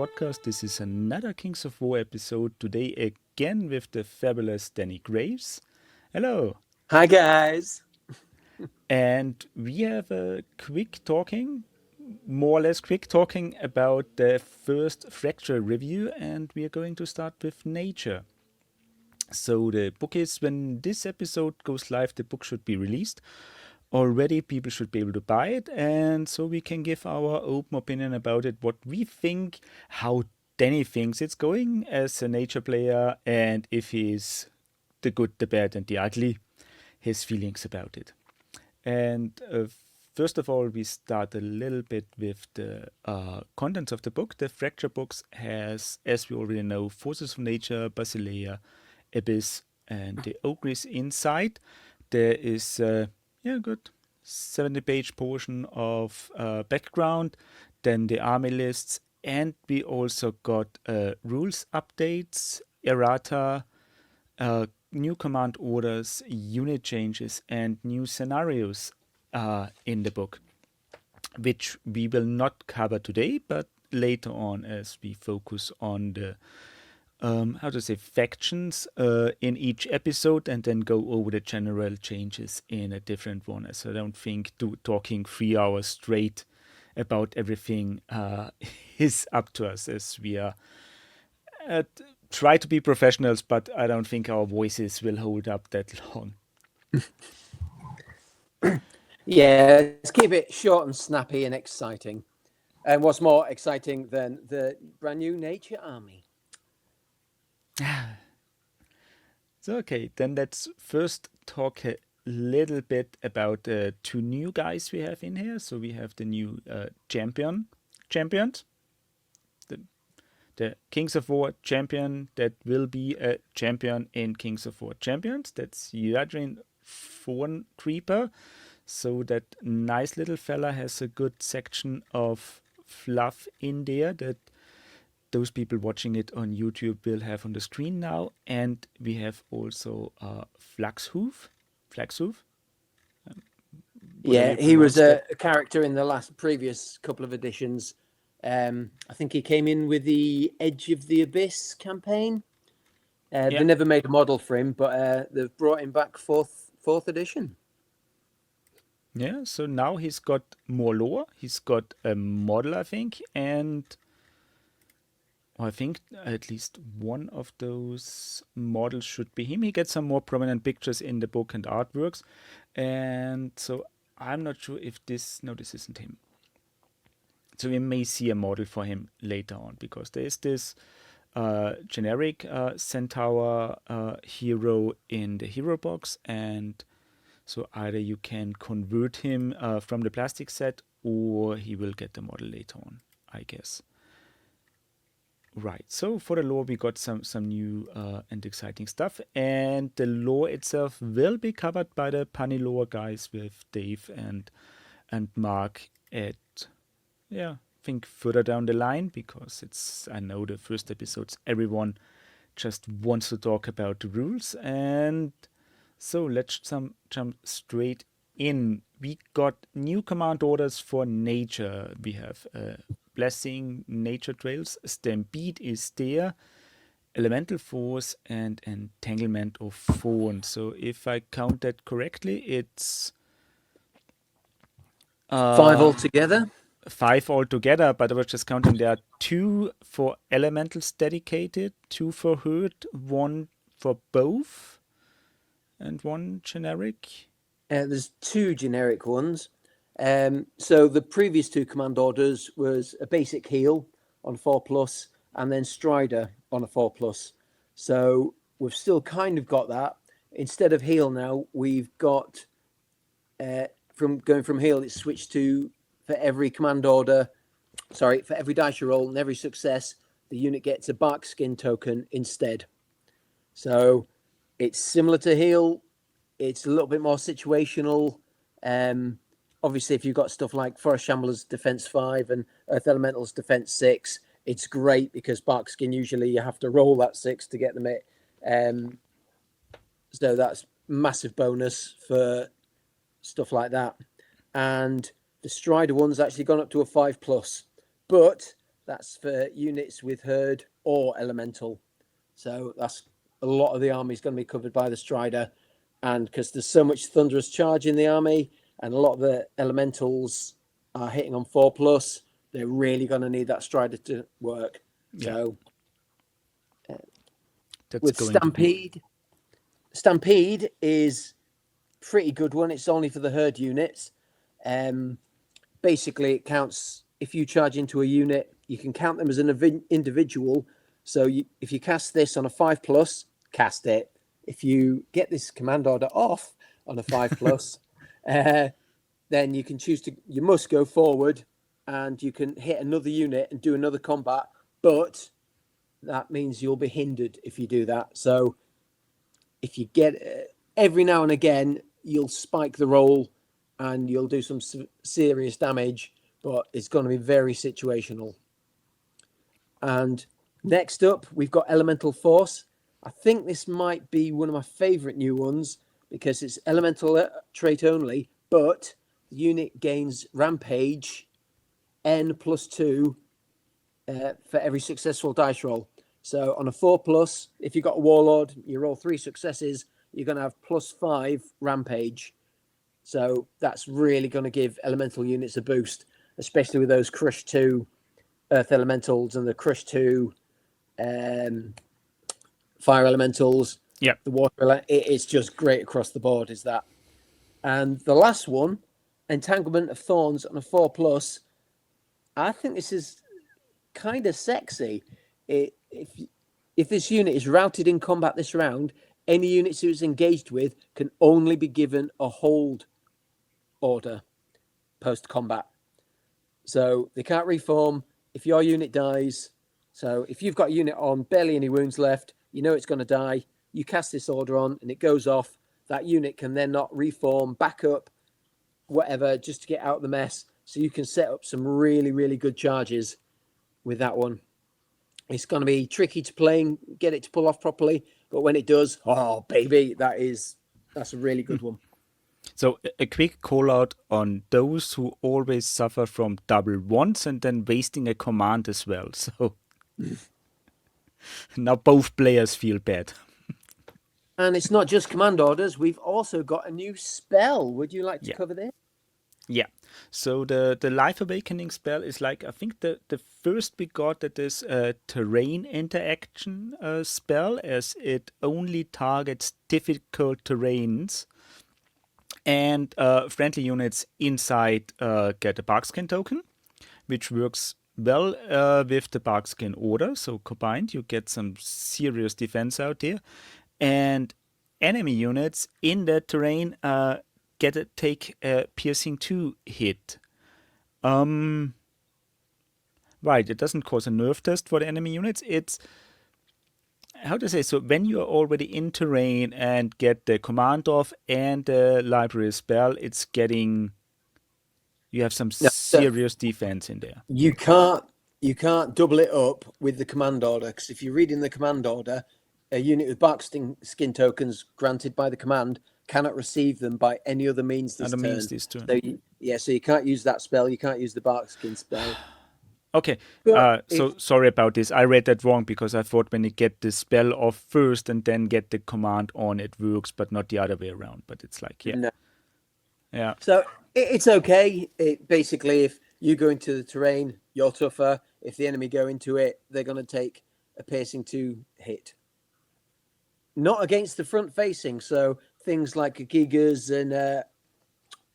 podcast. This is another Kings of War episode. Today again with the fabulous Danny Graves. Hello. Hi guys. And we have a more or less quick talking about the first Fracture review, and we are going to start with Nature. So the book is, when this episode goes live, the book should be released. Already people should be able to buy it, and so we can give our open opinion about it, what we think, how Danny thinks it's going as a Nature player, and if he's the good, the bad, and the ugly, his feelings about it. And first of all, we start a little bit with the contents of the book. The Fracture books has, as we already know, Forces of Nature, Basileia, Abyss, and the Ogres inside. There is good 70-page portion of background, then the army lists, and we also got rules updates, errata, new command orders, unit changes, and new scenarios in the book, which we will not cover today, but later on as we focus on the factions in each episode, and then go over the general changes in a different one. As I don't think talking 3 hours straight about everything is up to us, as we are try to be professionals, but I don't think our voices will hold up that long. Yeah, let's keep it short and snappy and exciting. And what's more exciting than the brand new Nature army? So, okay, then let's first talk a little bit about the 2 new guys we have in here. So we have the new champions, the Kings of War champion that will be a champion in Kings of War Champions. That's Yadrin Thorn Creeper. So that nice little fella has a good section of fluff in there that those people watching it on YouTube will have on the screen now. And we have also Flaxhoof. Yeah, he was a character in the previous couple of editions. I think he came in with the Edge of the Abyss campaign. They never made a model for him, but they've brought him back fourth edition. Yeah, so now he's got more lore. He's got a model, I think, and I think at least one of those models should be him. He gets some more prominent pictures in the book and artworks, and so I'm not sure if this isn't him. So we may see a model for him later on, because there is this generic Centaur hero in the hero box, and so either you can convert him from the plastic set, or he will get the model later on, I guess. Right, so for the lore we got some new and exciting stuff, and the lore itself will be covered by the Punny Lore guys with Dave and Mark at, I think further down the line, because I know the first episodes everyone just wants to talk about the rules. And so let's jump straight in. We got new command orders for Nature. We have Blessing, Nature Trails, Stampede is there, Elemental Force, and Entanglement of Thorn. So if I count that correctly, it's 5 altogether. 5 altogether, but I was just counting. There are 2 for elementals dedicated, 2 for hurt, 1 for both, and 1 generic. There's 2 generic ones. So the previous 2 command orders was a basic heal on 4+, and then Strider on a 4+. So we've still kind of got that. Instead of heal now, we've got from heal, it's switched to for every dice you roll and every success, the unit gets a bark skin token instead. So it's similar to heal. It's a little bit more situational. Obviously, if you've got stuff like Forest Shamblers Defense 5 and Earth Elementals Defense 6, it's great because Barkskin, usually you have to roll that 6 to get them it. So that's massive bonus for stuff like that. And the Strider one's actually gone up to a 5+. But That's for units with herd or elemental. So that's a lot of the army is going to be covered by the Strider. And because there's so much thunderous charge in the army, and a lot of the elementals are hitting on 4+, they're really going to need that Strider to work. Yeah. So That's with going to be. Stampede is pretty good one. It's only for the herd units. Basically, it counts if you charge into a unit, you can count them as an individual. So if you cast this on a 5+, cast it. If you get this command order off on a 5+, then you can choose to. You must go forward, and you can hit another unit and do another combat. But that means you'll be hindered if you do that. So if you get every now and again, you'll spike the roll and you'll do some serious damage, but it's going to be very situational. And next up, we've got Elemental Force. I think this might be one of my favorite new ones because it's elemental trait only, but the unit gains Rampage N+2 for every successful dice roll. So on a 4+, if you've got a Warlord, you roll 3 successes, you're going to have +5 Rampage. So that's really going to give elemental units a boost, especially with those Crush 2 Earth Elementals and the Crush 2 Fire Elementals. Yeah. The Water it's just great across the board, is that. And the last one, Entanglement of Thorns on a 4+. I think this is kind of sexy. If this unit is routed in combat this round, any units it's engaged with can only be given a hold order post-combat. So they can't reform if your unit dies. So if you've got a unit on barely any wounds left, you know it's going to die, you cast this order on and it goes off, that unit can then not reform, back up, whatever, just to get out of the mess. So you can set up some really, really good charges with that one. It's going to be tricky to play and get it to pull off properly, but when it does, oh baby, that's a really good one. So a quick call out on those who always suffer from double ones and then wasting a command as well. So now both players feel bad. And it's not just command orders. We've also got a new spell. Would you like to cover this? Yeah. So the Life Awakening spell is like, I think the first we got that is a terrain interaction spell, as it only targets difficult terrains. And friendly units inside get a Barkskin token, which works well with the Barkskin order. So combined, you get some serious defense out there. And enemy units in that terrain take a piercing 2 hit. Right, it doesn't cause a nerf test for the enemy units. It's, how to say, so when you are already in terrain and get the command off and the library spell, it's getting, you have some serious defense in there. You can't double it up with the command order, because if you read in the command order, a unit with Barkskin skin tokens granted by the command cannot receive them by any other means this turn. So you can't use that spell. You can't use the Barkskin spell. Okay, so sorry about this. I read that wrong because I thought when you get the spell off first and then get the command on, it works, but not the other way around. But it's like, yeah. No. Yeah. So it's okay. Basically, if you go into the terrain, you're tougher. If the enemy go into it, they're going to take a piercing 2 hit. Not against the front facing. So things like Gigas and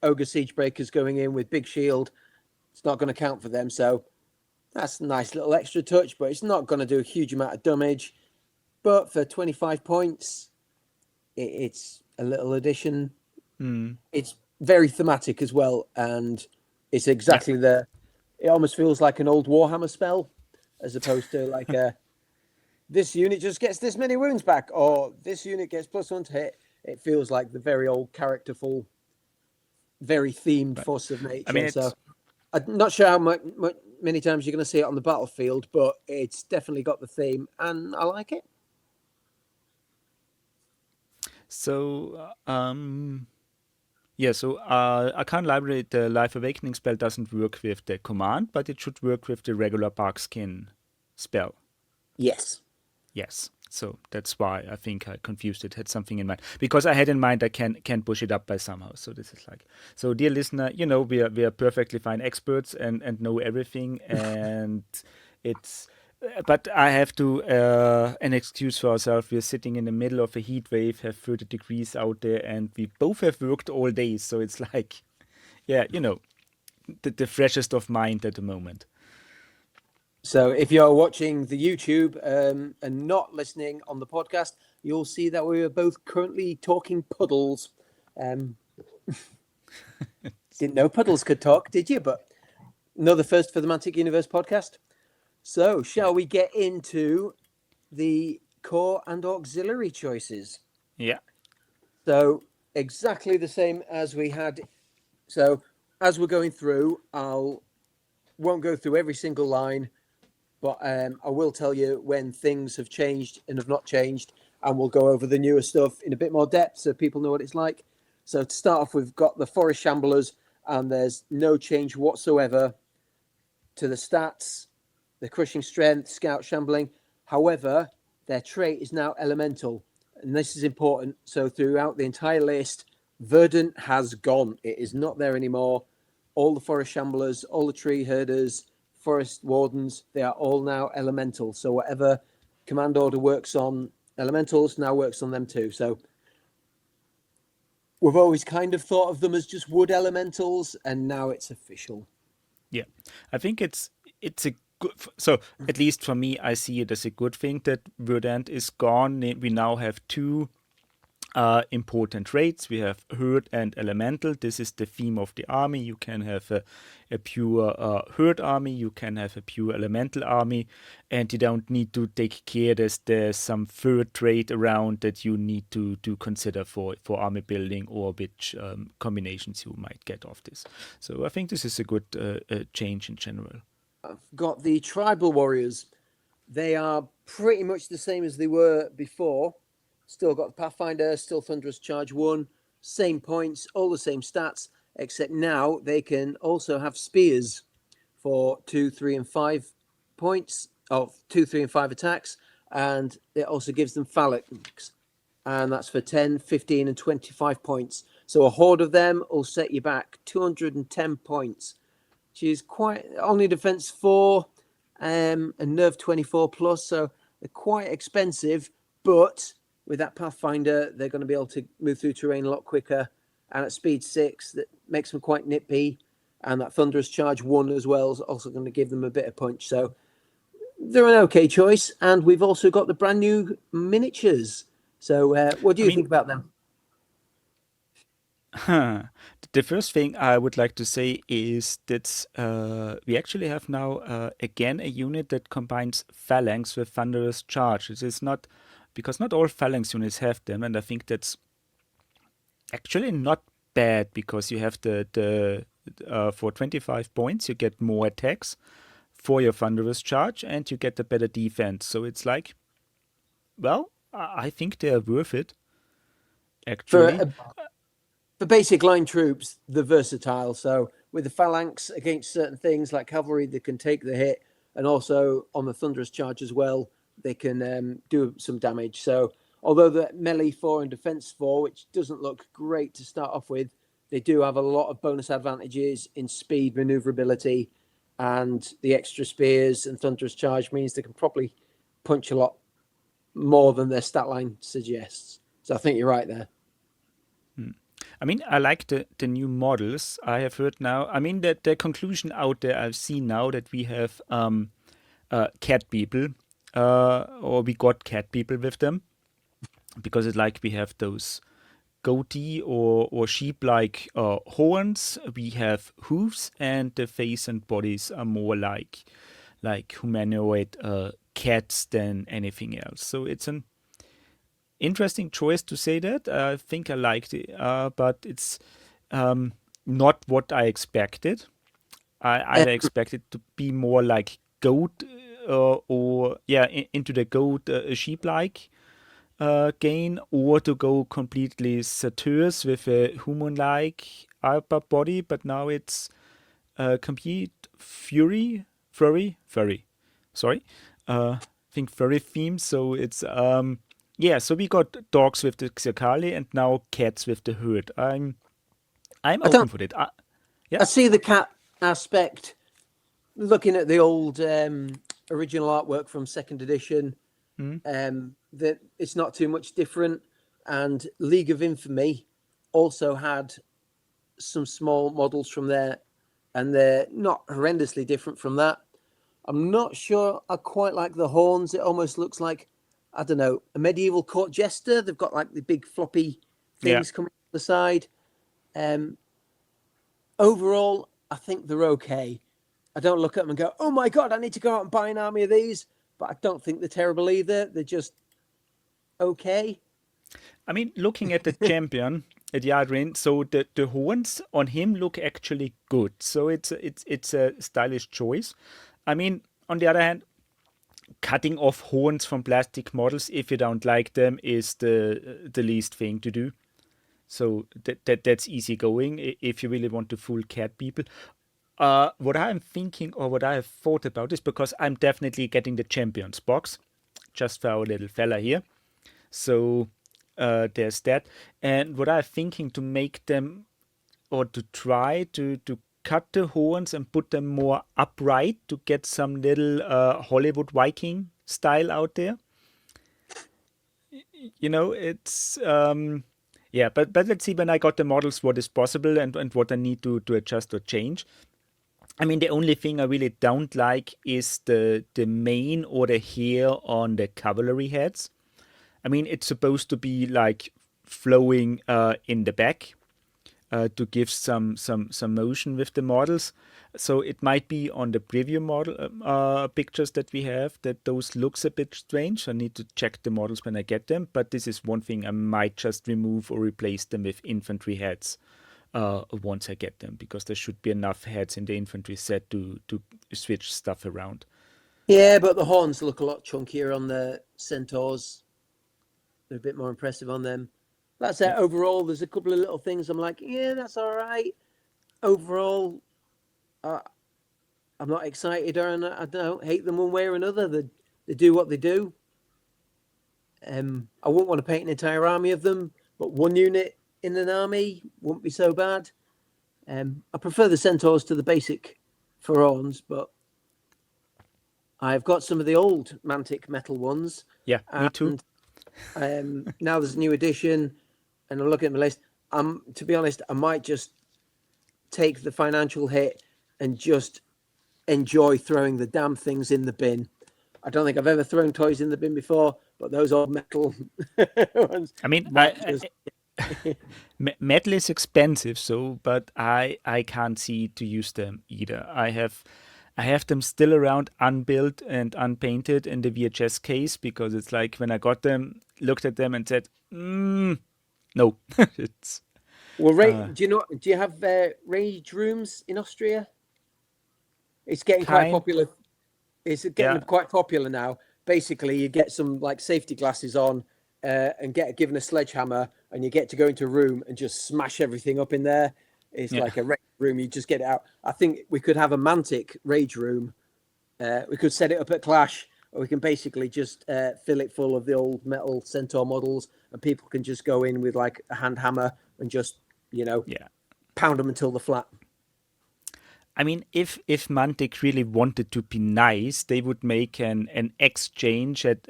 Ogre Siegebreakers going in with big shield, it's not going to count for them. So that's a nice little extra touch, but it's not going to do a huge amount of damage. But for 25 points, it's a little addition. It's very thematic as well, and it's exactly it almost feels like an old Warhammer spell, as opposed to like this unit just gets this many wounds back, or this unit gets +1 to hit. It feels like the very old characterful, very themed force of nature. I mean, so I'm not sure how many times you're going to see it on the battlefield, but it's definitely got the theme, and I like it. So, Yeah, so Arcane Library, the Life Awakening spell doesn't work with the command, but it should work with the regular Barkskin spell. Yes. Yes. So that's why I think I confused it. Had something in mind because I had in mind I can push it up by somehow. So this is like, so dear listener, we are perfectly fine experts and know everything, and it's. But I have to an excuse for ourselves. We're sitting in the middle of a heat wave, have 30 degrees out there, and we both have worked all day. So it's like, yeah, the freshest of mind at the moment. So if you're watching the YouTube and not listening on the podcast, you'll see that we are both currently talking puddles. Didn't know puddles could talk, did you? But another first for the Mantic Universe podcast. So Yeah. shall we get into the core and auxiliary choices? Yeah. So exactly the same as we had. So as we're going through, won't go through every single line, but I will tell you when things have changed and have not changed, and we'll go over the newer stuff in a bit more depth so people know what it's like. So to start off, we've got the Forest Shamblers, and there's no change whatsoever to the stats, the crushing strength, scout shambling. However, their trait is now elemental, and this is important. So throughout the entire list, Verdant has gone. It is not there anymore. All the forest shamblers, all the tree herders, forest wardens, they are all now elemental. So whatever command order works on elementals now works on them too. So we've always kind of thought of them as just wood elementals, and now it's official. Yeah, I think it's a good. So at least for me, I see it as a good thing that Verdant is gone. We now have two important traits. We have herd and elemental. This is the theme of the army. You can have a pure herd army. You can have a pure elemental army, and you don't need to take care that there's some third trait around that you need to consider for army building or which combinations you might get of this. So I think this is a good change in general. I've got the tribal warriors. They are pretty much the same as they were before. Still got the Pathfinder, still Thunderous Charge 1, same points, all the same stats, except now they can also have spears for 2, 3, and 5 points, of 2, 3, and 5 attacks, and it also gives them phalanx, and that's for 10, 15, and 25 points. So a horde of them will set you back 210 points. She's quite only defense 4 and nerve 24 plus, so they're quite expensive, but with that Pathfinder, they're going to be able to move through terrain a lot quicker. And at speed 6, that makes them quite nippy. And that Thunderous Charge 1 as well is also going to give them a bit of punch. So they're an okay choice. And we've also got the brand new miniatures. So what do I you mean, think about them? the first thing I would like to say is that we actually have now again a unit that combines phalanx with thunderous charge. It is not because not all phalanx units have them, and I think that's actually not bad because you have the for 25 points you get more attacks for your thunderous charge and you get a better defense. So it's like, well, I think they are worth it For, actually. for basic line troops, they're versatile. So with the phalanx against certain things like cavalry, they can take the hit. And also on the Thunderous Charge as well, they can do some damage. So although the melee 4 and defense 4, which doesn't look great to start off with, they do have a lot of bonus advantages in speed, maneuverability, and the extra spears and Thunderous Charge means they can probably punch a lot more than their stat line suggests. So I think you're right there. I mean, I like the new models I have heard now. I mean, the conclusion out there I've seen now that we have cat people, or we got cat people with them, because it's like we have those goatee or sheep like horns, we have hooves, and the face and bodies are more like humanoid cats than anything else. So it's an interesting choice to say that. I think I liked it, but it's not what I expected. I either expected to be more like goat or yeah, into the goat sheep like. gain, or to go completely satyrs with a human-like upper body, but now it's complete furry. Sorry, I think furry theme. So it's yeah. So we got dogs with the Xerkali and now cats with the hood. I'm I open don't. for it. Yeah. I see the cat aspect. Looking at the old original artwork from second edition, Mm. that it's not too much different. And League of Infamy also had some small models from there, and they're not horrendously different from that. I'm not sure I quite like the horns. It almost looks like, I don't know, a medieval court jester. They've got like the big floppy Yeah. things coming on the side. Um, Overall, I think they're okay. I don't look at them and go, oh my God, I need to go out and buy an army of these. But I don't think they're terrible either. They're just okay. I mean, looking at the champion at Yadrin, so the horns on him look actually good. So it's a stylish choice. I mean, on the other hand, cutting off horns from plastic models if you don't like them is the least thing to do. So that's easy going if you really want to fool cat people. What I'm thinking or what I have thought about is because I'm definitely getting the champions box just for our little fella here. So there's that. And what I'm thinking to make them or to try to cut the horns and put them more upright to get some little Hollywood Viking style out there. You know, it's yeah, but let's see when I got the models what is possible and what I need to adjust or change. I mean, the only thing I really don't like is the mane or the hair on the cavalry heads. I mean, it's supposed to be like flowing in the back to give some motion with the models. So it might be on the preview model pictures that we have that those looks a bit strange. I need to check the models when I get them. But this is one thing I might just remove or replace them with infantry heads once I get them, because there should be enough heads in the infantry set to switch stuff around. Yeah, but the horns look a lot chunkier on the centaurs. They're a bit more impressive on them. That's it. Yeah. Overall, there's a couple of little things I'm like, yeah, that's all right. Overall, uh, I'm not excited or I don't hate them one way or another. They do what they do. I wouldn't want to paint an entire army of them, but one unit in an army wouldn't be so bad. I prefer the centaurs to the basic pharaons, but I've got some of the old Mantic metal ones. Yeah, me too. Now there's a new edition, and I'm looking at my list. To be honest, I might just take the financial hit and just enjoy throwing the damn things in the bin. I don't think I've ever thrown toys in the bin before, but those old metal ones. I mean, Just... metal is expensive, so but I can't see to use them either. I have them still around unbuilt and unpainted in the VHS case because it's like when I got them, looked at them and said, no, it's Well, do you know? Do you have rage rooms in Austria? It's getting quite kind, popular. It's getting yeah, quite popular now. Basically, you get some like safety glasses on and get given a sledgehammer, and you get to go into a room and just smash everything up in there. It's yeah. like a rage room. You just get it out. I think we could have a Mantic rage room. We could set it up at Clash, or we can basically just fill it full of the old metal Centaur models, and people can just go in with like a hand hammer and just Yeah. pound them until they're flat. I mean, if Mantic really wanted to be nice, they would make an exchange at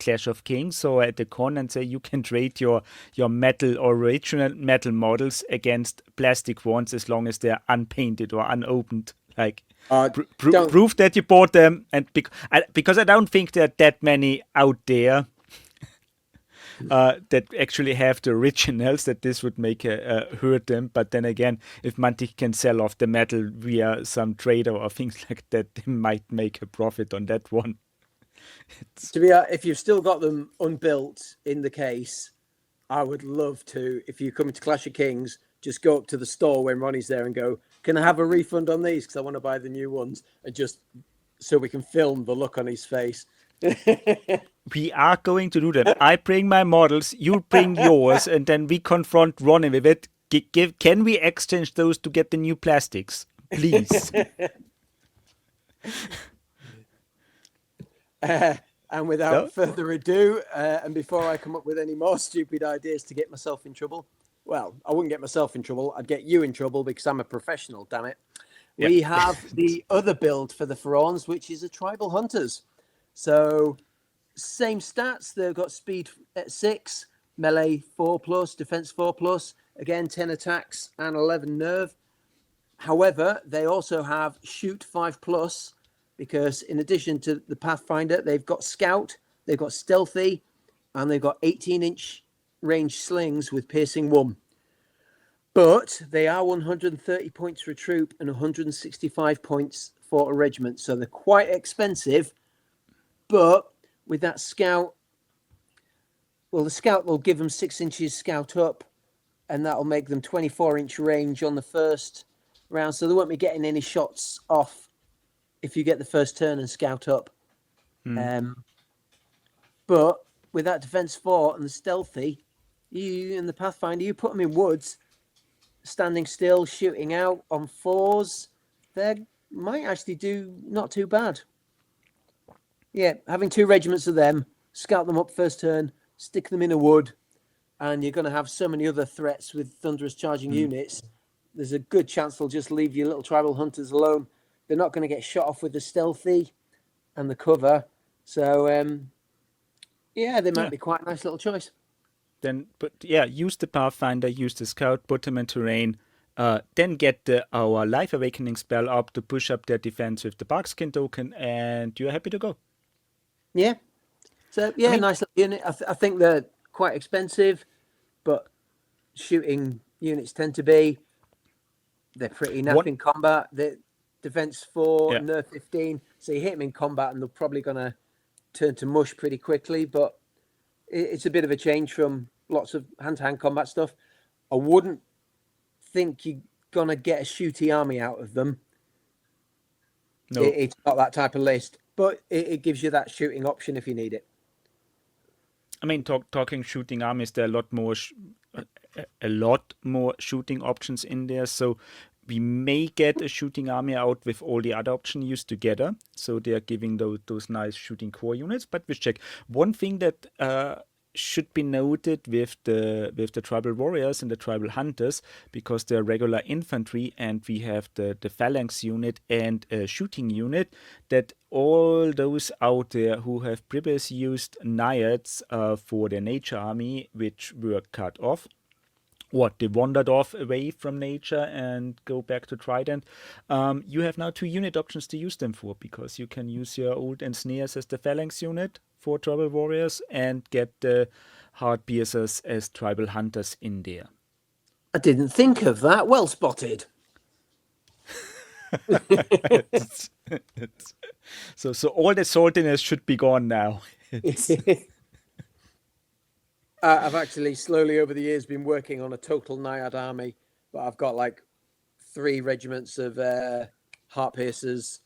Clash of Kings or at the con and say you can trade your metal or original metal models against plastic ones as long as they're unpainted or unopened. Like Don't prove that you bought them, and because I don't think there are that many out there that actually have the originals, that this would make hurt them. But then again, if Mantic can sell off the metal via some trader or things like that, they might make a profit on that one. To be if you've still got them unbuilt in the case, I would love to. If you come into Clash of Kings, just go up to the store when Ronnie's there and go, "Can I have a refund on these? Because I want to buy the new ones." And just so we can film the look on his face. We are going to do them. I bring my models, you bring yours, and then we confront Ronnie with it. Can we exchange those to get the new plastics? Please. And without No? further ado, and before I come up with any more stupid ideas to get myself in trouble, well, I wouldn't get myself in trouble. I'd get you in trouble because I'm a professional, damn it. Yeah. We have the other build for the Pharaons, which is a Tribal Hunters. So, same stats. They've got speed at 6, melee 4 plus, defense 4 plus, again 10 attacks and 11 nerve. However, they also have shoot 5 plus because in addition to the Pathfinder, they've got scout, they've got stealthy, and they've got 18-inch range slings with piercing 1. But they are 130 points for a troop and 165 points for a regiment. So they're quite expensive. But with that scout, well, the scout will give them 6 inches scout up, and that'll make them 24-inch range on the first round. So they won't be getting any shots off if you get the first turn and scout up. But with that defense 4 and the stealthy, you and the Pathfinder, you put them in woods, standing still, shooting out on 4s, they might actually do not too bad. Yeah, having 2 regiments of them, scout them up first turn, stick them in a wood, and you're going to have so many other threats with thunderous charging units. There's a good chance they'll just leave your little Tribal Hunters alone. They're not going to get shot off with the stealthy and the cover. So, yeah, they might be quite a nice little choice. Then, but yeah, use the Pathfinder, use the Scout, put them in terrain, then get our Life Awakening spell up to push up their defense with the Barkskin token, and you're happy to go. Yeah. So, yeah, nice little unit. I think they're quite expensive, but shooting units tend to be. They're pretty naff in combat. They're defense 4, nerf 15. So you hit them in combat and they're probably going to turn to mush pretty quickly. But it's a bit of a change from lots of hand-to-hand combat stuff. I wouldn't think you're going to get a shooty army out of them. No. It's not that type of list. But it gives you that shooting option if you need it. I mean, talking shooting armies, there are a lot more shooting options in there. So we may get a shooting army out with all the other options used together. So they are giving those nice shooting core units. But we check. One thing that should be noted with the Tribal Warriors and the Tribal Hunters, because they're regular infantry and we have the Phalanx unit and a shooting unit, that all those out there who have previously used Naiads for their nature army, which were cut off, they wandered off away from nature and go back to Trident. You have now 2 unit options to use them for, because you can use your old Ensnares as the Phalanx unit for Tribal Warriors and get the Heart Piercers as Tribal Hunters in there. I didn't think of that. Well spotted. So all the saltiness should be gone now. I've actually slowly over the years been working on a total Naiad army, but I've got like 3 regiments of Heart Piercers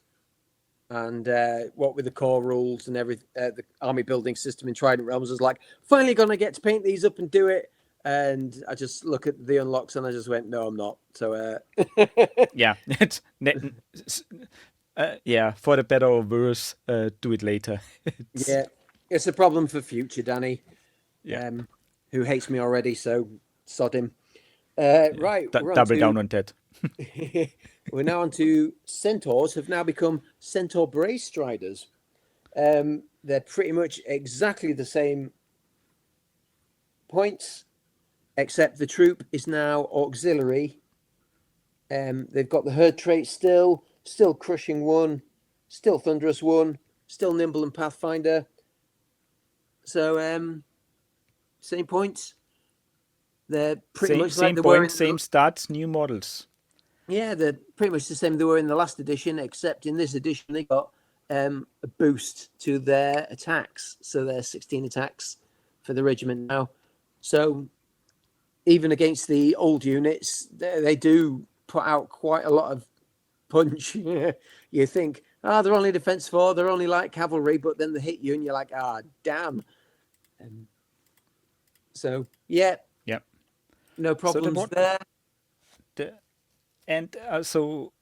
and what with the core rules and the army building system in Trident Realms was like, finally going to get to paint these up and do it. And I just look at the unlocks and I just went, no, I'm not. So, yeah, for the better or worse, do it later. Yeah, it's a problem for future Danny. Yeah. Who hates me already, so sod him. Right. Double down on that. We're now on to Centaurs, have now become Centaur Brace Striders. They're pretty much exactly the same points, except the troop is now auxiliary. They've got the herd trait still crushing 1, still thunderous 1, still nimble and Pathfinder. So, same points. They're pretty much like same they points, same stats, new models. Yeah, they're pretty much the same they were in the last edition, except in this edition they got a boost to their attacks. So they're 16 attacks for the regiment now. So even against the old units, they do put out quite a lot of punch. You think, they're only defense 4, they're only like cavalry, but then they hit you and you're like, damn. So, yeah, Yeah. no So problems there. the and so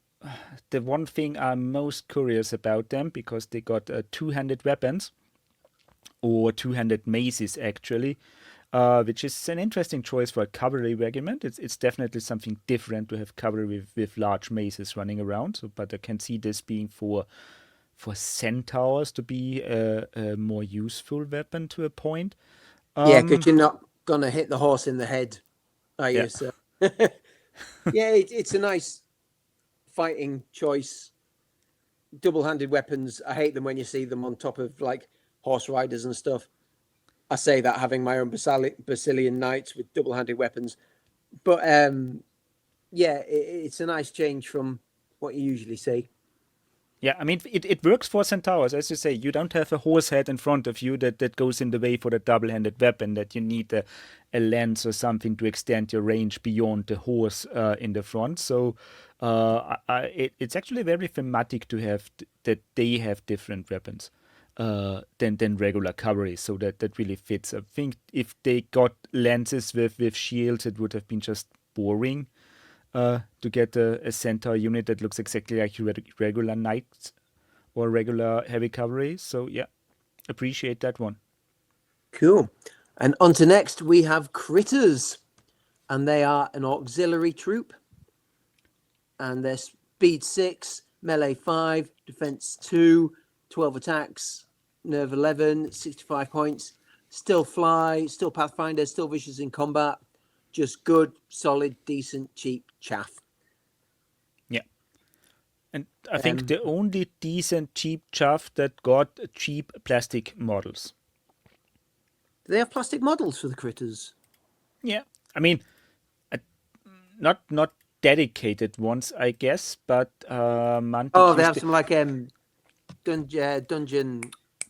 the one thing I'm most curious about them, because they got two-handed weapons, or two-handed maces actually, which is an interesting choice for a cavalry regiment. It's definitely something different to have cavalry with large maces running around. So, but I can see this being for centaurs to be a more useful weapon to a point. Yeah, because you're not going to hit the horse in the head, are Yeah. you? So, yeah, it's a nice fighting choice. Double-handed weapons, I hate them when you see them on top of like horse riders and stuff. I say that having my own Basilian knights with double-handed weapons, but yeah, it's a nice change from what you usually see. Yeah, I mean, it works for centaurs. As you say, you don't have a horse head in front of you that goes in the way for the double-handed weapon, that you need a lance or something to extend your range beyond the horse in the front. So it's actually very thematic to have that they have different weapons than regular cavalry. So that really fits. I think if they got lances with shields, it would have been just boring to get a centaur unit that looks exactly like your regular knights or regular heavy cavalry. So yeah, appreciate that one. Cool. And on to next, we have critters, and they are an auxiliary troop, and they're speed 6, melee 5, defense 2, 12 attacks, nerve 11, 65 points. Still fly, still pathfinder, still vicious in combat. Just good, solid, decent, cheap chaff. Yeah. And I think the only decent cheap chaff that got cheap plastic models. Do they have plastic models for the critters? Yeah. I mean, uh, not dedicated ones, I guess, but Mantic Oh, they used have some like dungeon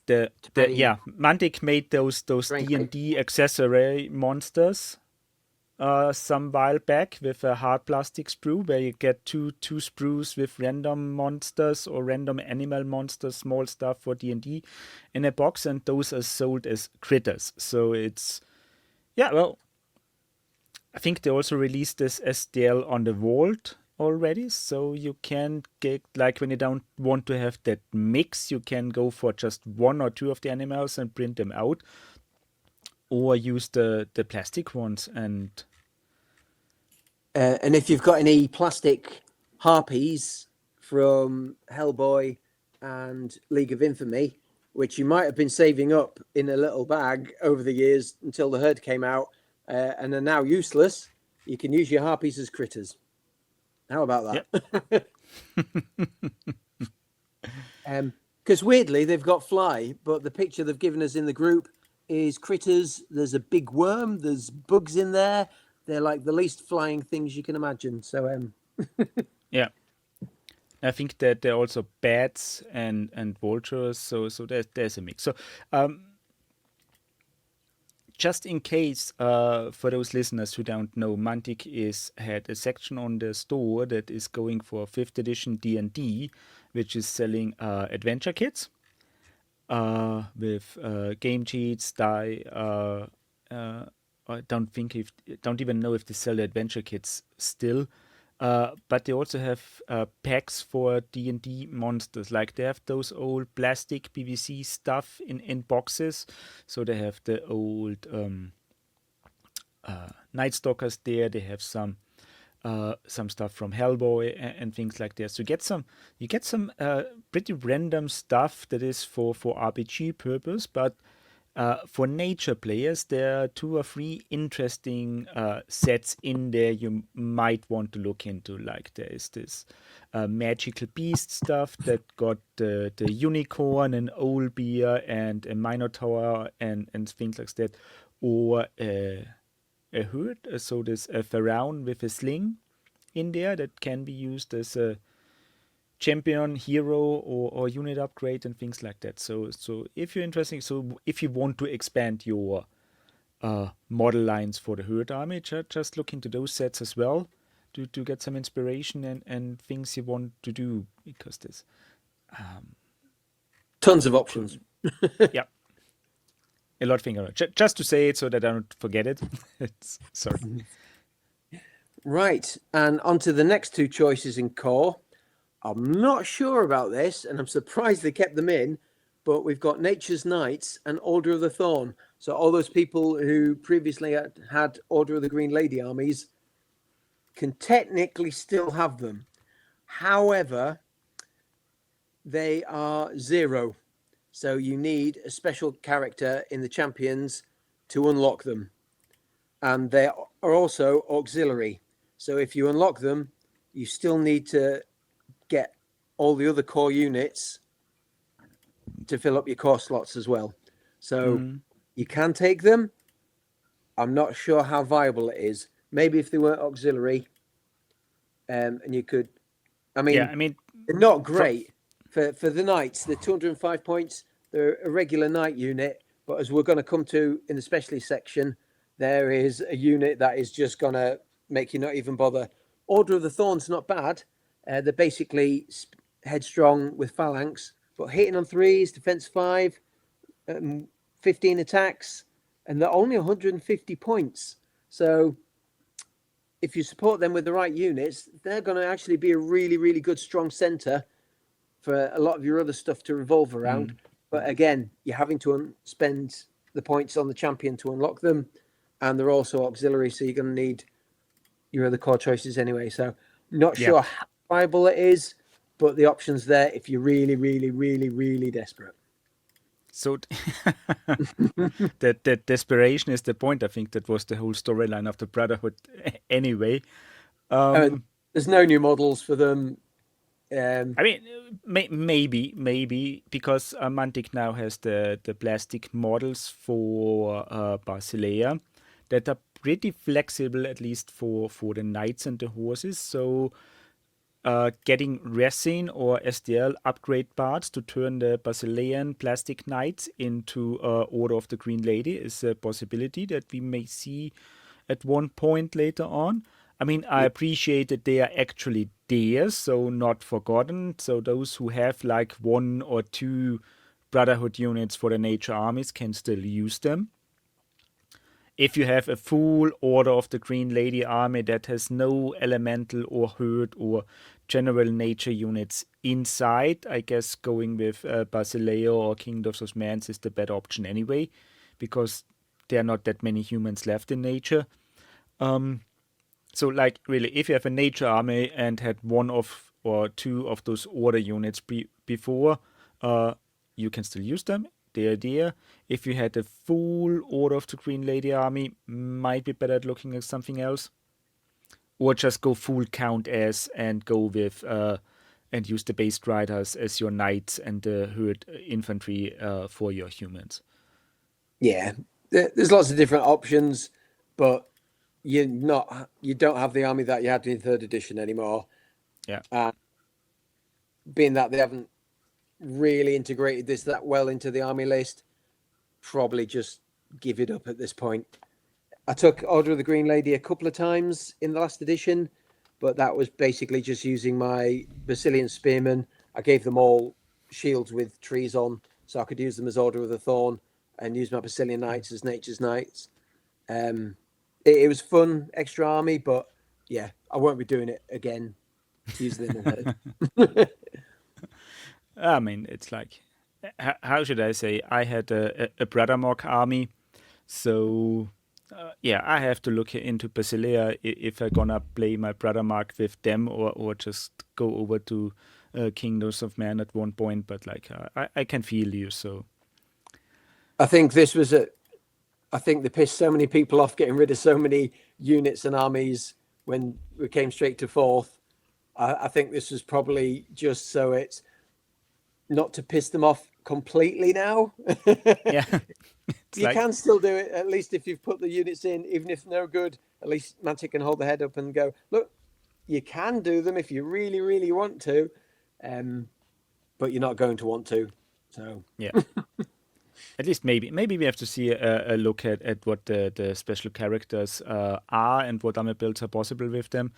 the terrain yeah, Mantic made those terrain D and crate. D accessory monsters some while back with a hard plastic sprue, where you get two sprues with random monsters or random animal monsters, small stuff for D&D in a box, and those are sold as critters. So it's, yeah, well, I think they also released this STL on the Vault already, so you can get, like, when you don't want to have that mix, you can go for just one or two of the animals and print them out, or use the plastic ones. And And if you've got any plastic harpies from Hellboy and League of Infamy, which you might have been saving up in a little bag over the years until the herd came out and are now useless, you can use your harpies as critters. How about yeah. that? Because weirdly, they've got fly, but the picture they've given us in the group is critters. There's a big worm, there's bugs in there. They're like the least flying things you can imagine. So, Yeah, I think that there are also bats and vultures, so there's a mix. So just in case, for those listeners who don't know, Mantic is had a section on the store that is going for 5th edition D&D, which is selling adventure kits with game cheats, die. I don't even know if they sell the adventure kits still. But they also have packs for D&D monsters. Like they have those old plastic PVC stuff in boxes. So they have the old Night Stalkers there. They have some stuff from Hellboy and things like that. So you get some pretty random stuff that is for RPG purpose, but for nature players, there are 2 or 3 interesting sets in there you might want to look into. Like there is this magical beast stuff that got the unicorn and owl bear and a minotaur and things like that, or a herd. So there's a pharaoh with a sling in there that can be used as a champion, hero, or unit upgrade and things like that. So if you're interested, so if you want to expand your model lines for the herd army, just look into those sets as well to get some inspiration and things you want to do, because this Tons of options. Yeah, a lot of things. Just to say it so that I don't forget it. Sorry. Right, and on to the next two choices in core. I'm not sure about this, and I'm surprised they kept them in, but we've got Nature's Knights and Order of the Thorn. So all those people who previously had Order of the Green Lady armies can technically still have them. However, they are 0. So you need a special character in the champions to unlock them. And they are also auxiliary. So if you unlock them, you still need to get all the other core units to fill up your core slots as well. So you can take them. I'm not sure how viable it is. Maybe if they weren't auxiliary, and you could. I mean, Yeah, I mean, they're not great for the knights. They're 205 points. They're a regular knight unit, but as we're going to come to in the specialist section, there is a unit that is just going to make you not even bother. Order of the Thorn's not bad. They're basically headstrong with phalanx, but hitting on 3s, defense 5, 15 attacks, and they're only 150 points. So if you support them with the right units, they're going to actually be a really, really good strong center for a lot of your other stuff to revolve around. But again, you're having to spend the points on the champion to unlock them, and they're also auxiliary, so you're going to need your other core choices anyway. So not sure how viable it is, but the option's there if you're really, really, really, really desperate. So that desperation is the point. I think that was the whole storyline of the Brotherhood anyway. There's no new models for them. I mean, maybe because Mantic now has the plastic models for Basileia that are pretty flexible, at least for the knights and the horses. So getting resin or SDL upgrade parts to turn the Basilean plastic knights into Order of the Green Lady is a possibility that we may see at one point later on. I mean, I appreciate that they are actually there, so not forgotten. So those who have like 1 or 2 Brotherhood units for the nature armies can still use them. If you have a full Order of the Green Lady army that has no elemental or herd or general nature units inside, I guess going with Basileo or Kingdoms of Mans is the better option anyway, because there are not that many humans left in nature. So, like, really, if you have a nature army and had 1 of or 2 of those order units before, you can still use them. The idea, if you had a full Order of the Green Lady army, might be better at looking at something else. Or just go full Count S and go with and use the Based Riders as your knights and the herd infantry for your humans. Yeah, there's lots of different options, but you don't have the army that you had in 3rd edition anymore. Yeah. Being that they haven't really integrated this that well into the army list, probably just give it up at this point. I took Order of the Green Lady a couple of times in the last edition, but that was basically just using my Basilian Spearmen. I gave them all shields with trees on, so I could use them as Order of the Thorn and use my Basilian Knights as Nature's Knights. It was fun, extra army, but yeah, I won't be doing it again. Use them ahead. I mean, it's like, how should I say? I had a Brother Mock army, so yeah, I have to look into Basilea if I'm gonna play my Brother Mark with them or just go over to Kingdoms of Man at one point. But like, I can feel you, so. I think this was I think they pissed so many people off getting rid of so many units and armies when we came straight to 4th. I think this was probably just so it's not to piss them off completely now. Yeah. You can still do it, at least if you've put the units in, even if they're good. At least Mantic can hold the head up and go, look, you can do them if you really, really want to, but you're not going to want to. So yeah. At least maybe we have to see a look at what the special characters are and what armor builds are possible with them.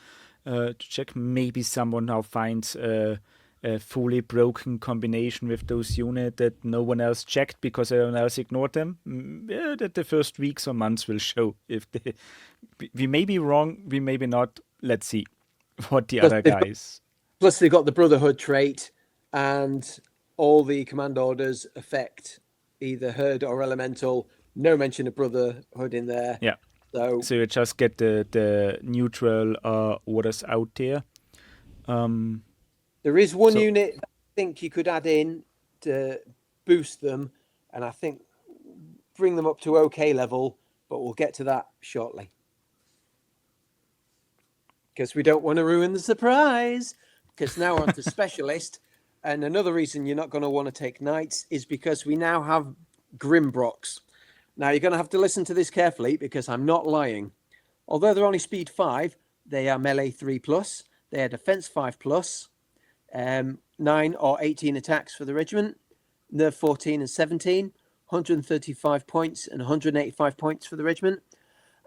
To check, maybe someone now finds a a fully broken combination with those units that no one else checked because everyone else ignored them. Yeah, that the first weeks or months will show if we may be wrong, we may be not. Let's see what the Plus other they've got, guys. plus they've got the Brotherhood trait, and all the command orders affect either herd or elemental. No mention of Brotherhood in there. Yeah. So So you just get the neutral orders out there. there is one So unit that I think you could add in to boost them, and I think bring them up to okay level, but we'll get to that shortly. Because we don't want to ruin the surprise. Because now we're on to specialist. And another reason you're not going to want to take knights is because we now have Grimbrocks. Now you're going to have to listen to this carefully because I'm not lying. Although they're only speed 5, they are melee 3+. They are defense 5+. 9 or 18 attacks for the regiment. Nerve 14 and 17. 135 points and 185 points for the regiment.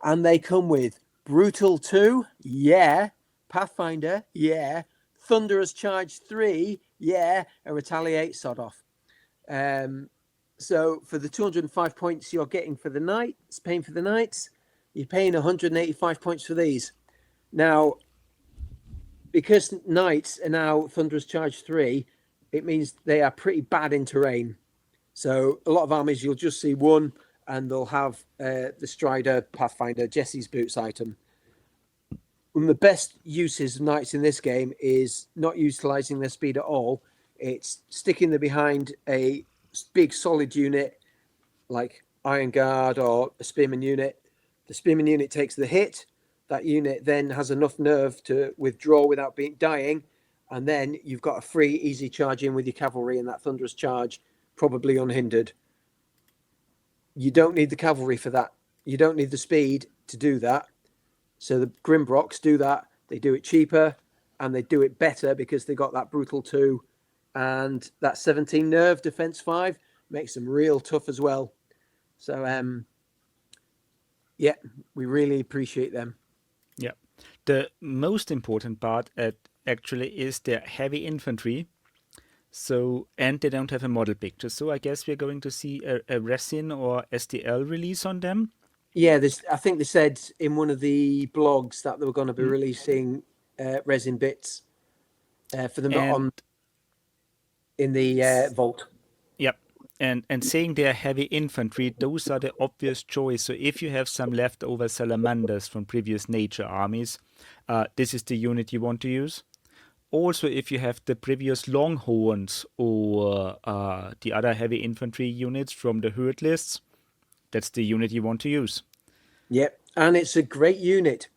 And they come with Brutal 2, yeah. Pathfinder, yeah. Thunderous Charge 3, yeah. And Retaliate, sod off. So for the 205 points you're getting for the knights, paying for the knights, you're paying 185 points for these. Now, because knights are now Thunderous Charge 3, it means they are pretty bad in terrain. So a lot of armies, you'll just see one, and they'll have the Strider, Pathfinder, Jesse's Boots item. One of the best uses of knights in this game is not utilizing their speed at all. It's sticking them behind a big solid unit like Iron Guard or a Spearman unit. The Spearman unit takes the hit. That unit then has enough nerve to withdraw without dying. And then you've got a free, easy charge in with your cavalry and that Thunderous Charge, probably unhindered. You don't need the cavalry for that. You don't need the speed to do that. So the Grimbrocks do that. They do it cheaper and they do it better because they got that Brutal 2 and that 17 nerve defense 5 makes them real tough as well. So, yeah, we really appreciate them. yeah, the most important part actually is their heavy infantry. So, and they don't have a model picture. So I guess we're going to see a resin or STL release on them. Yeah, I think they said in one of the blogs that they were going to be releasing resin bits for them in the vault. Yep. And saying they're heavy infantry, those are the obvious choice. So if you have some leftover salamanders from previous nature armies, this is the unit you want to use. Also, if you have the previous longhorns or the other heavy infantry units from the herd lists, that's the unit you want to use. Yep, and it's a great unit.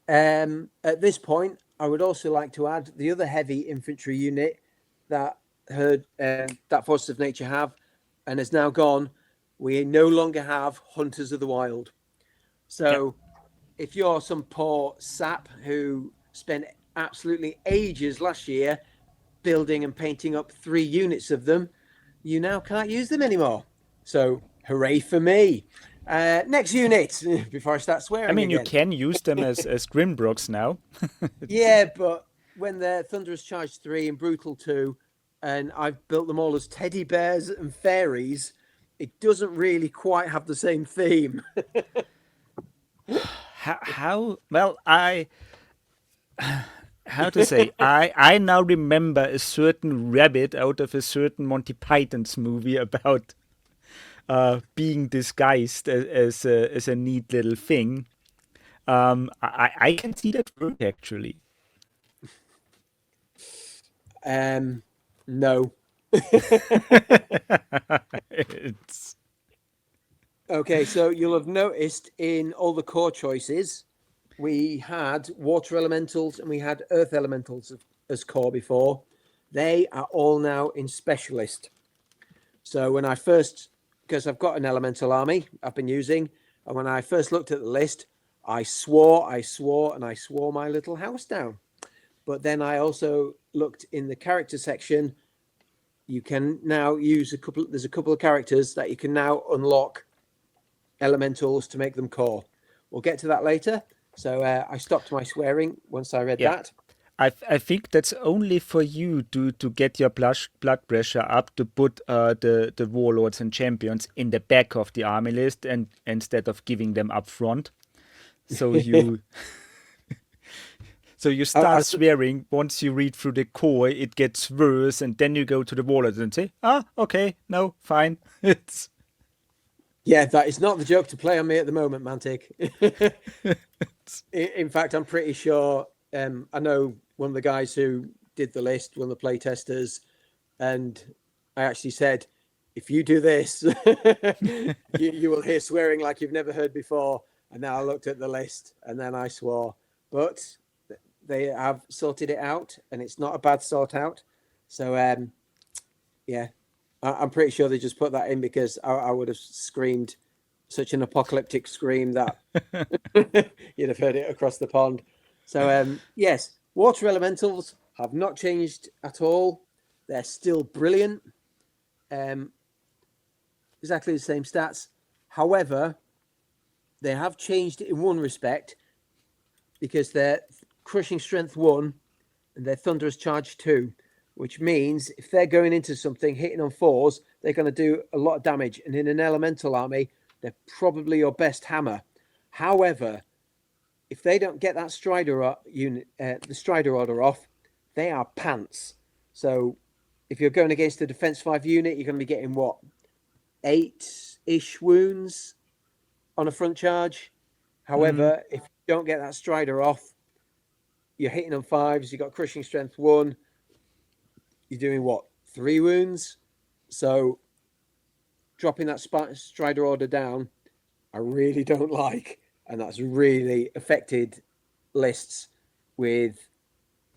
At this point, I would also like to add the other heavy infantry unit that Forces of Nature have and is now gone. We no longer have Hunters of the Wild. So if you're some poor sap who spent absolutely ages last year building and painting up 3 units of them, you now can't use them anymore. So hooray for me. Next unit, before I start swearing. I mean, again. you can use them as Grimbrocks now. Yeah, but when they're Thunderous Charge 3 and Brutal 2, and I've built them all as teddy bears and fairies, it doesn't really quite have the same theme. How? Well, how to say? I now remember a certain rabbit out of a certain Monty Python's movie about being disguised as a neat little thing. I can see that work actually. No. It's... Okay, so you'll have noticed in all the core choices, we had water elementals and we had earth elementals as core before. They are all now in specialist. So when I first, because I've got an elemental army I've been using, and when I first looked at the list, I swore, and I swore my little house down. But then I also looked in the character section. You can now use there's a couple of characters that you can now unlock elementals to make them core. We'll get to that later. So I stopped my swearing once I read that. I think that's only for you to get your blood pressure up to put the warlords and champions in the back of the army list and instead of giving them up front. So you so you I, start swearing once you read through the core, it gets worse, and then you go to the warlords and say, okay, no, fine. It's yeah, that is not the joke to play on me at the moment, Mantic. In fact, I'm pretty sure. I know one of the guys who did the list, one of the play testers, and I actually said, if you do this, you will hear swearing like you've never heard before. And then I looked at the list and then I swore. But they have sorted it out, and it's not a bad sort out. So, yeah, I'm pretty sure they just put that in because I would have screamed such an apocalyptic scream that you'd have heard it across the pond. So, yes, water elementals have not changed at all. They're still brilliant. Exactly the same stats. However, they have changed in one respect because they're crushing strength 1 and they're thunderous charge 2, which means if they're going into something hitting on 4s, they're going to do a lot of damage. And in an elemental army, they're probably your best hammer. However, if they don't get that Strider unit, the Strider order off, they are pants. So if you're going against a defense 5 unit, you're going to be getting what, 8-ish wounds on a front charge. However, if you don't get that Strider off, you're hitting on 5s, you've got crushing strength 1, you're doing what, 3 wounds? So dropping that Strider order down, I really don't like. And that's really affected lists with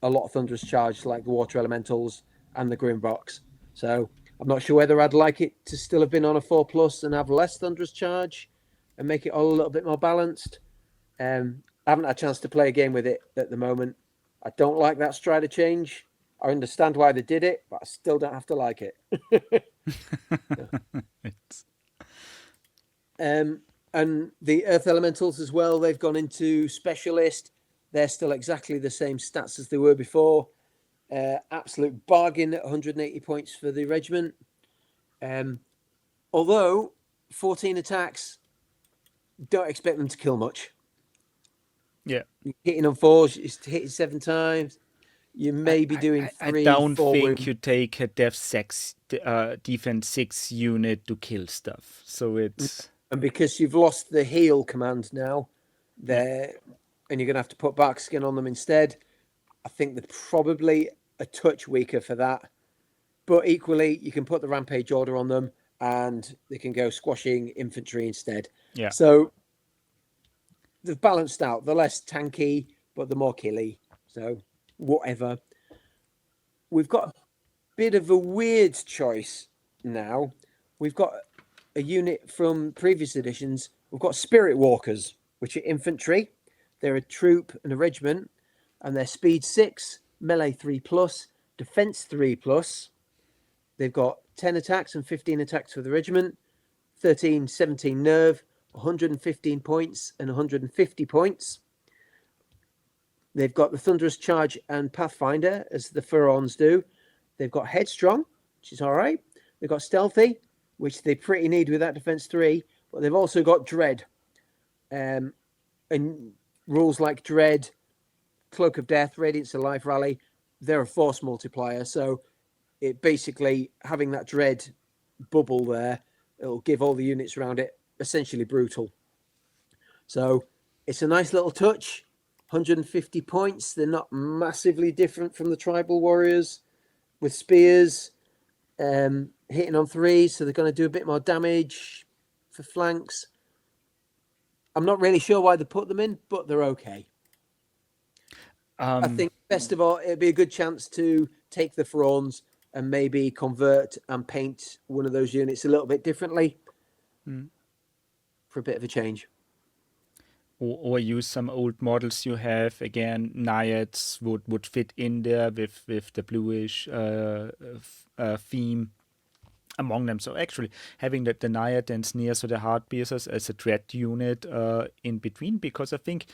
a lot of thunderous charge like the water elementals and the Grimbox. So I'm not sure whether I'd like it to still have been on a 4+ and have less thunderous charge and make it all a little bit more balanced. I haven't had a chance to play a game with it at the moment. I don't like that Strider change. I understand why they did it, but I still don't have to like it. And the Earth Elementals as well, they've gone into Specialist. They're still exactly the same stats as they were before. Absolute bargain at 180 points for the regiment. Although 14 attacks, don't expect them to kill much. Yeah. Hitting on 4s, it's hitting 7 times. You may be doing 3, I don't 4 think wounds. you take a defense 6 unit to kill stuff. So it's And because you've lost the heal command now, there, and you're going to have to put bark skin on them instead, I think they're probably a touch weaker for that. But equally, you can put the rampage order on them and they can go squashing infantry instead. yeah. So they've balanced out. They're less tanky, but they're more killy. So whatever. We've got a bit of a weird choice now. We've got a unit from previous editions. We've got Spirit Walkers, which are infantry. They're a troop and a regiment, and they're speed 6, melee 3+, defense 3+. They've got 10 attacks and 15 attacks for the regiment, 13, 17 nerve, 115 points and 150 points. They've got the Thunderous Charge and Pathfinder, as the Pharaons do. They've got Headstrong, which is all right. They've got Stealthy, which they pretty need with that Defense 3. But they've also got Dread. And rules like Dread, Cloak of Death, Radiance of Life Rally, they're a force multiplier. So it basically, having that Dread bubble there, it'll give all the units around it essentially brutal. So it's a nice little touch. 150 points. They're not massively different from the tribal warriors with spears, hitting on 3s, so they're going to do a bit more damage for flanks. I'm not really sure why they put them in, but they're okay. I think best of all, it'd be a good chance to take the Pharaons and maybe convert and paint one of those units a little bit differently for a bit of a change. Or use some old models you have. Again, Naiads would fit in there with the bluish theme among them. So actually having the Naiad and Sneer, so the hard piercers as a dread unit in between, because I think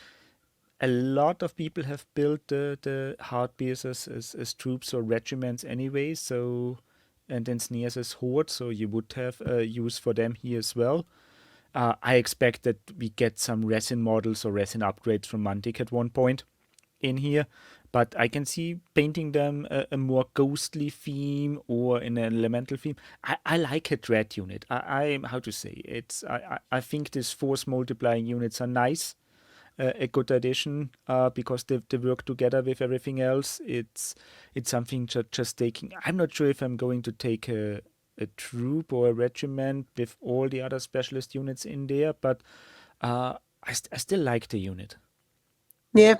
a lot of people have built the Hartbeers as troops or regiments anyway, so and then Sneers as horde, so you would have use for them here as well. I expect that we get some resin models or resin upgrades from Mantic at one point in here, but I can see painting them a more ghostly theme or in an elemental theme. I like a dread unit. I how to say it's I think these force multiplying units are nice, a good addition because they work together with everything else. It's something just taking. I'm not sure if I'm going to take a troop or a regiment with all the other specialist units in there, but I still like the unit. Yeah,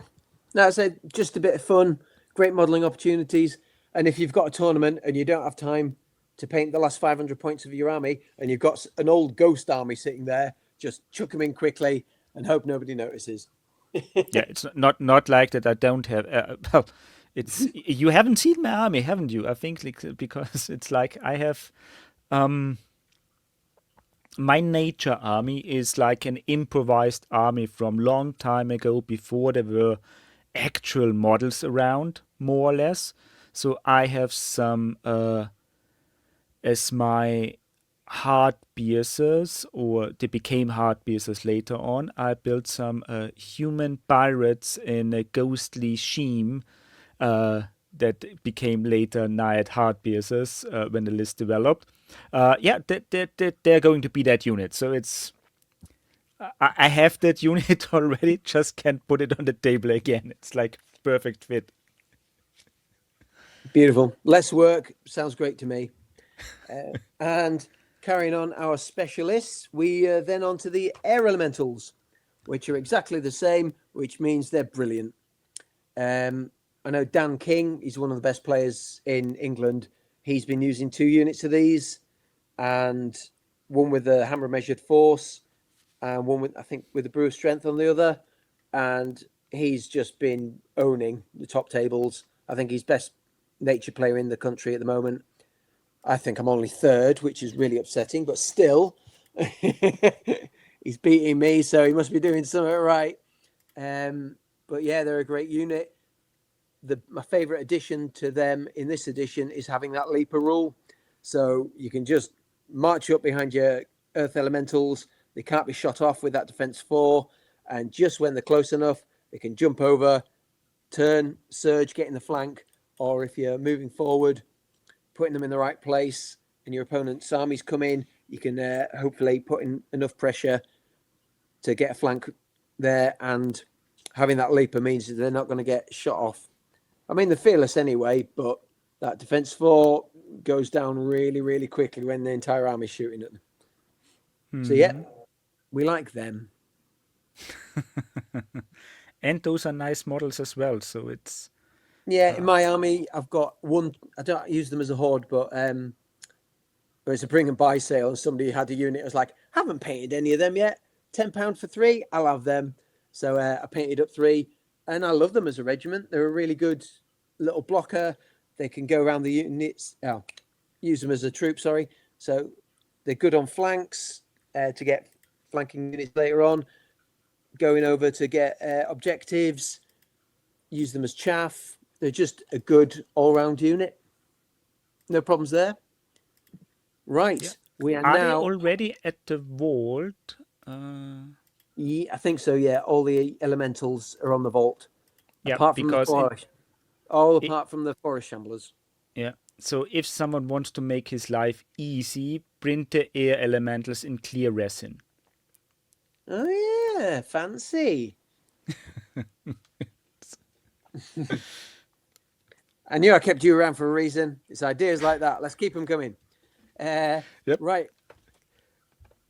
that's it. Just a bit of fun, great modelling opportunities. And if you've got a tournament and you don't have time to paint the last 500 points of your army, and you've got an old ghost army sitting there, just chuck them in quickly and hope nobody notices. Yeah, it's not like that. I don't have. Well, it's you haven't seen my army, haven't you? I think because it's like I have. My nature army is like an improvised army from long time ago before there were actual models around, more or less. So I have some as my hard piercers, or they became hard piercers later on. I built some human pirates in a ghostly scheme that became later Naiad hard piercers when the list developed. Yeah, they're going to be that unit. So it's I have that unit already, just can't put it on the table again. It's like perfect fit. Beautiful. Less work. Sounds great to me. And carrying on our specialists, we then on to the air elementals, which are exactly the same, which means they're brilliant. I know Dan King, he's one of the best players in England. He's been using 2 units of these, and one with the hammer measured force, and one with, I think, with the brew of strength on the other. And he's just been owning the top tables. I think he's best nature player in the country at the moment. I think I'm only 3rd, which is really upsetting, but still, he's beating me, so he must be doing something right. But yeah, they're a great unit. My favourite addition to them in this edition is having that leaper rule. So you can just march up behind your earth elementals. They can't be shot off with that defense 4. And just when they're close enough, they can jump over, turn, surge, get in the flank. Or if you're moving forward, putting them in the right place and your opponent's armies come in, you can hopefully put in enough pressure to get a flank there. And having that leaper means that they're not going to get shot off. I mean, they're fearless anyway, but that defense 4 goes down really, really quickly when the entire army's shooting at them. So, yeah, we like them. And those are nice models as well. So it's... Yeah, in my army, I've got one. I don't use them as a horde, but it's a bring and buy sale. And somebody had a unit. I was like, haven't painted any of them yet. £10 for 3. I'll have them. So I painted up 3, and I love them as a regiment. They're a really good little blocker. They can go around the units. Use them as a troop. Sorry. So they're good on flanks to get flanking units later on. Going over to get objectives. Use them as chaff. They're just a good all-round unit. No problems there. Right. Yeah. We are now... they already at the vault? Yeah, I think so, yeah. All the elementals are on the vault. Yeah, apart from the forest. Apart from the forest shamblers. Yeah. So if someone wants to make his life easy, print the air elementals in clear resin. Oh, yeah. Fancy. I knew I kept you around for a reason. It's ideas like that. Let's keep them coming. Yep. Right.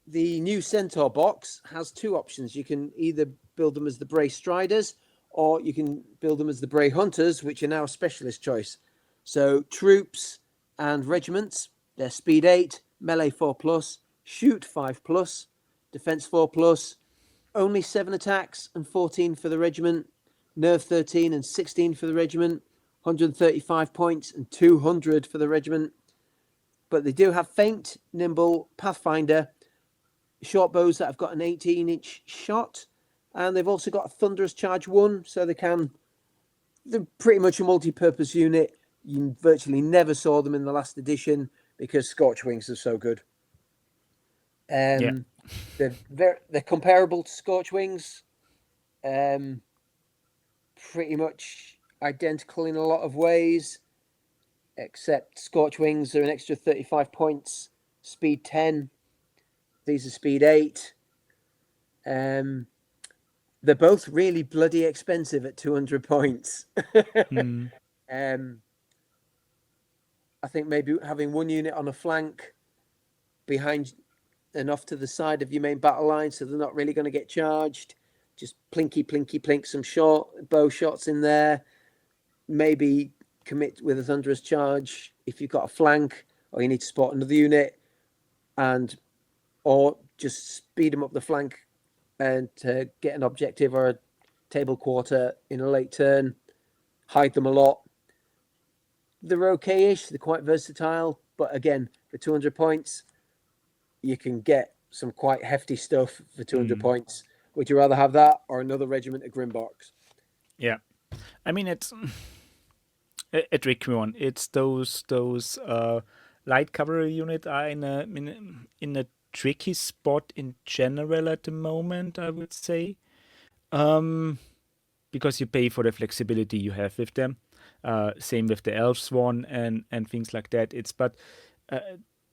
The new Centaur box has 2 options. You can either build them as the Bray Striders, or you can build them as the Bray Hunters, which are now a specialist choice. So troops and regiments, they're speed 8, melee 4+, shoot 5+, defense 4+, only 7 attacks and 14 for the regiment, nerve 13 and 16 for the regiment, 135 points and 200 for the regiment. But they do have feint, nimble, pathfinder, short bows that have got an 18-inch shot, and they've also got a Thunderous Charge 1, so they're pretty much a multi-purpose unit. You virtually never saw them in the last edition because Scorch Wings are so good. Yeah. They're comparable to Scorch Wings, pretty much identical in a lot of ways, except Scorch Wings are an extra 35 points, speed 10. These are speed 8. They're both really bloody expensive at 200 points. Mm. I think maybe having one unit on a flank behind and off to the side of your main battle line, so they're not really going to get charged. Just plinky, plinky, plink some short bow shots in there. Maybe commit with a Thunderous Charge if you've got a flank or you need to spot another unit, or just speed them up the flank and get an objective or a table quarter in a late turn. Hide them a lot. They're okay-ish. They're quite versatile, but again, for 200 points, you can get some quite hefty stuff for 200 points. Would you rather have that or another regiment of Grimbarks? Yeah. I mean, it's a tricky one. It's those light cavalry unit are in a tricky spot in general at the moment, I would say, because you pay for the flexibility you have with them. Same with the elf swan and things like that.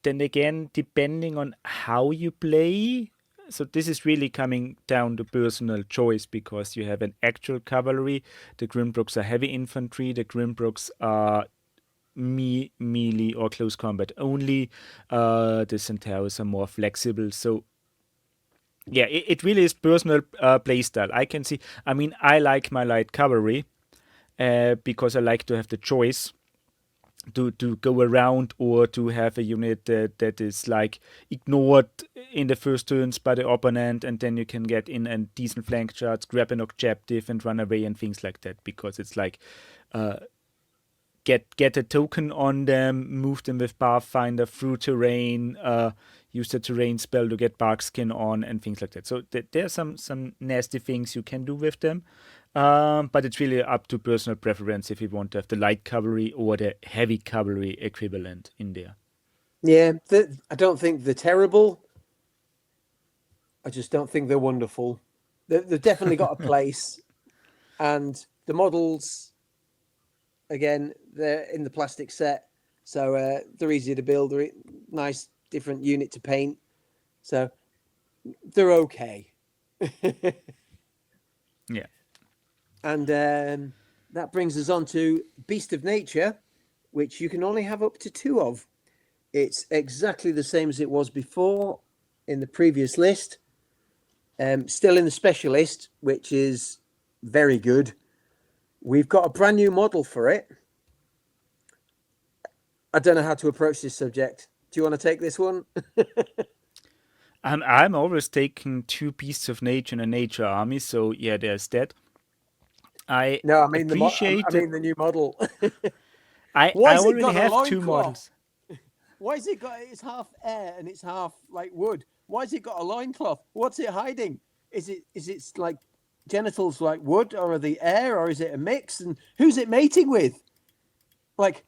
Then again, depending on how you play, so this is really coming down to personal choice because you have an actual cavalry. The Grimbrooks are heavy infantry. The Grimbrooks are melee or close combat only. The Centaurs are more flexible. So yeah, it really is personal playstyle. I can see. I mean, I like my light cavalry because I like to have the choice to go around or to have a unit that is like ignored in the first turns by the opponent, and then you can get in and decent flank charge, grab an objective and run away and things like that, because it's like get a token on them, move them with Pathfinder through terrain, use the terrain spell to get Barkskin on and things like that. So there are some nasty things you can do with them. But it's really up to personal preference if you want to have the light cavalry or the heavy cavalry equivalent in there. Yeah, I don't think they're terrible. I just don't think they're wonderful. They've definitely got a place. And the models, again, they're in the plastic set. So they're easy to build. They're nice, different unit to paint. So they're okay. Yeah. And that brings us on to Beast of Nature, which you can only have up to 2 of. It's exactly the same as it was before in the previous list. Still in the specialist, which is very good. We've got a brand new model for it. I don't know how to approach this subject. Do you want to take this one? I'm always taking 2 Beasts of Nature and a Nature Army, so yeah, there's that. I No, I mean appreciate it. the new model. I Why has it already got a have 2 loincloth? models. Why has it got? It's half air and it's half like wood. Why has it got a loincloth? What's it hiding? Is it like genitals like wood, or are they air, or is it a mix? And who's it mating with? Like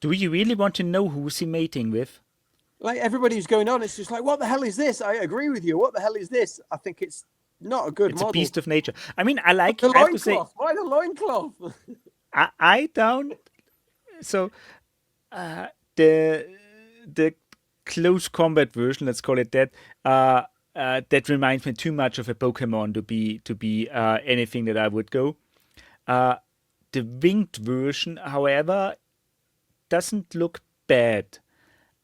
Do you really want to know who's he mating with? everybody who's going on, it's just like, what the hell is this? I agree with you. What the hell is this? I think it's not a good It's a model. Beast of Nature. I mean, I The have to say, loincloth. Why the loincloth? I don't. So the the close combat version, let's call it that, that reminds me too much of a Pokemon to be anything that I would go. The winged version, however, doesn't look bad.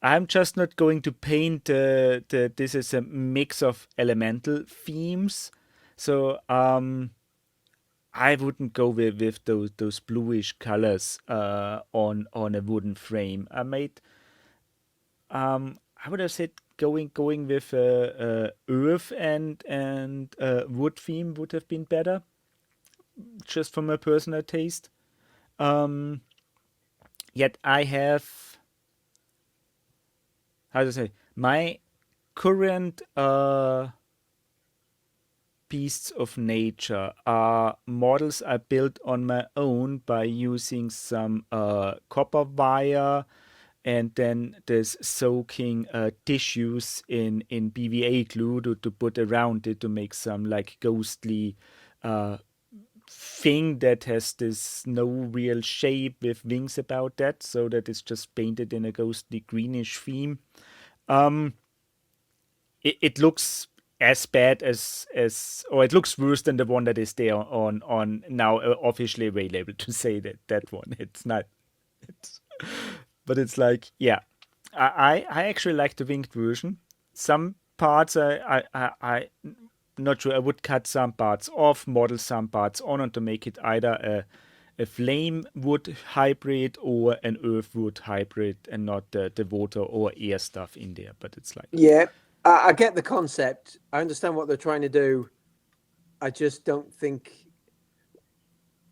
I'm just not going to paint this as a mix of elemental themes. So I wouldn't go with those bluish colors on a wooden frame. I would have said going with earth and wood theme would have been better, just from a personal taste. Yet I have, how to say, my current beasts of nature models I built on my own by using some copper wire and then there's soaking tissues in BVA glue to put around it to make some like ghostly thing that has this no real shape with wings about that, so that it's just painted in a ghostly greenish theme. It looks as bad as or it looks worse than the one that is there on now officially available to say that one. It's not. It's but it's like yeah, I actually like the winged version. Some parts I not sure. I would cut some parts off, model some parts on, and to make it either a flame wood hybrid or an earth wood hybrid, and not the water or air stuff in there. But it's like Yeah, I get the concept. I understand what they're trying to do. I just don't think.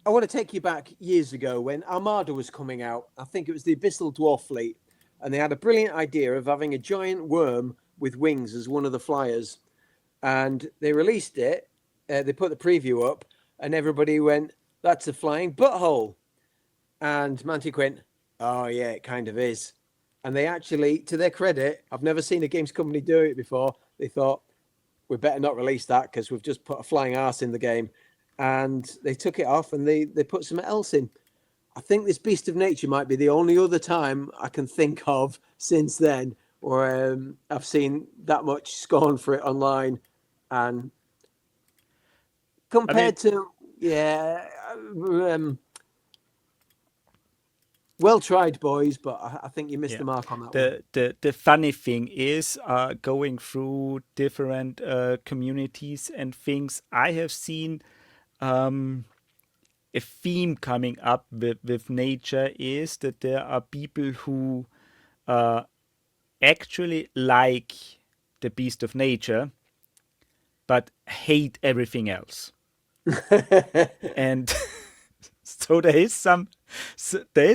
I want to take you back years ago when Armada was coming out. I think it was the Abyssal Dwarf Fleet, and they had a brilliant idea of having a giant worm with wings as one of the flyers. And they released it. They put the preview up, and everybody went, "That's a flying butthole." And Mantic went, "Oh yeah, it kind of is." And they actually, to their credit, I've never seen a games company do it before. They thought, we better not release that because we've just put a flying arse in the game. And they took it off and they put something else in. I think this Beast of Nature might be the only other time I can think of since then where I've seen that much scorn for it online. And compared to, well tried, boys, but I think you missed the mark on that one. the funny thing is going through different communities and things. I have seen a theme coming up with nature is that there are people who actually like the beast of nature but hate everything else. And so there is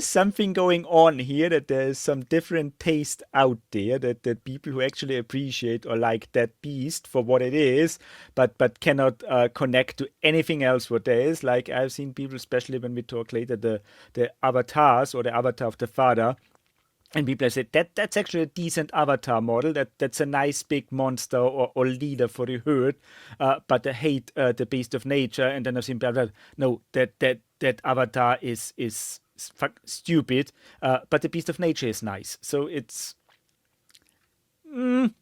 something going on here, that there is some different taste out there, that people who actually appreciate or like that beast for what it is, but cannot connect to anything else what there is. Like I've seen people, especially when we talk later, the avatars or the avatar of the father. And people have said that's actually a decent avatar model. That's a nice big monster or leader for the herd, but they hate the beast of nature. And then I've seen people like, no, that avatar is stupid, but the beast of nature is nice. So it's I'm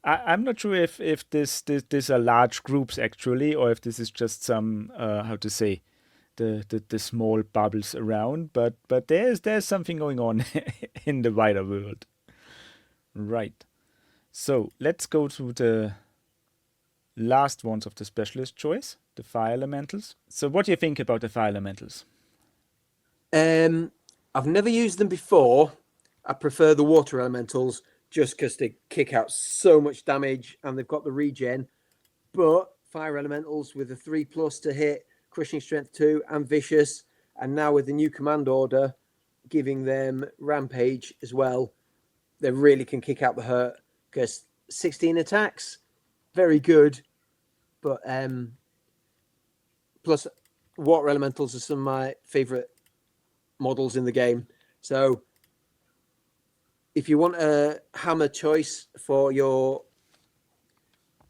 not sure if this are large groups actually, or if this is just some how to say the small bubbles around, but there's something going on in the wider world. Right. So let's go to the last ones of the specialist choice, the fire elementals. So what do you think about the fire elementals? I've never used them before. I prefer the water elementals just because they kick out so much damage and they've got the regen. But fire elementals with a 3+ to hit, crushing strength 2 and vicious, and now with the new command order giving them rampage as well, they really can kick out the hurt because 16 attacks, very good. But plus water elementals are some of my favorite models in the game. So if you want a hammer choice for your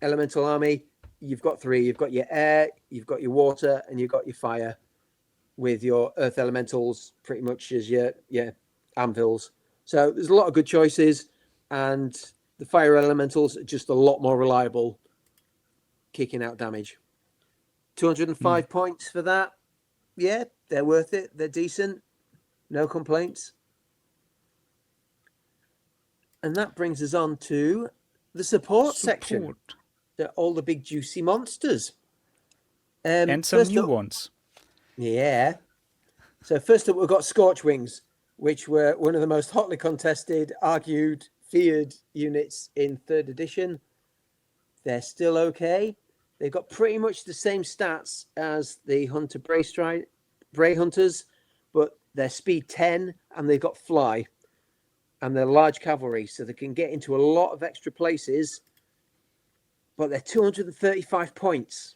elemental army, you've got 3. You've got your air, you've got your water, and you've got your fire, with your earth elementals pretty much as your anvils. So there's a lot of good choices, and the fire elementals are just a lot more reliable, kicking out damage. 205 points for that. Yeah, they're worth it. They're decent. No complaints. And that brings us on to the support section. All the big juicy monsters. And some new ones. Yeah. So first up, we've got Scorchwings, which were one of the most hotly contested, argued, feared units in 3rd edition. They're still okay. They've got pretty much the same stats as the Hunter Bray Hunters, but they're speed 10 and they've got fly. And they're large cavalry, so they can get into a lot of extra places but they're 235 points.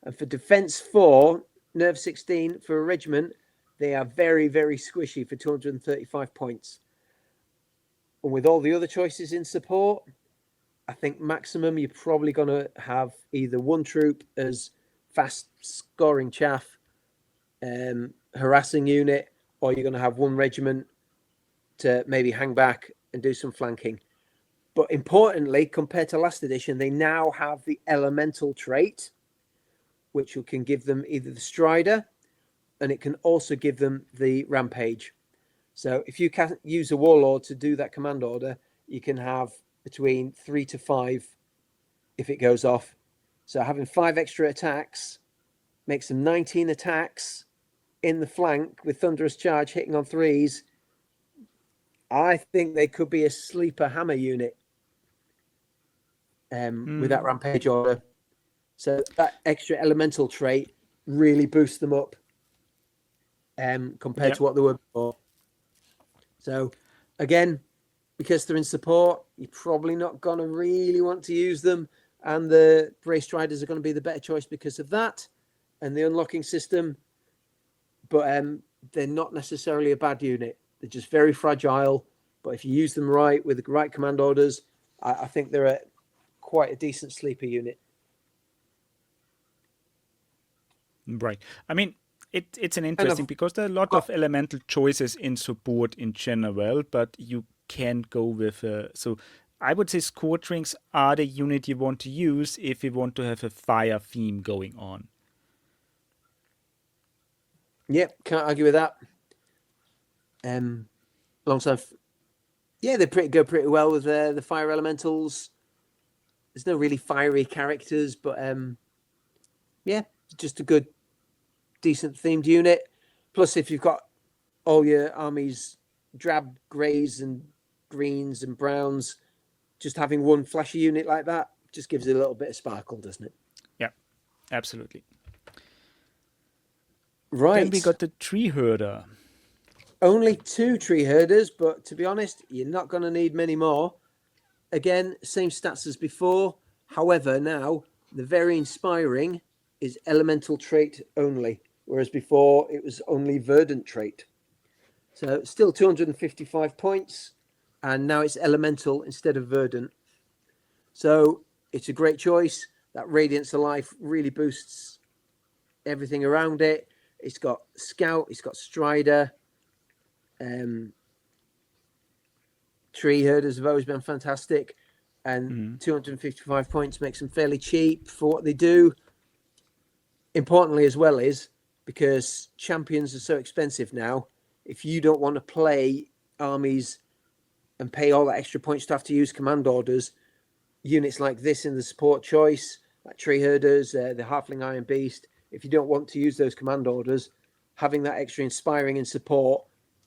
And for Defence 4, Nerve 16 for a regiment, they are very, very squishy for 235 points. And with all the other choices in support, I think maximum you're probably going to have either one troop as fast scoring chaff, harassing unit, or you're going to have one regiment to maybe hang back and do some flanking. But importantly, compared to last edition, they now have the elemental trait, which can give them either the Strider, and it can also give them the Rampage. So if you can use a Warlord to do that command order, you can have between 3 to 5 if it goes off. So having 5 extra attacks makes them 19 attacks in the flank with Thunderous Charge hitting on 3s. I think they could be a sleeper hammer unit with that Rampage order. So that extra elemental trait really boosts them up compared to what they were before. So again, because they're in support, you're probably not going to really want to use them. And the Bray Striders are going to be the better choice because of that and the unlocking system. But they're not necessarily a bad unit. They're just very fragile. But if you use them right with the right command orders, I think they're quite a decent sleeper unit. Right. I mean, it's an interesting because there are a lot of elemental choices in support in general, but you can go with so I would say Scorchrings are the unit you want to use if you want to have a fire theme going on. Yep, can't argue with that. Alongside, yeah, they go pretty well with the fire elementals. There's no really fiery characters, but yeah, just a good, decent themed unit. Plus, if you've got all your armies drab greys and greens and browns, just having one flashy unit like that just gives it a little bit of sparkle, doesn't it? Yeah, absolutely. Right. Then we got the Tree Herder. Only 2 Tree Herders, but to be honest, you're not going to need many more. Again, same stats as before. However, now the very inspiring is elemental trait only, whereas before it was only verdant trait. So still 255 points, and now it's elemental instead of verdant. So it's a great choice. That Radiance of Life really boosts everything around it. It's got Scout, it's got Strider. Tree Herders have always been fantastic, and 255 points makes them fairly cheap for what they do. Importantly as well is because champions are so expensive now, if you don't want to play armies and pay all that extra points to have to use command orders, units like this in the support choice, like Tree Herders, the Halfling Iron Beast, if you don't want to use those command orders, having that extra inspiring and support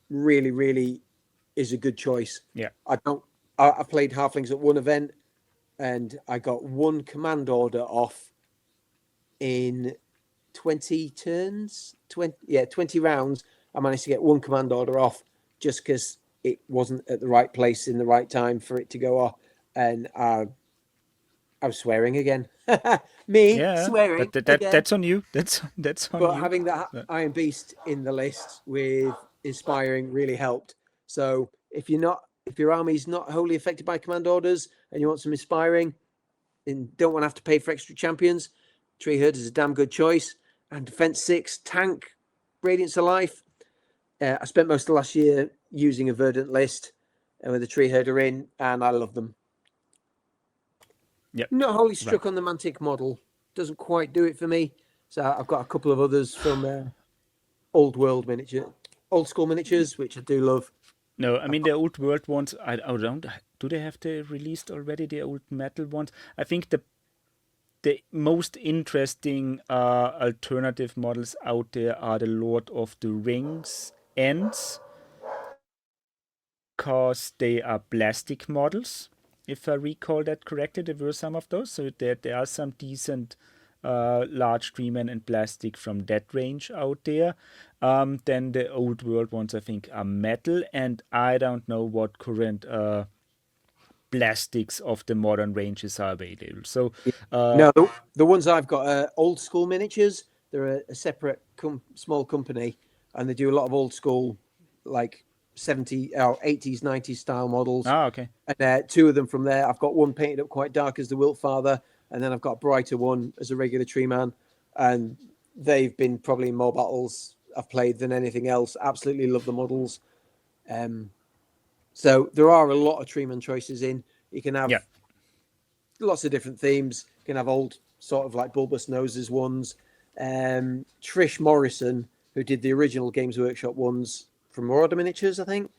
really, really is a good choice. Yeah. I played Halflings at one event and I got one command order off in 20 turns, 20 rounds. I managed to get one command order off just because it wasn't at the right place in the right time for it to go off. And I was swearing again. Swearing again. That's on you. That's on you. But having that Iron Beast in the list with inspiring really helped. So if your army's not wholly affected by command orders and you want some inspiring and don't want to have to pay for extra champions, Tree Herd is a damn good choice. And Defense 6 tank Radiance of Life. I spent most of last year using a verdant list with a Tree Herder in, and I love them. Yep. Not wholly struck on the Mantic model. Doesn't quite do it for me. So I've got a couple of others from old school miniatures, which I do love. No, I mean the old world ones. I don't. Do they have the released already? The old metal ones. I think the most interesting alternative models out there are the Lord of the Rings Ents, because they are plastic models. If I recall that correctly, there were some of those. So there are some decent large Dreammen in plastic from that range out there. Then the old world ones, I think, are metal, and I don't know what current plastics of the modern ranges are available. So No, the ones I've got are old school miniatures. They're a separate small company, and they do a lot of old school, like 80s, 90s style models. okay. And two of them from there. I've got one painted up quite dark as the Wilt Father, and then I've got a brighter one as a regular Tree Man. And they've been probably more battles I've played than anything else. Absolutely love the models. So there are a lot of Tree Man choices in. You can have lots of different themes. You can have old sort of like bulbous noses ones. Trish Morrison, who did the original Games Workshop ones from Marauder Miniatures, I think.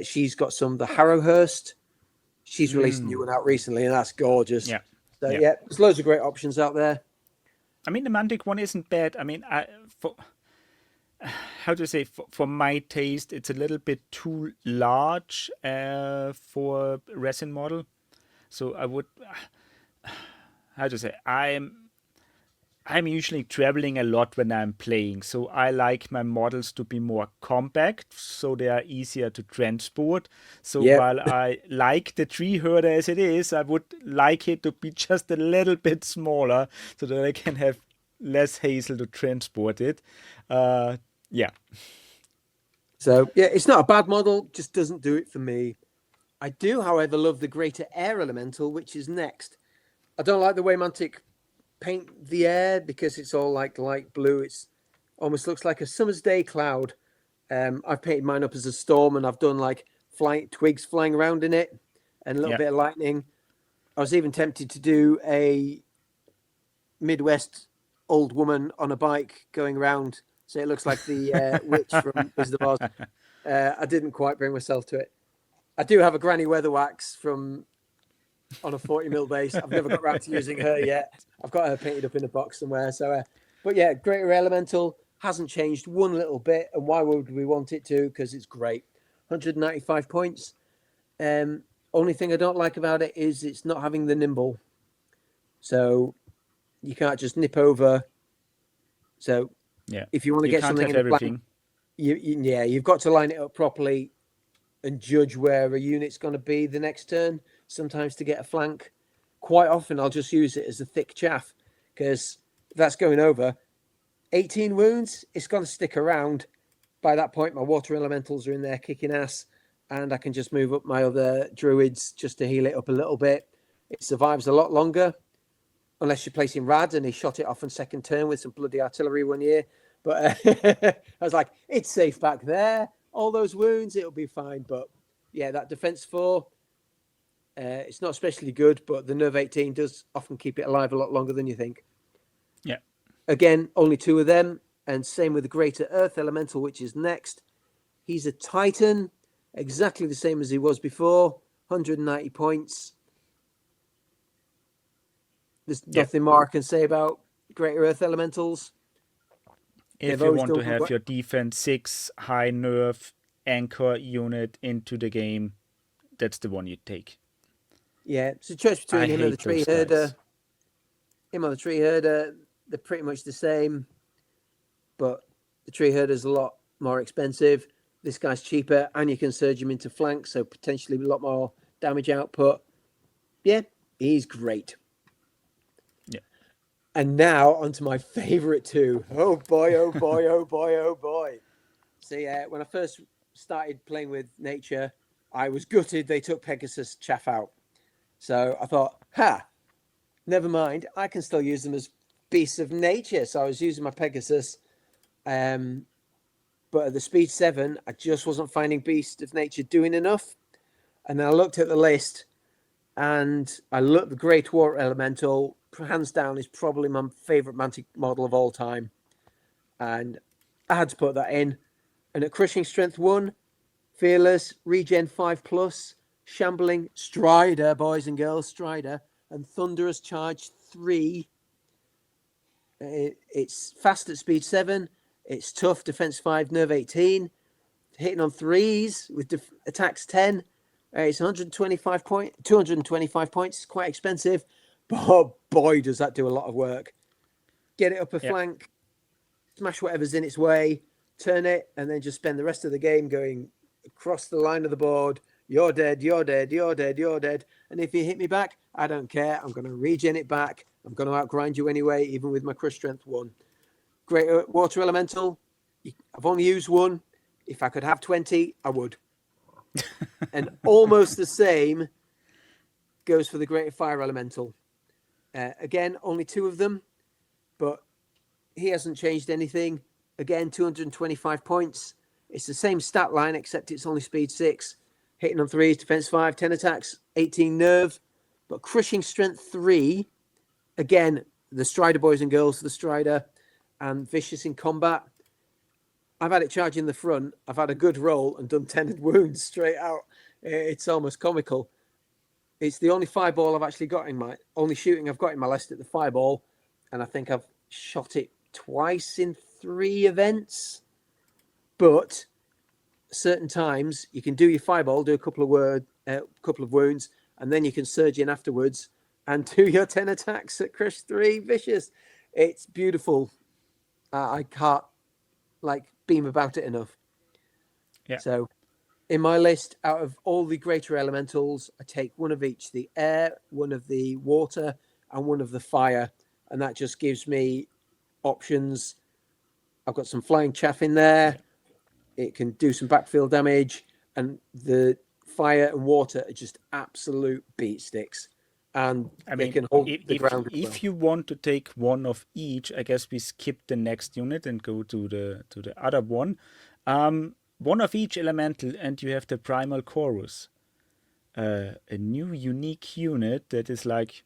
She's got some, the Harrowhurst. She's released a new one out recently, and that's gorgeous. Yeah. So yeah, there's loads of great options out there. I mean, the Mantic one isn't bad. I mean, how to say, for my taste, it's a little bit too large for resin model. So I would, how to say, I'm usually traveling a lot when I'm playing, so I like my models to be more compact, so they are easier to transport. So while I like the tree herder as it is, I would like it to be just a little bit smaller, so that I can have less hassle to transport it. Yeah. So yeah, it's not a bad model, just doesn't do it for me. I do, however, love the Greater Air Elemental, which is next. I don't like the way Mantic paint the air because it's all like light blue. It's almost looks like a summer's day cloud. I've painted mine up as a storm, and I've done like twigs flying around in it and a little bit of lightning. I was even tempted to do a Midwest old woman on a bike going around, so it looks like the witch from Wizard of Oz. I didn't quite bring myself to it. I do have a Granny Weatherwax from on a 40mm base. I've never got around to using her yet. I've got her painted up in a box somewhere. So, but yeah, Greater Elemental hasn't changed one little bit. And why would we want it to? Because it's great. 195 points. Only thing I don't like about it is it's not having the nimble. So you can't just nip over. So if you want to get something in the flank, you've got to line it up properly and judge where a unit's going to be the next turn. Sometimes to get a flank. Quite often I'll just use it as a thick chaff, because if that's going over 18 wounds, it's going to stick around. By that point, my water elementals are in there kicking ass, and I can just move up my other druids just to heal it up a little bit. It survives a lot longer, unless you're placing Rad, and he shot it off on second turn with some bloody artillery one year. But I was like, it's safe back there. All those wounds, it'll be fine. But yeah, that defense 4, it's not especially good, but the Nerve 18 does often keep it alive a lot longer than you think. Yeah. Again, only 2 of them, and same with the Greater Earth Elemental, which is next. He's a Titan, exactly the same as he was before, 190 points. There's nothing more I can say about Greater Earth Elementals. If you want to have your defense 6 high nerve anchor unit into the game, that's the one you take. Yeah, it's a choice between him and the Tree Herder. Him and the Tree Herder, they're pretty much the same, but the Tree Herder's a lot more expensive. This guy's cheaper, and you can surge him into flank, so potentially a lot more damage output. Yeah, he's great. Yeah. And now onto my favourite 2. Oh boy, oh boy, oh boy, oh boy. See, when I first started playing with nature, I was gutted they took Pegasus chaff out. So I thought, never mind. I can still use them as beasts of nature. So I was using my Pegasus. But at the speed 7, I just wasn't finding beast of nature doing enough. And then I looked at the list, and I looked at the Great War Elemental. Hands down is probably my favourite Mantic model of all time. And I had to put that in. And at Crushing Strength 1, Fearless, Regen 5+, Shambling, Strider, boys and girls, Strider, and Thunderous Charge 3. It's fast at speed 7. It's tough, defense 5, nerve 18. Hitting on 3s with attacks 10. It's 225 points. It's quite expensive. But boy, does that do a lot of work. Get it up a flank, smash whatever's in its way, turn it, and then just spend the rest of the game going across the line of the board, You're dead, you're dead, you're dead, you're dead. And if you hit me back, I don't care. I'm going to regen it back. I'm going to outgrind you anyway, even with my crush strength 1. Great water elemental. I've only used 1. If I could have 20, I would. And almost the same goes for the greater fire elemental. Again, only 2 of them, but he hasn't changed anything. Again, 225 points. It's the same stat line, except it's only speed 6. Hitting on 3s, defense 5, 10 attacks, 18 nerve. But crushing strength 3, again, the Strider boys and girls, the Strider, and vicious in combat. I've had it charge in the front. I've had a good roll and done 10 wounds straight out. It's almost comical. It's the only fireball I've actually got in my, only shooting I've got in my list at the fireball. And I think I've shot it twice in 3 events. But certain times you can do your fireball, do a couple of wounds, and then you can surge in afterwards and do your 10 attacks at Crush 3 Vicious. It's beautiful. I can't beam about it enough. Yeah. So in my list, out of all the greater elementals, I take 1 of each, the air, 1 of the water, and 1 of the fire. And that just gives me options. I've got some flying chaff in there. Yeah. It can do some backfield damage. And the fire and water are just absolute beat sticks. And they can hold the ground. If you want to take 1 of each, I guess we skip the next unit and go to the other one. 1 of each elemental, and you have the primal chorus, a new unique unit that is like,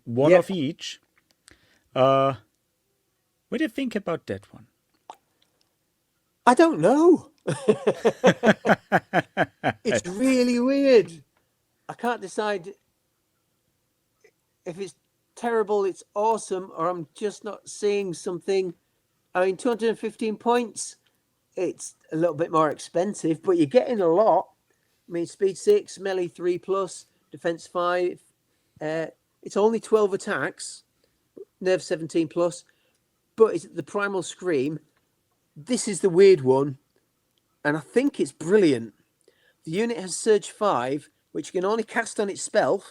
one of each. What do you think about that one? I don't know. It's really weird. I can't decide if it's terrible, it's awesome, or I'm just not seeing something. I mean, 215 points, it's a little bit more expensive, but you're getting a lot. I mean, speed 6, melee 3+, defense 5. It's only 12 attacks, nerve 17+, but it's the primal scream. This is the weird one, and I think it's brilliant. The unit has Surge 5, which you can only cast on its spell,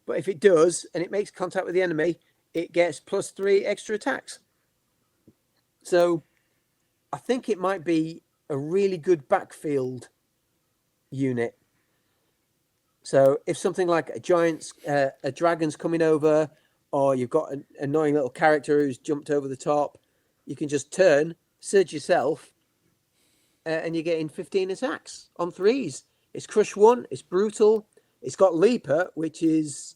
but if it does, and it makes contact with the enemy, it gets +3 extra attacks. So I think it might be a really good backfield unit. So if something like a dragon's coming over, or you've got an annoying little character who's jumped over the top, you can just turn, surge yourself, and you're getting 15 attacks on 3s. It's Crush 1, it's brutal. It's got Leaper, which is,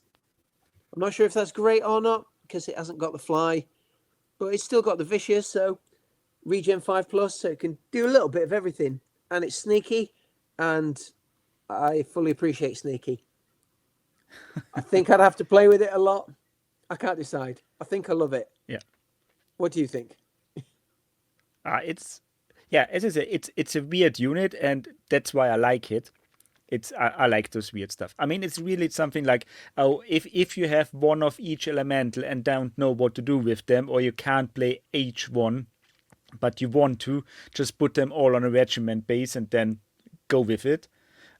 I'm not sure if that's great or not, because it hasn't got the fly, but it's still got the Vicious, so regen 5+, so it can do a little bit of everything. And it's sneaky, and I fully appreciate sneaky. I think I'd have to play with it a lot. I can't decide. I think I love it. Yeah. What do you think? As I say, it's a weird unit, and that's why I like it. I like those weird stuff. I mean, it's really something like, if you have 1 of each elemental and don't know what to do with them, or you can't play H1, but you want to, just put them all on a regiment base and then go with it.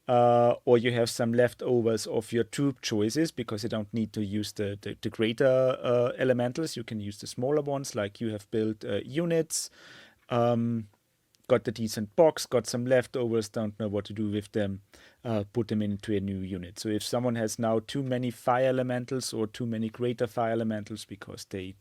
Or you have some leftovers of your troop choices, because you don't need to use the greater elementals. You can use the smaller ones, like you have built units. Got the decent box, got some leftovers, don't know what to do with them, put them into a new unit. So if someone has now too many fire elementals or too many greater fire elementals because they,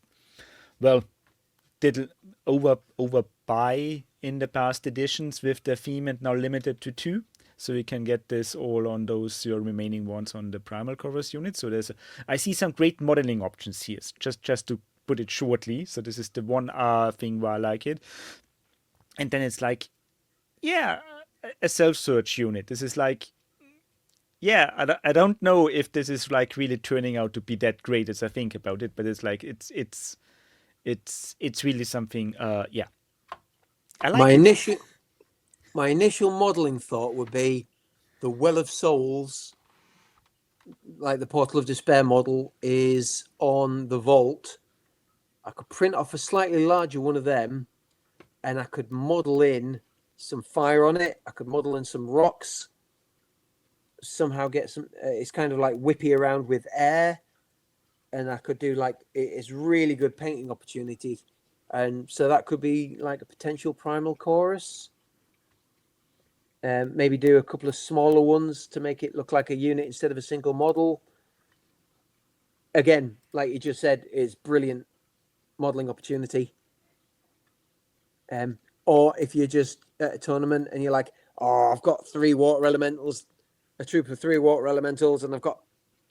did overbuy in the past editions with their theme and now limited to 2, so you can get this all on those your remaining ones on the primal chorus unit. So I see some great modeling options here, just to put it shortly. So this is the one thing where I like it. And then it's like, a self-search unit. This is like, I don't know if this is like really turning out to be that great as I think about it, but it's like it's really something. I like it. My initial modeling thought would be the Well of Souls, like the Portal of Despair model, is on the vault. I could print off a slightly larger one of them, and I could model in some fire on it. I could model in some rocks, somehow get some. It's kind of like whippy around with air, and I could do like it's really good painting opportunity, and so that could be like a potential primal chorus. Maybe do a couple of smaller ones to make it look like a unit instead of a single model. Again, like you just said, is brilliant modeling opportunity. Or if you're just at a tournament and you're like, oh, I've got 3 water elementals, a troop of 3 water elementals, and I've got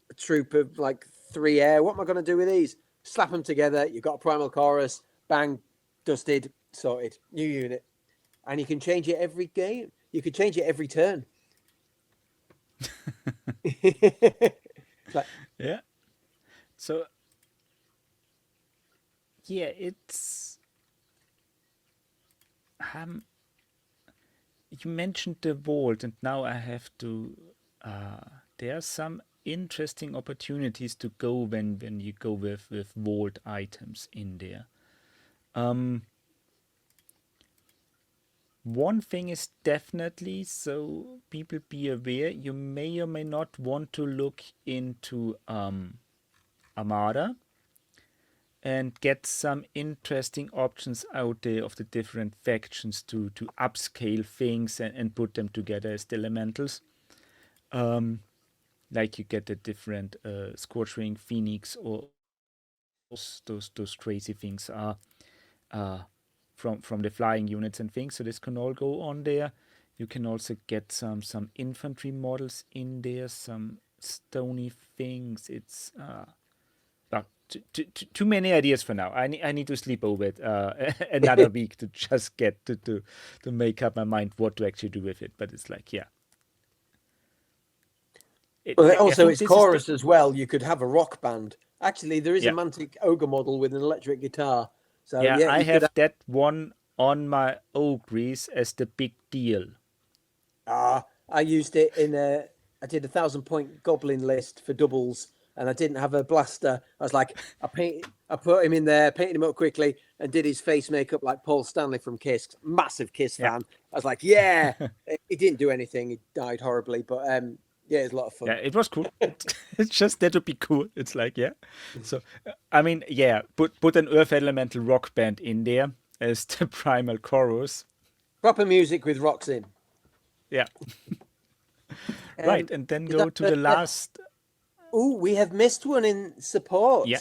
a troop of like 3 air. What am I going to do with these? Slap them together. You've got a primal chorus. Bang, dusted, sorted. New unit. And you can change it every game. You could change it every turn. Like, yeah. So, yeah, it's you mentioned the vault, and now I have to. There are some interesting opportunities to go when you go with vault items in there. One thing is definitely, so people be aware, you may or may not want to look into Armada and get some interesting options out there of the different factions to upscale things and put them together as the elementals. Like you get the different Scorchwing, Phoenix, or those crazy things are from the flying units and things. So this can all go on there. You can also get some infantry models in there, some stony things. It's too many ideas for now. I need to sleep over it another week to just get to make up my mind what to actually do with it. But it's like, yeah. Also, it's chorus as well. You could have a rock band. Actually, there is a Mantic ogre model with an electric guitar. So yeah, I have that one on my Ogres as the big deal. I used it in I did 1,000-point goblin list for doubles, and I didn't have a blaster. I was like, I put him in there, painted him up quickly, and did his face makeup like Paul Stanley from Kiss. Massive Kiss fan. I was like, yeah. He didn't do anything. He died horribly, but yeah, it was a lot of fun. Yeah, it was cool. It's just that to be cool. It's like, yeah. So, I mean, yeah, put an Earth Elemental rock band in there as the primal chorus. Proper music with rocks in. Yeah. Right, and then go to the last. Oh, we have missed one in support. Yeah.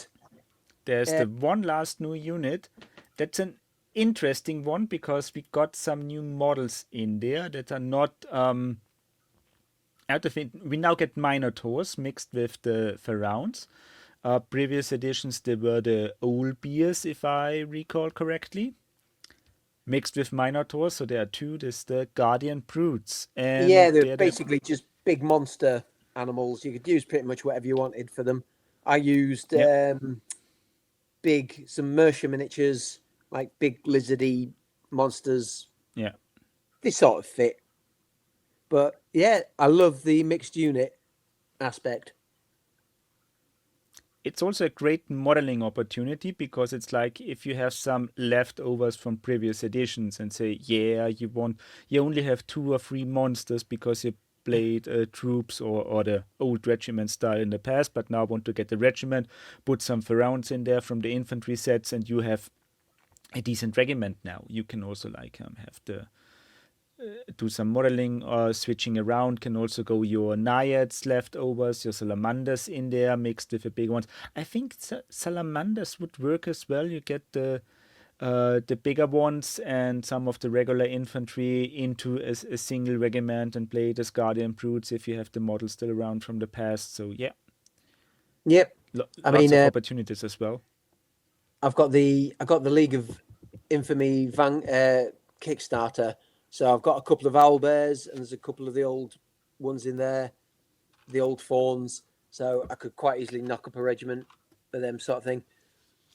There's the one last new unit. That's an interesting one because we got some new models in there that are not out of it. We now get Minotaurs mixed with the Pharaons. Previous editions, they were the old beers, if I recall correctly, mixed with Minotaurs. So there are 2. There's the Guardian Brutes. And yeah, they're basically just big monster animals. You could use pretty much whatever you wanted for them. I used big, some Mercia miniatures, like big lizardy monsters. Yeah. They sort of fit. But yeah, I love the mixed unit aspect. It's also a great modeling opportunity because it's like if you have some leftovers from previous editions and say, yeah, you only have 2 or 3 monsters because you played troops or the old regiment style in the past, but now want to get the regiment, put some Pharaons in there from the infantry sets, and you have a decent regiment now. You can also like have the do some modeling or switching around. Can also go your Naiads leftovers, your Salamanders in there mixed with the big ones. I think Salamanders would work as well. You get the bigger ones and some of the regular infantry into a single regiment and play it as Guardian Brutes if you have the model still around from the past. So yeah. Yep. Lots of opportunities as well. I got the League of Infamy Kickstarter. So I've got a couple of owlbears and there's a couple of the old ones in there, the old fawns. So I could quite easily knock up a regiment for them sort of thing.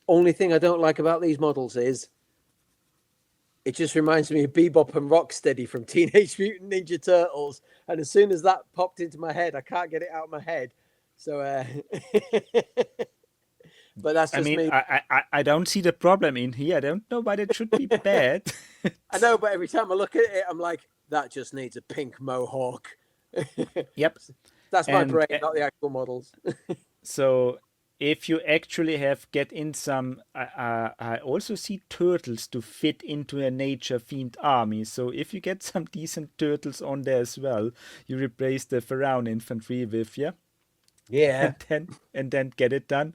Only thing I don't like about these models is it just reminds me of Bebop and Rocksteady from Teenage Mutant Ninja Turtles. And as soon as that popped into my head, I can't get it out of my head. So, but that's just me. I don't see the problem in here. I don't know why it should be bad. I know, but every time I look at it, I'm like, that just needs a pink mohawk. Yep. That's my And brain, not the actual models. so if you actually have get in some, I also see turtles to fit into a nature themed army. So if you get some decent turtles on there as well, you replace the Pharaoh infantry with, yeah, Yeah. and then get it done.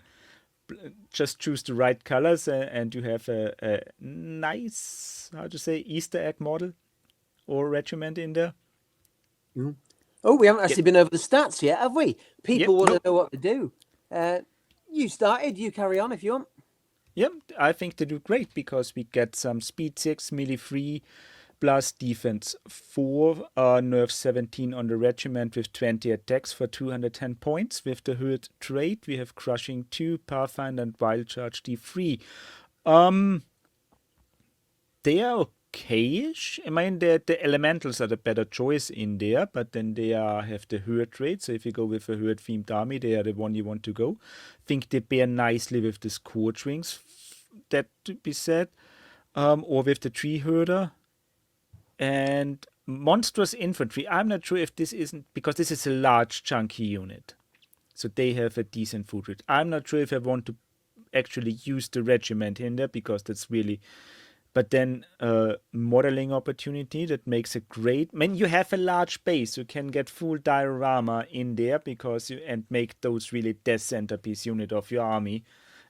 Just choose the right colors, and you have a nice, how to say, Easter egg model or regiment in there. Mm. Oh, we haven't Get actually been over the stats yet, have we? Yep, People want to nope. know what to do. You started, you carry on if you want. Yep, I think they do great because we get some speed 6, melee 3, plus defense 4, nerf 17 on the regiment with 20 attacks for 210 points. With the herd trait, we have crushing 2, pathfinder and wild charge d3. They are okayish. I mean, the elementals are the better choice in there, but then they have the herd trait. So if you go with a herd themed army, they are the one you want to go. Think they pair nicely with the scourge wings. That to be said, or with the tree herder and monstrous infantry. I'm not sure if this isn't because this is a large chunky unit, so they have a decent food rate. I'm not sure if I want to actually use the regiment in there because that's really, but then modeling opportunity that makes a great. I mean, you have a large base, you can get full diorama in there because you and make those really death centerpiece unit of your army,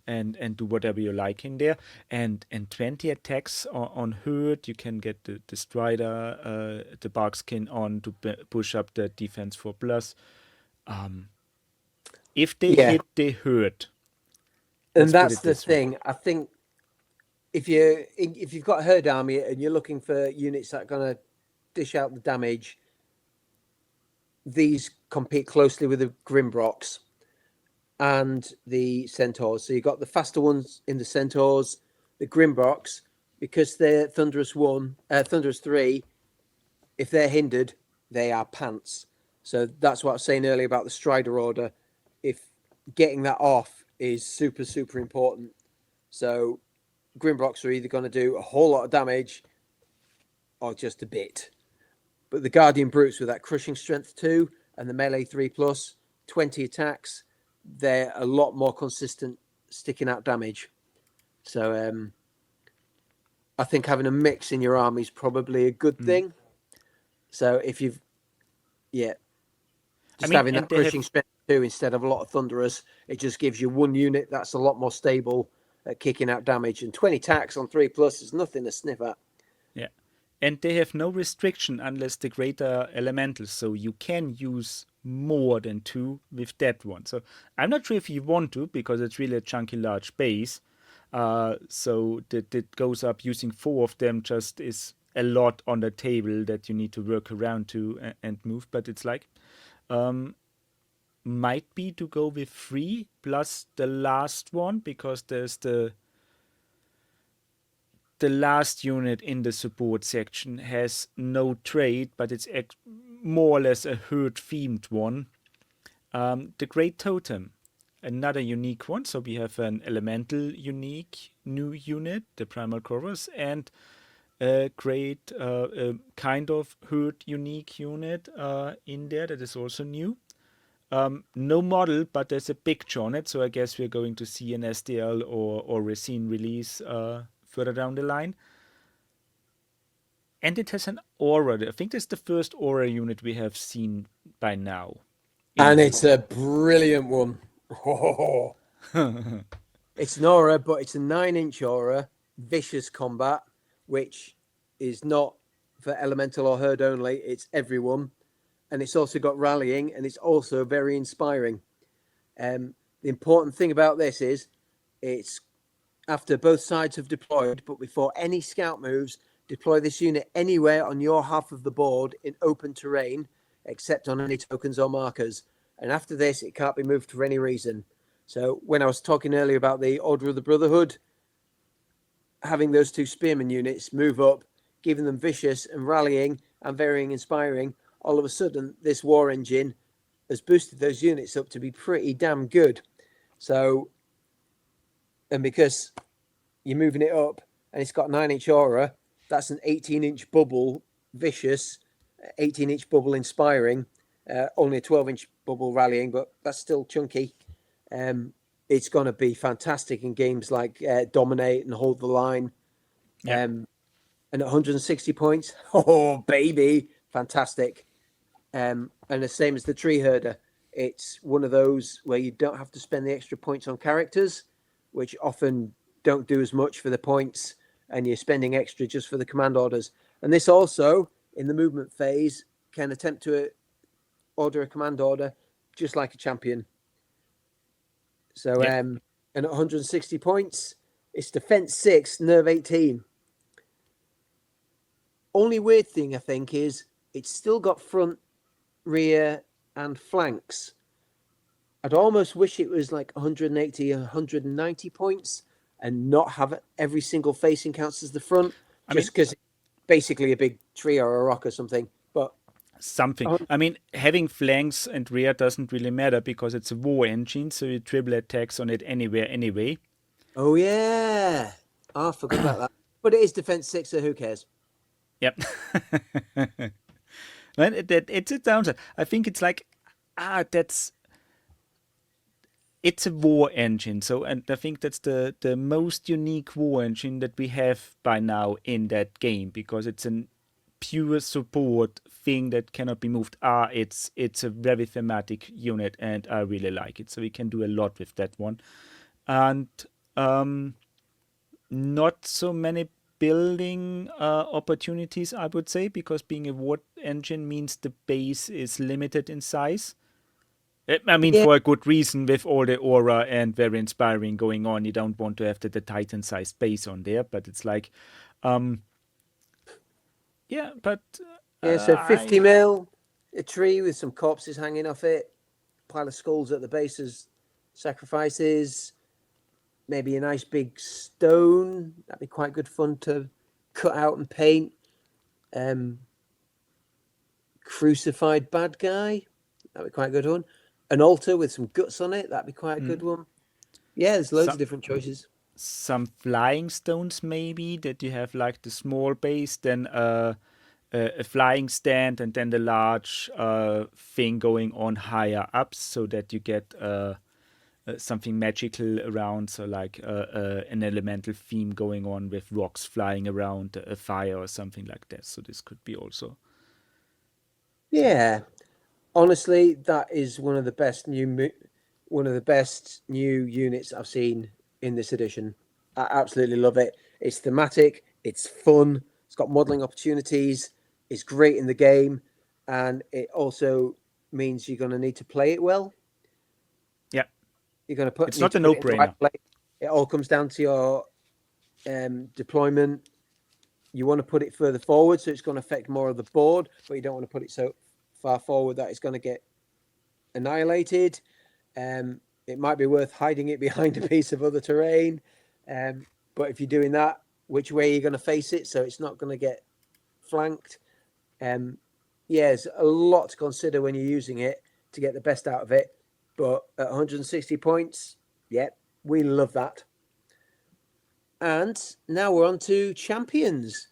and do whatever you like in there. And 20 attacks on herd, you can get the strider, the barkskin on to push up the defense for plus. If they Yeah, hit, they hurt. and Let's put that's it the this way. thing. I think if you've got a herd army and you're looking for units that are going to dish out the damage, these compete closely with the Grimbrocks and the Centaurs. So you've got the faster ones in the Centaurs, the Grimbrocks, because they're Thunderous 3. If they're hindered, they are pants. So that's what I was saying earlier about the Strider order. If getting that off is super, super important. So Grimbrocks are either going to do a whole lot of damage or just a bit. But the Guardian Brutes with that crushing strength 2 and the melee 3 plus, 20 attacks, they're a lot more consistent sticking out damage. So I think having a mix in your army is probably a good thing. So if you've, yeah, I just mean, having and that they crushing have strength 2 instead of a lot of Thunderers, it just gives you one unit that's a lot more stable at kicking out damage. And 20 attacks on 3 plus is nothing to sniff at. yeah, and they have no restriction unless the greater elementals. So you can use more than 2 with that one. So I'm not sure if you want to because it's really a chunky large base. So that goes up using 4 of them just is a lot on the table that you need to work around to and move. But it's like might be to go with 3 plus the last one because there's the last unit in the support section has no trait, but it's more or less a herd themed one. The Great Totem, another unique one. So we have an elemental unique new unit, the Primal Chorus, and a great kind of herd unique unit in there that is also new. No model, but there's a picture on it, so I guess we're going to see an SDL or Racine release further down the line. And it has an aura. I think that's the first aura unit we have seen by now. And it's a brilliant one. Oh. It's an aura, but it's a 9-inch aura, vicious combat, which is not for elemental or herd only. It's everyone. And it's also got rallying, and it's also very inspiring. The important thing about this is it's after both sides have deployed, but before any scout moves, deploy this unit anywhere on your half of the board in open terrain, except on any tokens or markers. And after this, it can't be moved for any reason. So when I was talking earlier about the Order of the Brotherhood, having those 2 spearman units move up, giving them vicious and rallying and very inspiring, all of a sudden this war engine has boosted those units up to be pretty damn good. So, and because you're moving it up and it's got 9-inch aura, that's an 18-inch bubble vicious, 18-inch bubble inspiring, Only a 12-inch bubble rallying, but that's still chunky. It's going to be fantastic in games like Dominate and Hold the Line. Yeah. And at 160 points, oh, baby, fantastic. And the same as the Tree Herder. It's one of those where you don't have to spend the extra points on characters, which often don't do as much for the points, and you're spending extra just for the command orders. And this also, in the movement phase, can attempt to order a command order just like a champion. So, Yeah. and at 160 points, it's defense 6, nerve 18. Only weird thing, I think, is it's still got front, rear, and flanks. I'd almost wish it was like 180, 190 points and not have every single facing counts as the front, just because it's basically a big tree or a rock or something. But something. I mean, having flanks and rear doesn't really matter because it's a war engine, so you triple attacks on it anywhere anyway. Oh, yeah. I forgot about that. But it is defense 6, so who cares? Yep. It's a downside. I think it's like, it's a war engine. So, and I think that's the most unique war engine that we have by now in that game, because it's a pure support thing that cannot be moved. It's a very thematic unit, and I really like it. So we can do a lot with that one. And not so many building opportunities, I would say, because being a war engine means the base is limited in size. I mean, Yeah. for a good reason, with all the aura and very inspiring going on. You don't want to have the Titan-sized base on there, but it's like, yeah, but Yeah, so 50 mil, a tree with some corpses hanging off it, pile of skulls at the base as sacrifices, maybe a nice big stone. That'd be quite good fun to cut out and paint. Crucified bad guy. That'd be quite a good one. An altar with some guts on it. That'd be quite a good one. Yeah, there's loads of different choices. Some flying stones, maybe, that you have like the small base, then a flying stand, and then the large thing going on higher up, so that you get something magical around. So like an elemental theme going on with rocks flying around, a fire or something like that. So this could be also. Yeah, honestly, that is one of the best new units I've seen in this edition. I absolutely love it. It's thematic, it's fun, it's got modeling opportunities, it's great in the game, and it also means you're going to need to play it well. Yeah, you're going to put. It's not a no-brainer. It all comes down to your deployment. You want to put it further forward, so it's going to affect more of the board, but you don't want to put it so far forward that it's going to get annihilated. It might be worth hiding it behind a piece of other terrain. But if you're doing that, which way are you going to face it so it's not going to get flanked? Yeah, there's a lot to consider when you're using it to get the best out of it. But at 160 points, yeah, we love that. And now we're on to champions.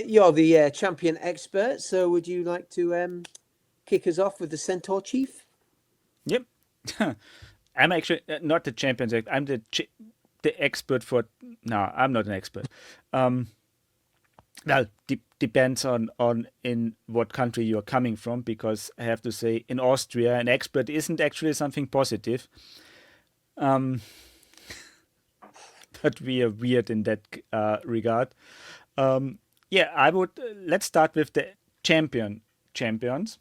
You're the champion expert, so would you like to kick us off with the Centaur Chief? Yep. I'm actually not the champion. I'm the expert for. No, I'm not an expert. Well, depends on in what country you're coming from, because I have to say, in Austria, an expert isn't actually something positive. But we are weird in that regard. Yeah, I would. Let's start with the champions.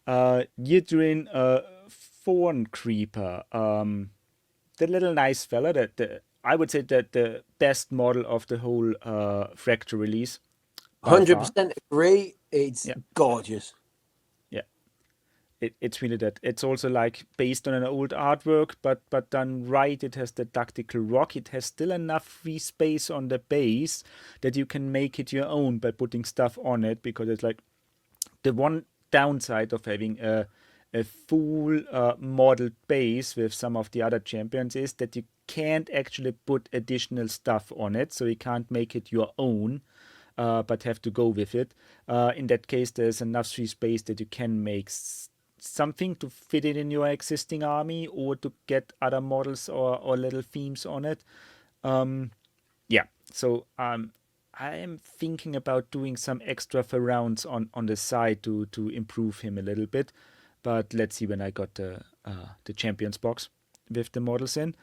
Yidrin Thorn Creeper, the little nice fella. I would say that the best model of the whole Fracture release. 100% agree. It's gorgeous. Yeah, it's really that. It's also like based on an old artwork, but done right. It has the tactical rock. It has still enough free space on the base that you can make it your own by putting stuff on it, because it's like the one downside of having a full modeled base with some of the other champions is that you can't actually put additional stuff on it, so you can't make it your own, but have to go with it. In that case, there's enough free space that you can make something to fit it in your existing army or to get other models or little themes on it. Yeah, so I am thinking about doing some extra for rounds on the side to improve him a little bit, but let's see when I got the champions box with the models in.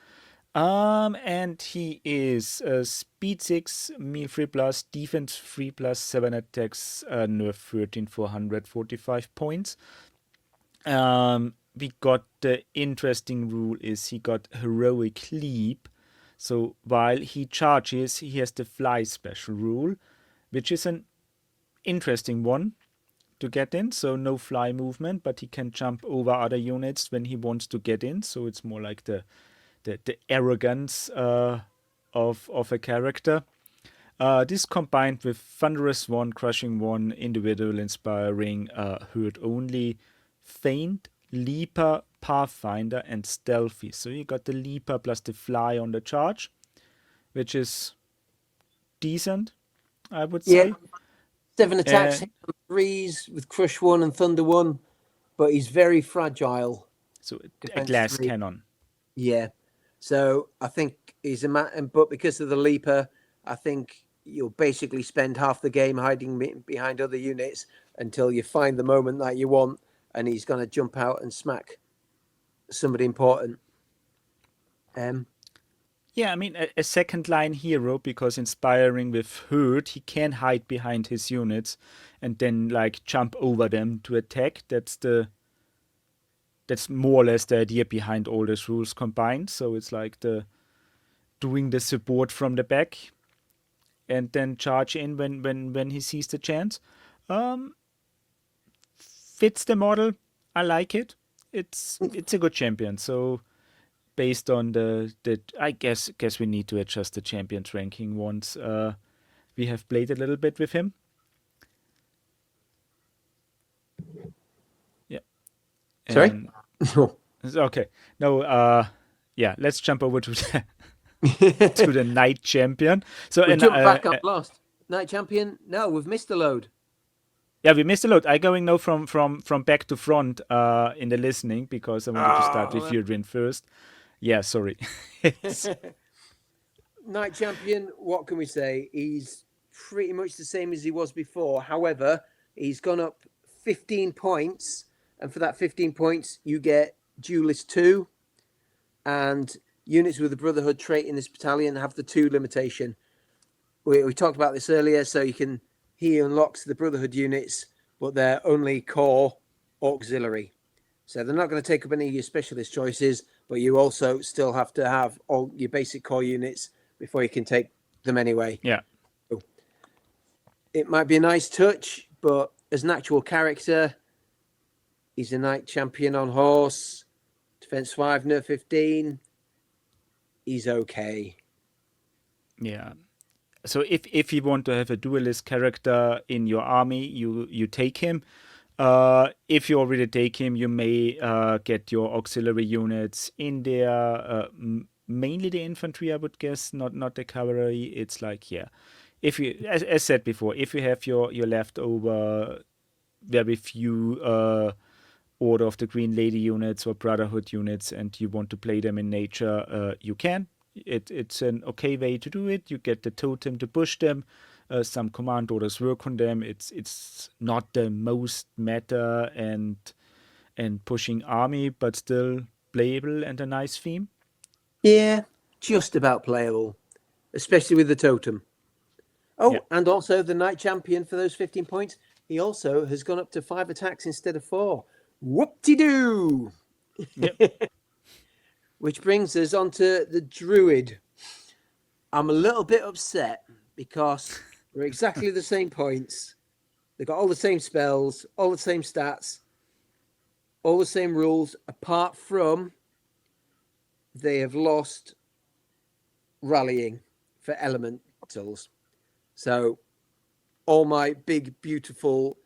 And he is speed 6, me 3 plus, defense 3 plus, 7 attacks, nerf 13 for 145 points. We got the interesting rule is he got heroic leap. So while he charges, he has the fly special rule, which is an interesting one to get in. So no fly movement, but he can jump over other units when he wants to get in. So it's more like the arrogance of a character. This combined with Thunderous 1, Crushing 1, Individual, Inspiring, Hurt Only, Feint, Leaper, Pathfinder, and Stealthy. So you got the Leaper plus the Fly on the charge, which is decent, I would say. 7 attacks, 3s with Crush 1 and Thunder 1, but he's very fragile. So a glass 3. cannon. Yeah. So I think he's but because of the Leaper, I think you'll basically spend half the game hiding behind other units until you find the moment that you want, and he's going to jump out and smack somebody important. Yeah, I mean, a second line hero, because inspiring with Hurt, he can hide behind his units and then like jump over them to attack. That's more or less the idea behind all these rules combined. So it's like doing the support from the back and then charge in when he sees the chance. Fits the model. I like it. It's a good champion. So based on the I guess we need to adjust the champions ranking once we have played a little bit with him. Yeah. Sorry? Okay. No, yeah, let's jump over to the to the Knight Champion. So we jumped back up last. Knight Champion? No, we've missed a load. Yeah, we missed a lot. I'm going now from back to front in the listening because I wanted to start with Yudrin first. Yeah, sorry. Knight Champion, what can we say? He's pretty much the same as he was before. However, he's gone up 15 points. And for that 15 points, you get Duelist 2. And units with the Brotherhood trait in this battalion have the 2 limitation. We talked about this earlier, so he unlocks the Brotherhood units, but they're only core auxiliary. So they're not going to take up any of your specialist choices, but you also still have to have all your basic core units before you can take them anyway. Yeah. So it might be a nice touch, but as an actual character, he's a Knight Champion on horse, defense 5, nerf 15. He's okay. Yeah. So if you want to have a duelist character in your army, you take him. If you already take him, you may get your auxiliary units in there. Mainly the infantry, I would guess, not the cavalry. It's like, yeah. If you, as said before, if you have your leftover very few Order of the Green Lady units or Brotherhood units and you want to play them in nature, you can. It's an okay way to do it. You get the totem to push them. Some command orders work on them. It's not the most meta and pushing army, but still playable and a nice theme. Yeah, just about playable, especially with the totem. Oh, yeah. And also the Knight Champion for those 15 points. He also has gone up to 5 attacks instead of 4. Whoop-de-doo! Yep. Which brings us on to the Druid. I'm a little bit upset because they're exactly the same points. They've got all the same spells, all the same stats, all the same rules, apart from they have lost rallying for elementals. So all my big, beautiful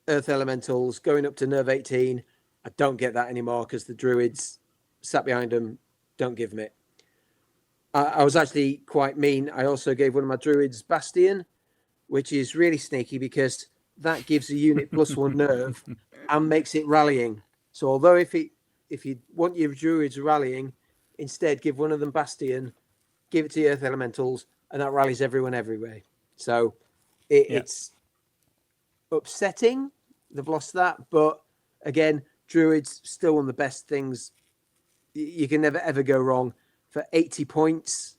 Earth elementals going up to nerve 18, I don't get that anymore because the Druids sat behind them, don't give them it. I was actually quite mean. I also gave one of my Druids Bastion, which is really sneaky because that gives a unit +1 nerve and makes it rallying. So although if you want your druids rallying, instead give one of them Bastion, give it to the Earth Elementals, and that rallies everyone everywhere. So it's upsetting they've lost that, but again, druids still one of the best things. You can never ever go wrong. For 80 points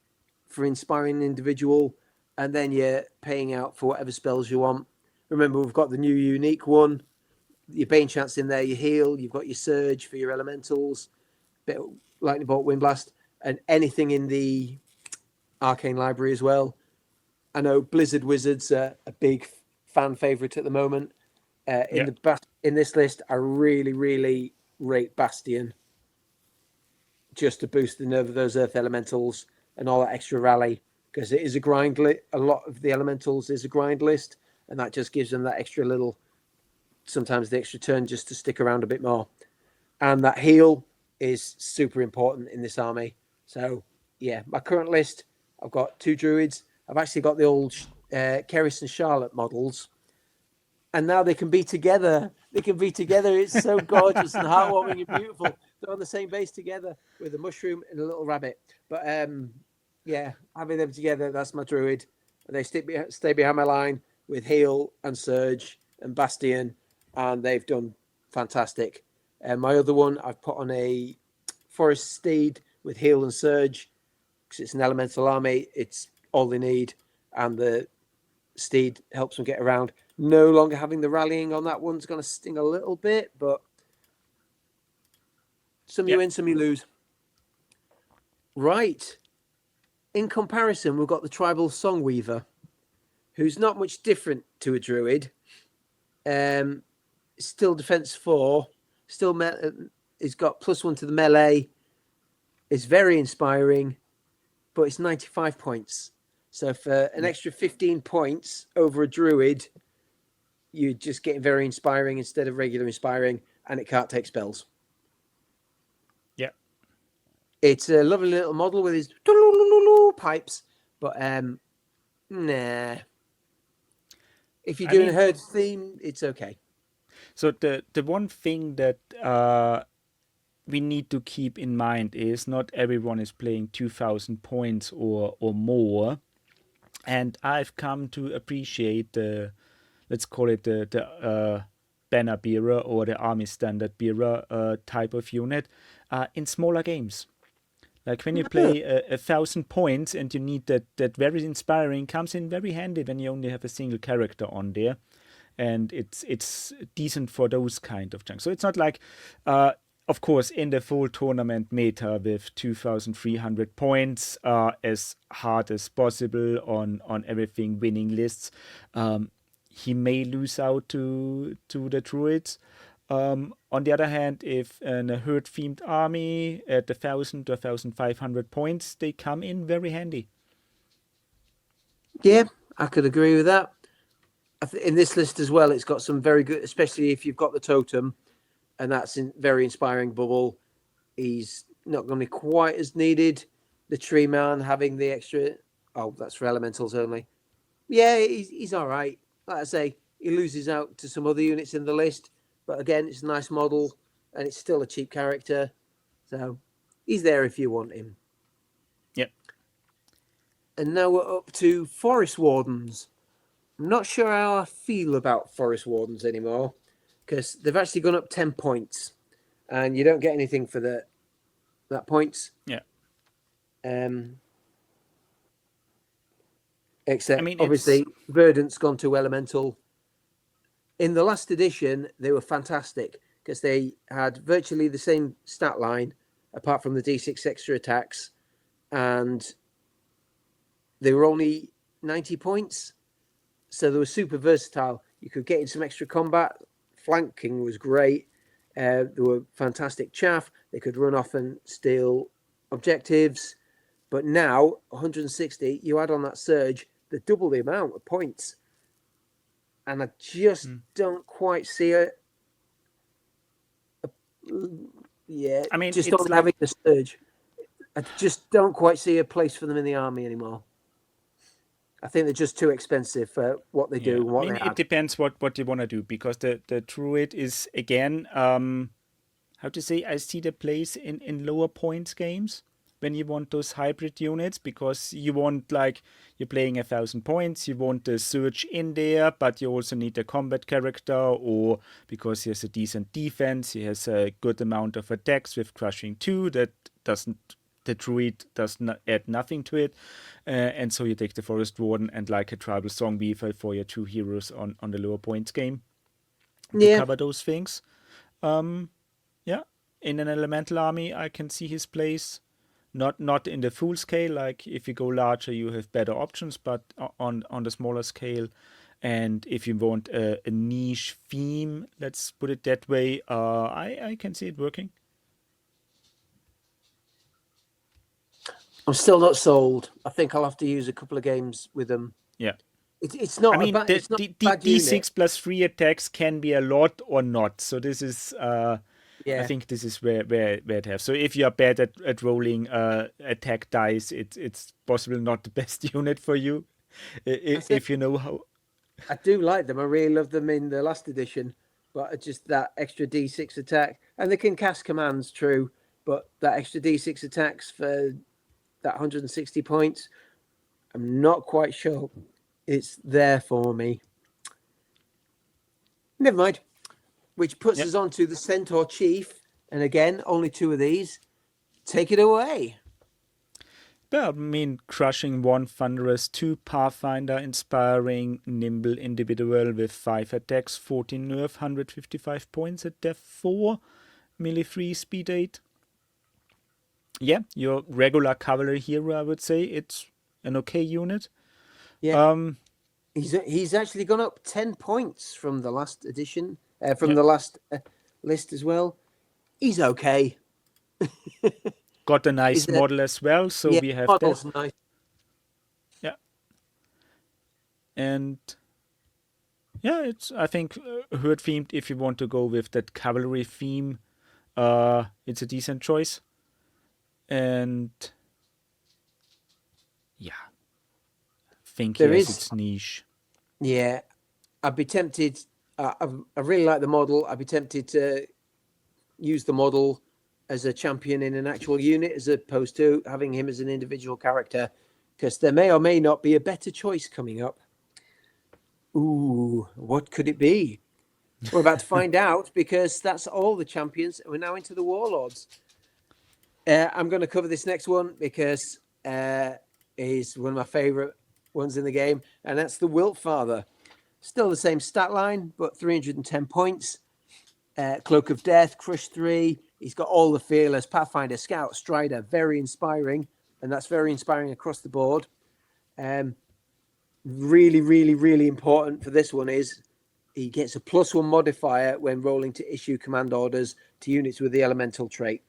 for inspiring an individual, and then you're paying out for whatever spells you want. Remember, we've got the new unique one. Your Bane Chance in there, your heal, you've got your Surge for your elementals, bit of Lightning Bolt, Wind Blast, and anything in the Arcane Library as well. I know Blizzard Wizards are a big fan favourite at the moment. In this list, I really, really rate Bastion just to boost the nerve of those Earth Elementals and all that extra rally, because it is a grind list. A lot of the Elementals is a grind list, and that just gives them that extra little, sometimes the extra turn just to stick around a bit more. And that heal is super important in this army. So, yeah, my current list, I've got 2 druids. I've actually got the old Keris and Charlotte models, and now they can be together. They can be together. It's so gorgeous and heartwarming and beautiful. They're on the same base together with a mushroom and a little rabbit. But yeah, having them together, that's my druid. And they stay behind my line with heal and surge and bastion, and they've done fantastic. And my other one, I've put on a forest steed with heal and surge because it's an elemental army. It's all they need, and the steed helps them get around. No longer having the rallying on that one's going to sting a little bit, but some you win, some you lose. Right. In comparison, we've got the tribal songweaver, who's not much different to a druid. Still defense 4, still he's got +1 to the melee. It's very inspiring, but it's 95 points. So for an extra 15 points over a druid, you're just getting very inspiring instead of regular inspiring, and it can't take spells. Yeah. It's a lovely little model with his pipes, but nah. If you're doing a herd theme, it's okay. So the one thing that we need to keep in mind is not everyone is playing 2,000 points or more, and I've come to appreciate the, let's call it the banner bearer or the army standard bearer type of unit in smaller games. Like when you play 1,000 points and you need that very inspiring, comes in very handy when you only have a single character on there. And it's decent for those kind of chunks. So it's not like, of course, in the full tournament meta with 2,300 points, as hard as possible on everything, winning lists, he may lose out to the druids. On the other hand, if in a herd-themed army at 1,000 to 1,500 points, they come in very handy. Yeah, I could agree with that. In this list as well, it's got some very good, especially if you've got the totem, and that's very inspiring bubble. He's not going to be quite as needed. The tree man having the extra, that's for elementals only. Yeah, he's all right. Like I say, he loses out to some other units in the list, but again, it's a nice model, and it's still a cheap character. So he's there if you want him. Yep. And now we're up to Forest Wardens. I'm not sure how I feel about Forest Wardens anymore, because they've actually gone up 10 points, and you don't get anything for that points. Yeah. Except, obviously, Verdant's gone to Elemental. In the last edition, they were fantastic, because they had virtually the same stat line, apart from the D6 extra attacks, and they were only 90 points. So they were super versatile. You could get in some extra combat. Flanking was great. They were fantastic chaff. They could run off and steal objectives. But now, 160, you add on that surge, they double the amount of points. And I just don't quite see it. Yeah, I mean, just not having the surge. I just don't quite see a place for them in the army anymore. I think they're just too expensive for what they do Yeah, and I what mean, they it add. depends what you want to do, because the druid is, again, how to say, I see the place in lower points games when you want those hybrid units, because you want, like, you're playing 1,000 points, you want the surge in there, but you also need a combat character, or because he has a decent defense, he has a good amount of attacks with crushing 2 that doesn't, the druid does not add nothing to it, and so you take the forest warden and like a tribal song beaver for your 2 heroes on the lower points game to Yeah, cover those things. Yeah, in an elemental army, I can see his place. Not in the full scale. Like, if you go larger, you have better options, but on the smaller scale, and if you want a niche theme, let's put it that way, I can see it working. I'm still not sold. I think I'll have to use a couple of games with them. Yeah. It's I not a mean, bad. It's not a bad unit. D6 plus 3 attacks can be a lot or not. So this is, I Yeah, think this is where it has. So if you are bad at rolling attack dice, it's possibly not the best unit for you. I said If you know how. I do like them. I really love them in the last edition, but it's just that extra D6 attack, and they can cast commands, true, but that extra D6 attacks for that 160 points, I'm not quite sure it's there for me. Never mind. Which puts Yeah. us on to the Centaur Chief, and again, only 2 of these. Take it away. Well, I mean, crushing 1, thunderous 2, pathfinder, inspiring, nimble individual with 5 attacks, 14 nerf, 155 points at def 4, melee 3, speed 8. Yeah, your regular cavalry hero, I would say. It's an okay unit. Yeah, Um, he's actually gone up 10 points from the last edition, from yeah, the last list as well. He's okay. got a Is nice it? model as well, so Yeah, we have that. model's nice. Yeah, and yeah, it's, I think, herd themed. If you want to go with that cavalry theme, it's a decent choice. And yeah, I think he There has is, its niche. yeah. I'd be tempted. I really like the model. I'd be tempted to use the model as a champion in an actual unit as opposed to having him as an individual character, because there may or may not be a better choice coming up. Ooh, what could it be? We're about to find out, because that's all the champions. We're now into the warlords. I'm going to cover this next one because is one of my favorite ones in the game, and that's the Wilt Father. Still the same stat line, but 310 points. Cloak of Death, Crush 3. He's got all the fearless, Pathfinder, Scout, Strider. Very inspiring, and that's very inspiring across the board. Really, really, really important for this one is he gets a +1 modifier when rolling to issue command orders to units with the elemental trait.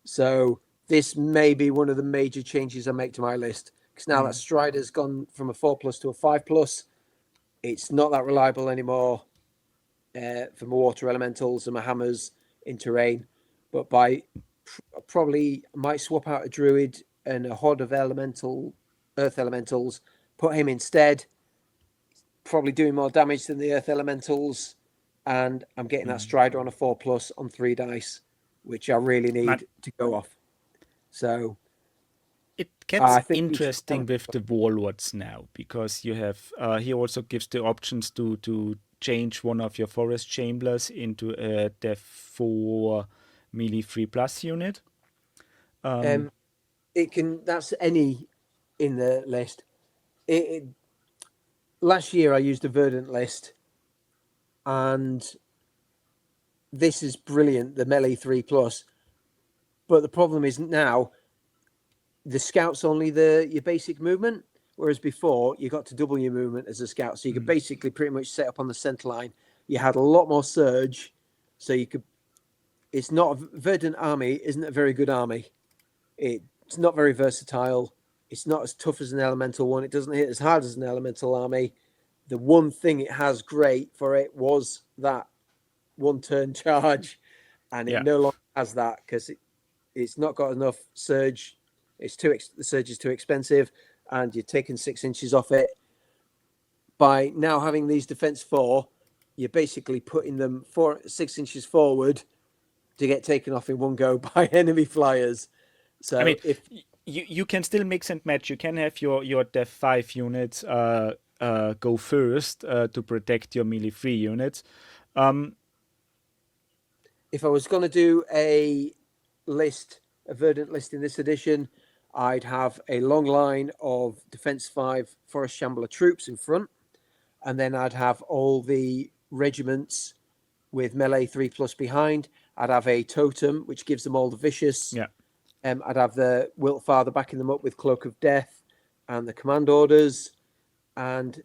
So this may be one of the major changes I make to my list, because now that Strider's gone from a 4+ to a 5+, it's not that reliable anymore for my water elementals and my hammers in terrain. But by probably might swap out a druid and a horde of earth elementals, put him instead, probably doing more damage than the earth elementals, and I'm getting that Strider on a 4+ on 3 dice, which I really But need to go off. So it gets I think interesting with the warlords now, because you have, he also gives the options to change one of your forest chamberlains into a def 4 melee 3+ unit. it can. That's any in the list. Last year I used a Verdant list, and this is brilliant. The melee 3+, but the problem is now the scout's only your basic movement, whereas before you got to double your movement as a scout, so you could basically pretty much set up on the center line. You had a lot more surge, so you could. It's not a Verdant army. Isn't a very good army. It's not very versatile. It's not as tough as an elemental one. It doesn't hit as hard as an elemental army. The one thing it has great for it was that 1-turn charge, and it Yeah. no longer has that because it's not got enough surge. The surge is too expensive, and you're taking 6 inches off it. By now having these defense 4, you're basically putting them 6 inches forward to get taken off in one go by enemy flyers. So I mean, if you can still mix and match. You can have your Def 5 units go first to protect your melee 3 units. if I was going to do a verdant list in this edition, I'd have a long line of Defense 5 Forest Shambler troops in front, and then I'd have all the regiments with melee 3+ behind. I'd have a totem, which gives them all the vicious. Yeah. I'd have the Wilt Father backing them up with Cloak of Death and the command orders, and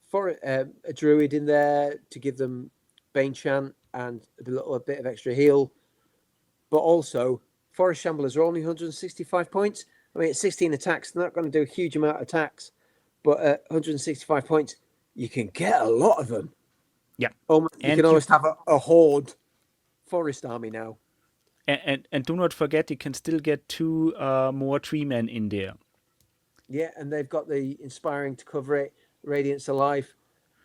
for a druid in there to give them Bane Chant and a bit of extra heal. But also, Forest Shamblers are only 165 points. I mean, it's 16 attacks. They're not going to do a huge amount of attacks. But at 165 points, you can get a lot of them. Yeah. You And can almost have a horde forest army now. And do not forget, you can still get 2 more tree men in there. Yeah, and they've got the Inspiring to cover it, Radiance Alive.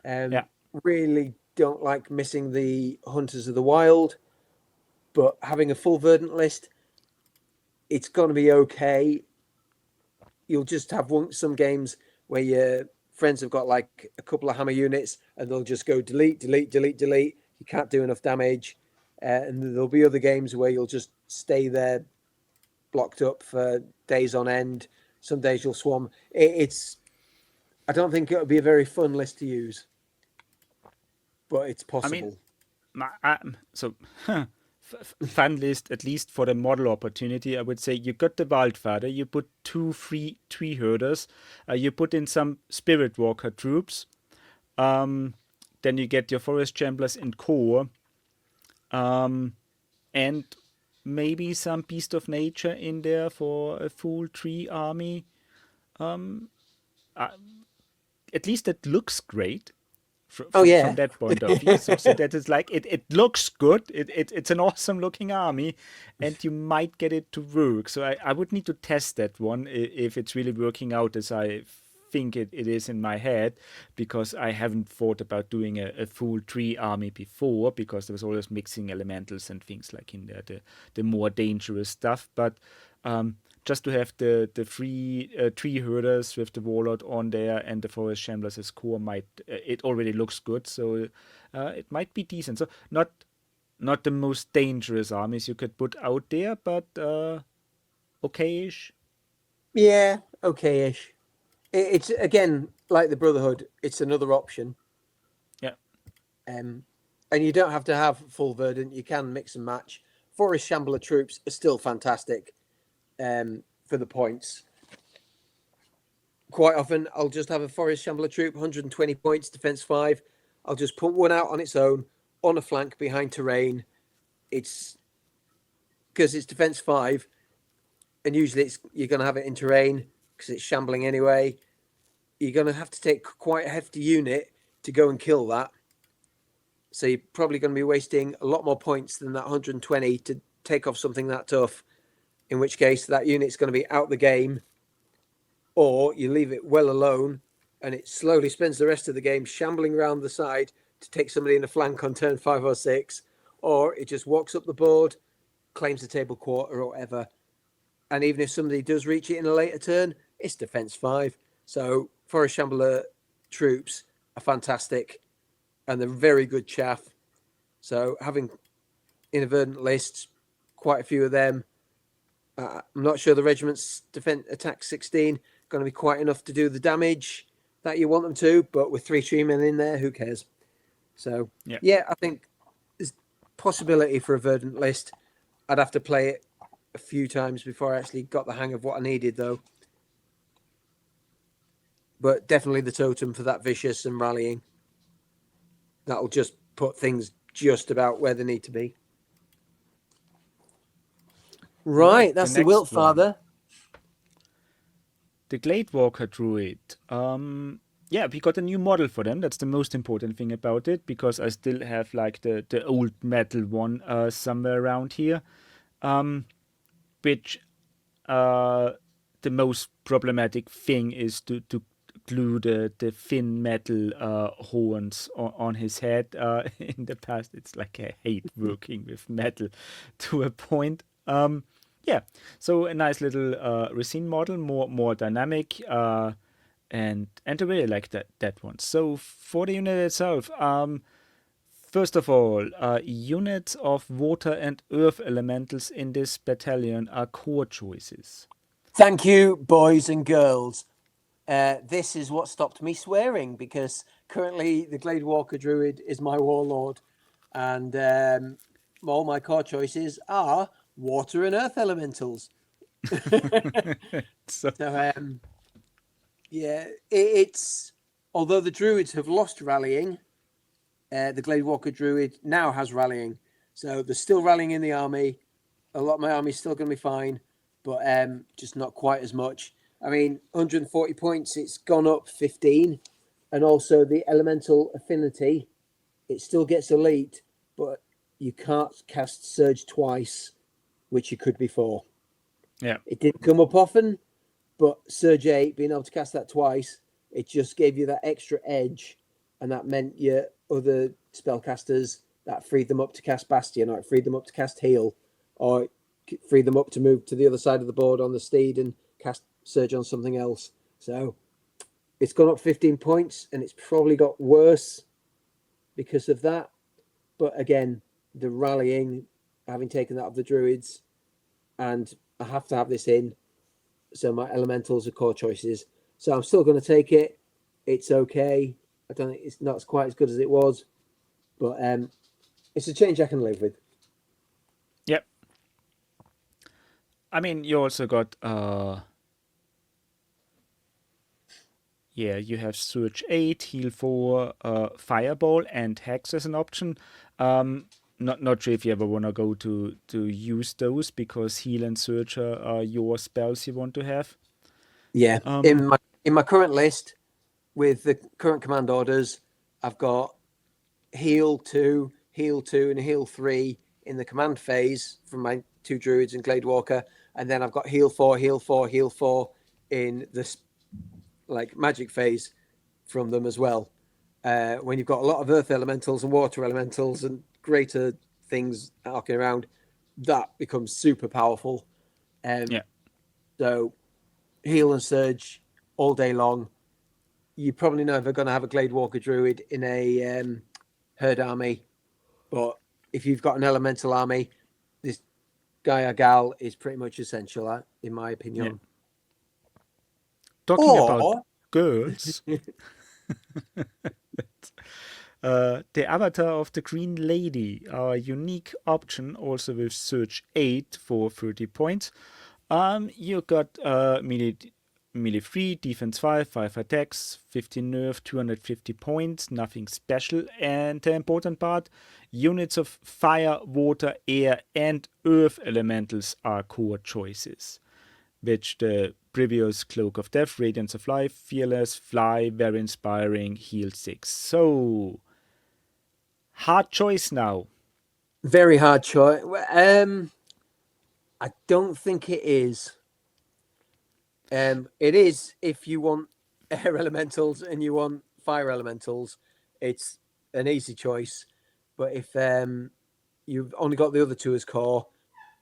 Yeah. Really don't like missing the Hunters of the Wild, but having a full verdant list, it's going to be okay. You'll just have some games where your friends have got like a couple of hammer units and they'll just go delete, delete, delete, delete. You can't do enough damage. And there'll be other games where you'll just stay there blocked up for days on end. Some days you'll swarm. I don't think it'll be a very fun list to use, but it's possible. I mean, fun list, at least for the model opportunity, I would say you got the Wildfather, you put 2 free tree herders, you put in some Spirit Walker troops, then you get your Forest Chamblers in core, and maybe some Beast of Nature in there for a full tree army. At least it looks great. From that point of view. So that is like, it looks good. It's an awesome looking army, and you might get it to work. So I would need to test that one if it's really working out as I think it is in my head, because I haven't thought about doing a full tree army before, because there was always mixing elementals and things like in there, the more dangerous stuff. But just to have the free tree herders with the warlord on there and the forest shamblers as core it already looks good, so it might be decent. So not the most dangerous armies you could put out there, but okay-ish. Yeah, okay-ish. It's again like the Brotherhood. It's another option. Yeah. And you don't have to have full verdant. You can mix and match. Forest Shambler troops are still fantastic. For the points. Quite often, I'll just have a Forest Shambler troop, 120 points, defense 5. I'll just put one out on its own, on a flank behind terrain. It's because it's defense 5, and usually you're going to have it in terrain because it's shambling anyway. You're going to have to take quite a hefty unit to go and kill that. So you're probably going to be wasting a lot more points than that 120 to take off something that tough. In which case that unit's going to be out the game, or you leave it well alone and it slowly spends the rest of the game shambling around the side to take somebody in the flank on turn 5 or 6, or it just walks up the board, claims the table quarter or whatever. And even if somebody does reach it in a later turn, it's defense 5. So Forest Shambler troops are fantastic and they're very good chaff. So having in a verdant list, quite a few of them. I'm not sure the regiment's defense attack 16 going to be quite enough to do the damage that you want them to, but with 3 tree men in there, who cares? So yeah, I think there's possibility for a verdant list. I'd have to play it a few times before I actually got the hang of what I needed, though. But definitely the totem for that vicious and rallying. That'll just put things just about where they need to be. Right, that's the Wilt Father. The Gladewalker Druid. Yeah, we got a new model for them. That's the most important thing about it, because I still have like the old metal one somewhere around here, which the most problematic thing is to glue the thin metal horns on his head. In the past, it's like I hate working with metal to a point. Yeah, so a nice little resin model, more dynamic, and I really like that one. So for the unit itself, first of all, units of water and earth elementals in this battalion are core choices. Thank you, boys and girls. This is what stopped me swearing, because currently the Glade Walker Druid is my warlord, and all my core choices are water and earth elementals. So Yeah, it's although the Druids have lost rallying, the Glade Walker Druid now has rallying, so there's still rallying in the army. A lot of my army is still going to be fine, but just not quite as much. I mean, 140 points, it's gone up 15. And also the elemental affinity, it still gets elite, but you can't cast Surge twice, which you could before. yeah, It didn't come up often, but Surge 8, being able to cast that twice, it just gave you that extra edge, and that meant your other spellcasters, that freed them up to cast Bastion, or it freed them up to cast Heal, or freed them up to move to the other side of the board on the Steed and cast Surge on something else. So it's gone up 15 points, and it's probably got worse because of that. But again, the rallying, having taken that of the Druids, and I have to have this in, so my elementals are core choices. So I'm still going to take it. It's okay. I don't think it's not quite as good as it was, but it's a change I can live with. yep. I mean, you also got yeah, you have Surge 8, Heal 4, Fireball, and Hex as an option. Not sure if you ever want to go to use those, because Heal and Surge are your spells you want to have. Yeah, in my current list with the current command orders, I've got Heal 2, and Heal 3 in the command phase from my 2 Druids and Glade Walker, and then I've got Heal 4, Heal 4, Heal 4 in this like magic phase from them as well. When you've got a lot of earth elementals and water elementals and greater things arcing around, that becomes super powerful. Yeah. So Heal and Surge all day long. You're probably never going to have a Glade Walker Druid in a herd army, but if you've got an elemental army, this guy or gal is pretty much essential, in my opinion. Yeah. Talking about girls, the Avatar of the Green Lady, our unique option, also with Surge 8 for 30 points. You got melee 3, defense 5, 5 attacks, 15 nerf, 250 points, nothing special. And the important part, units of fire, water, air, and earth elementals are core choices, which the previous Cloak of Death, Radiance of Life, Fearless, Fly, Very Inspiring, Heal 6. So, hard choice now. Very hard choice. I don't think it is. It is if you want air elementals and you want fire elementals, it's an easy choice. But if you've only got the other two as core,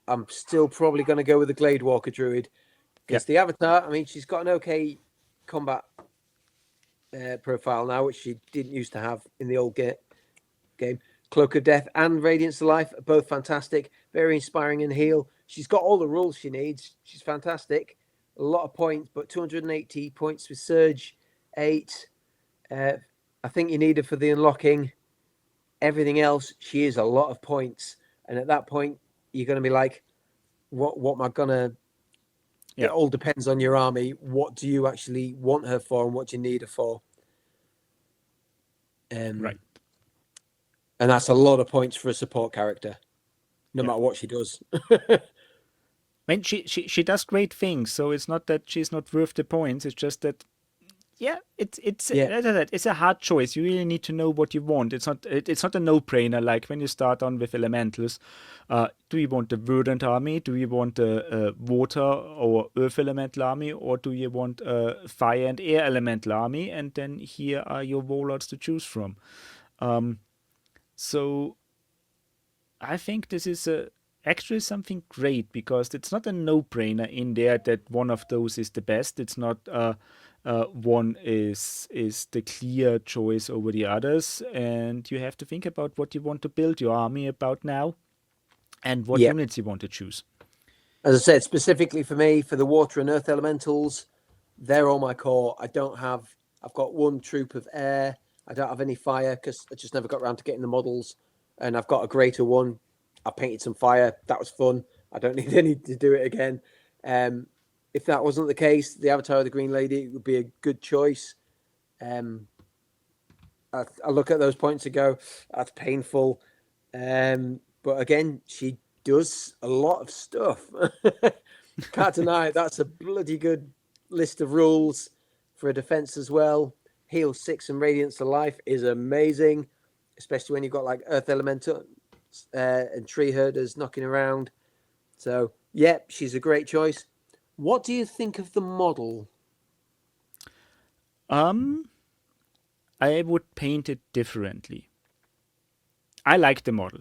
I'm still probably going to go with the Glade Walker Druid, because the Avatar, I mean, she's got an okay combat profile now, which she didn't used to have in the old game. Cloak of Death and Radiance of Life are both fantastic, very inspiring in heal. She's got all the rules she needs. She's fantastic. A lot of points, but 280 points with Surge 8. I think you need her for the unlocking. Everything else, she is a lot of points. And at that point, you're going to be like, what am I going to... It all depends on your army. What do you actually want her for and what do you need her for? Right. And that's a lot of points for a support character, no matter what she does. I mean, she does great things, so it's not that she's not worth the points. It's just that, yeah, it's Yeah, as I said, it's a hard choice. You really need to know what you want. It's not a no-brainer. Like when you start on with elementals, do you want the verdant army? Do you want a water or earth elemental army, or do you want a fire and air elemental army? And then here are your warlords to choose from. So I think this is actually something great because it's not a no-brainer in there that one of those is the best. It's not one is the clear choice over the others, and you have to think about what you want to build your army about now and what yeah. units you want to choose. As I said, specifically for me, for the water and earth elementals, they're all my core. I've got one troop of air. I don't have any fire because I just never got around to getting the models. And I've got a greater one. I painted some fire. That was fun. I don't need any to do it again. If that wasn't the case, the Avatar of the Green Lady would be a good choice. I look at those points and go, that's painful. But again, she does a lot of stuff. Can't deny it. That's a bloody good list of rules for a defense as well. Heal 6 and Radiance of Life is amazing, especially when you've got like Earth Elemental and Tree Herders knocking around. So, yeah, she's a great choice. What do you think of the model? Um, I would paint it differently. I like the model.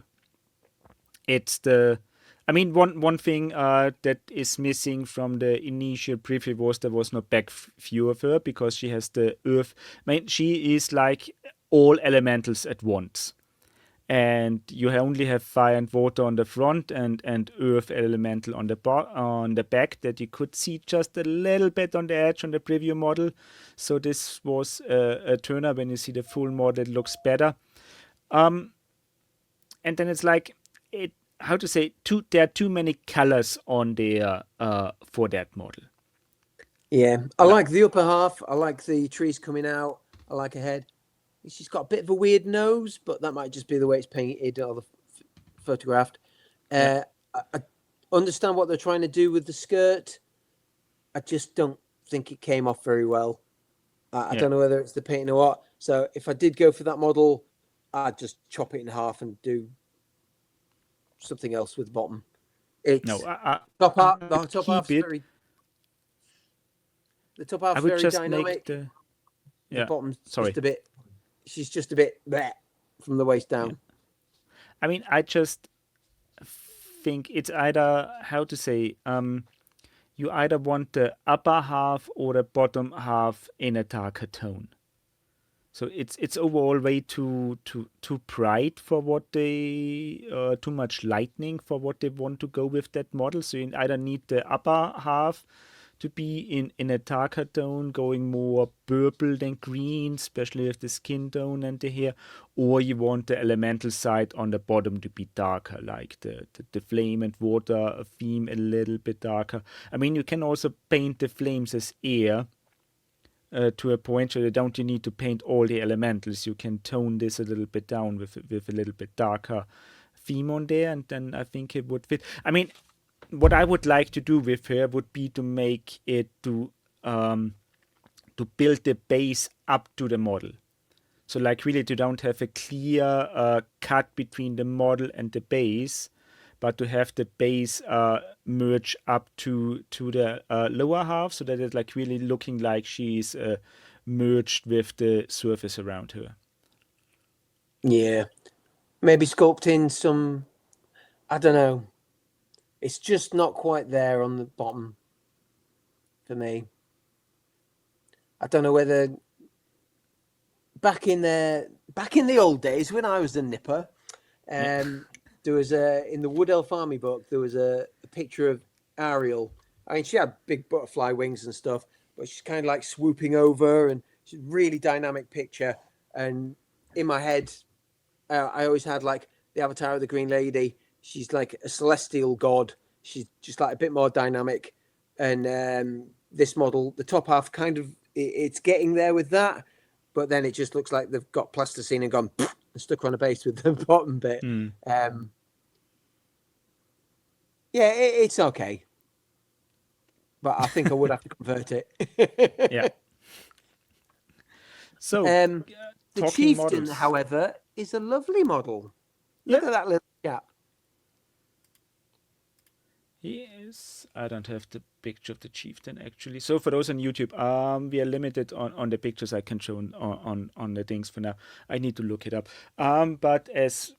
It's the I mean, one thing that is missing from the initial preview was there was no back view of her because she has the earth. I mean, she is like all elementals at once, and you only have fire and water on the front and earth elemental on the back that you could see just a little bit on the edge on the preview model. So this was a turner. When you see the full model, it looks better. And then it's like it how to say there are too many colors on there for that model. Yeah, I Like, like the upper half. I like the trees coming out. I like her head. She's got a bit of a weird nose, but that might just be the way it's painted or photographed. yeah, I understand what they're trying to do with the skirt. I just don't think it came off very well. I yeah. don't know whether it's the painting or what. So if I did go for that model, I'd just chop it in half and do something else with the bottom. No, It's top I half. The would top keep half's it. very. The top I half's would very just make dynamic. the The yeah. bottom's just Sorry. a bit. She's just a bit bleh from the waist Yeah. down. I mean, I just think it's either how to say you either want the upper half or the bottom half in a darker tone. So it's overall way too bright for what they too much lightning for what they want to go with that model. So you either need the upper half to be in a darker tone, going more purple than green, especially with the skin tone and the hair, or you want the elemental side on the bottom to be darker, like the flame and water theme a little bit darker. I mean, you can also paint the flames as air to a point where you don't you need to paint all the elementals. You can tone this a little bit down with a little bit darker theme on there, and then I think it would fit. I mean, what I would like to do with her would be to make it to build the base up to the model. So like really to don't have a clear cut between the model and the base, but to have the base merge up to the lower half, so that it's like really looking like she's merged with the surface around her. Yeah, maybe sculpting some. I don't know. It's just not quite there on the bottom for me. I don't know whether back in the old days when I was a nipper, Yeah, there was in the Wood Elf Army book there was a picture of Ariel. I mean, she had big butterfly wings and stuff, but she's kind of like swooping over, and she's a really dynamic picture. And in my head, I always had like the Avatar of the Green Lady. She's like a celestial god. She's just like a bit more dynamic. And this model, the top half, kind of it's getting there with that, but then it just looks like they've got plasticine and gone and stuck on a base with the bottom bit. mm, Yeah, it's okay, but I think I would have to convert yeah. it. So, The talking chieftain, models. however, is a lovely model. Look Yeah, at that little chap. he is. I don't have the picture of the chieftain actually. So for those on YouTube, we are limited on the pictures I can show on the things for now. I need to look it up. But as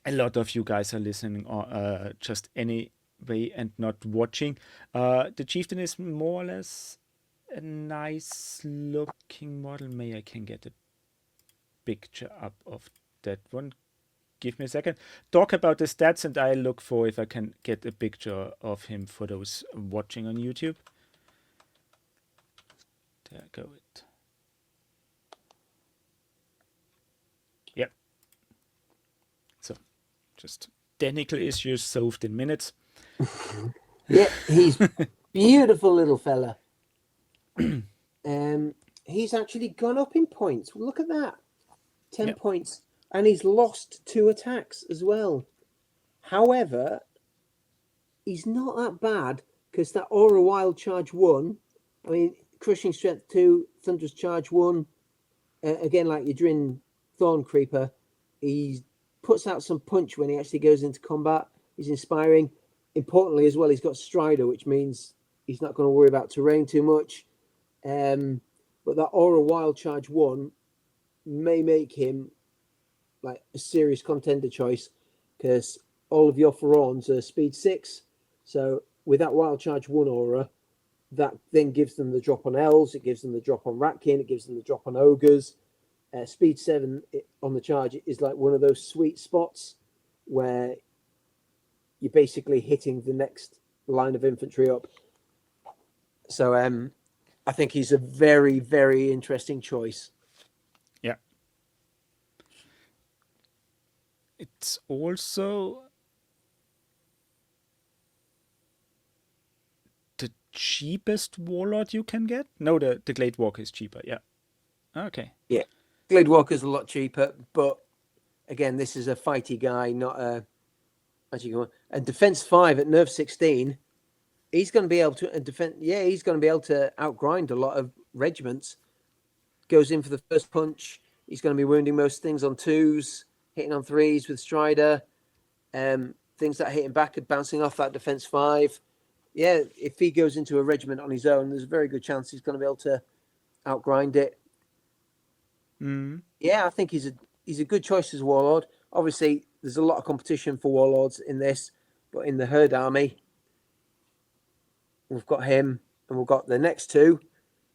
a lot of you guys are listening or just anyway and not watching, the chieftain is more or less a nice looking model. May I can get a picture up of that one. Give me a second. Talk about the stats, and I look for if I can get a picture of him for those watching on YouTube. There go it. Yep. So, just technical issues solved in minutes. Yeah, he's beautiful little fella. He's actually gone up in points. Look at that. 10 Yep. points. And he's lost 2 attacks as well. However, he's not that bad because that Aura Wild Charge 1, I mean, Crushing Strength 2, Thunderous Charge 1, again, like your Drin Thorn Creeper, he puts out some punch when he actually goes into combat. He's inspiring. Importantly, as well, he's got Strider, which means he's not going to worry about terrain too much. But that Aura Wild Charge 1 may make him like a serious contender choice because all of your Pharaons are speed 6. So with that Wild Charge 1 aura, that then gives them the drop on elves, it gives them the drop on Ratkin, it gives them the drop on ogres. Speed 7 on the charge is like one of those sweet spots where you're basically hitting the next line of infantry up. So I think he's a very, very interesting choice. Yeah. It's also the cheapest warlord you can get. No, the Glade Walker is cheaper. Yeah. Okay. Yeah. Glade Walker's a lot cheaper, but again, this is a fighty guy, not a magic one. And defense 5 at nerve 16, he's going to be able to defend. Yeah, he's going to be able to outgrind a lot of regiments. Goes in for the first punch. He's going to be wounding most things on 2s, hitting on 3s with Strider. Things that hit him back are bouncing off that defense 5. Yeah, if he goes into a regiment on his own, there's a very good chance he's going to be able to outgrind it. Yeah, I think he's a good choice as a warlord. Obviously, there's a lot of competition for warlords in this, but in the herd army, we've got him and we've got the next 2.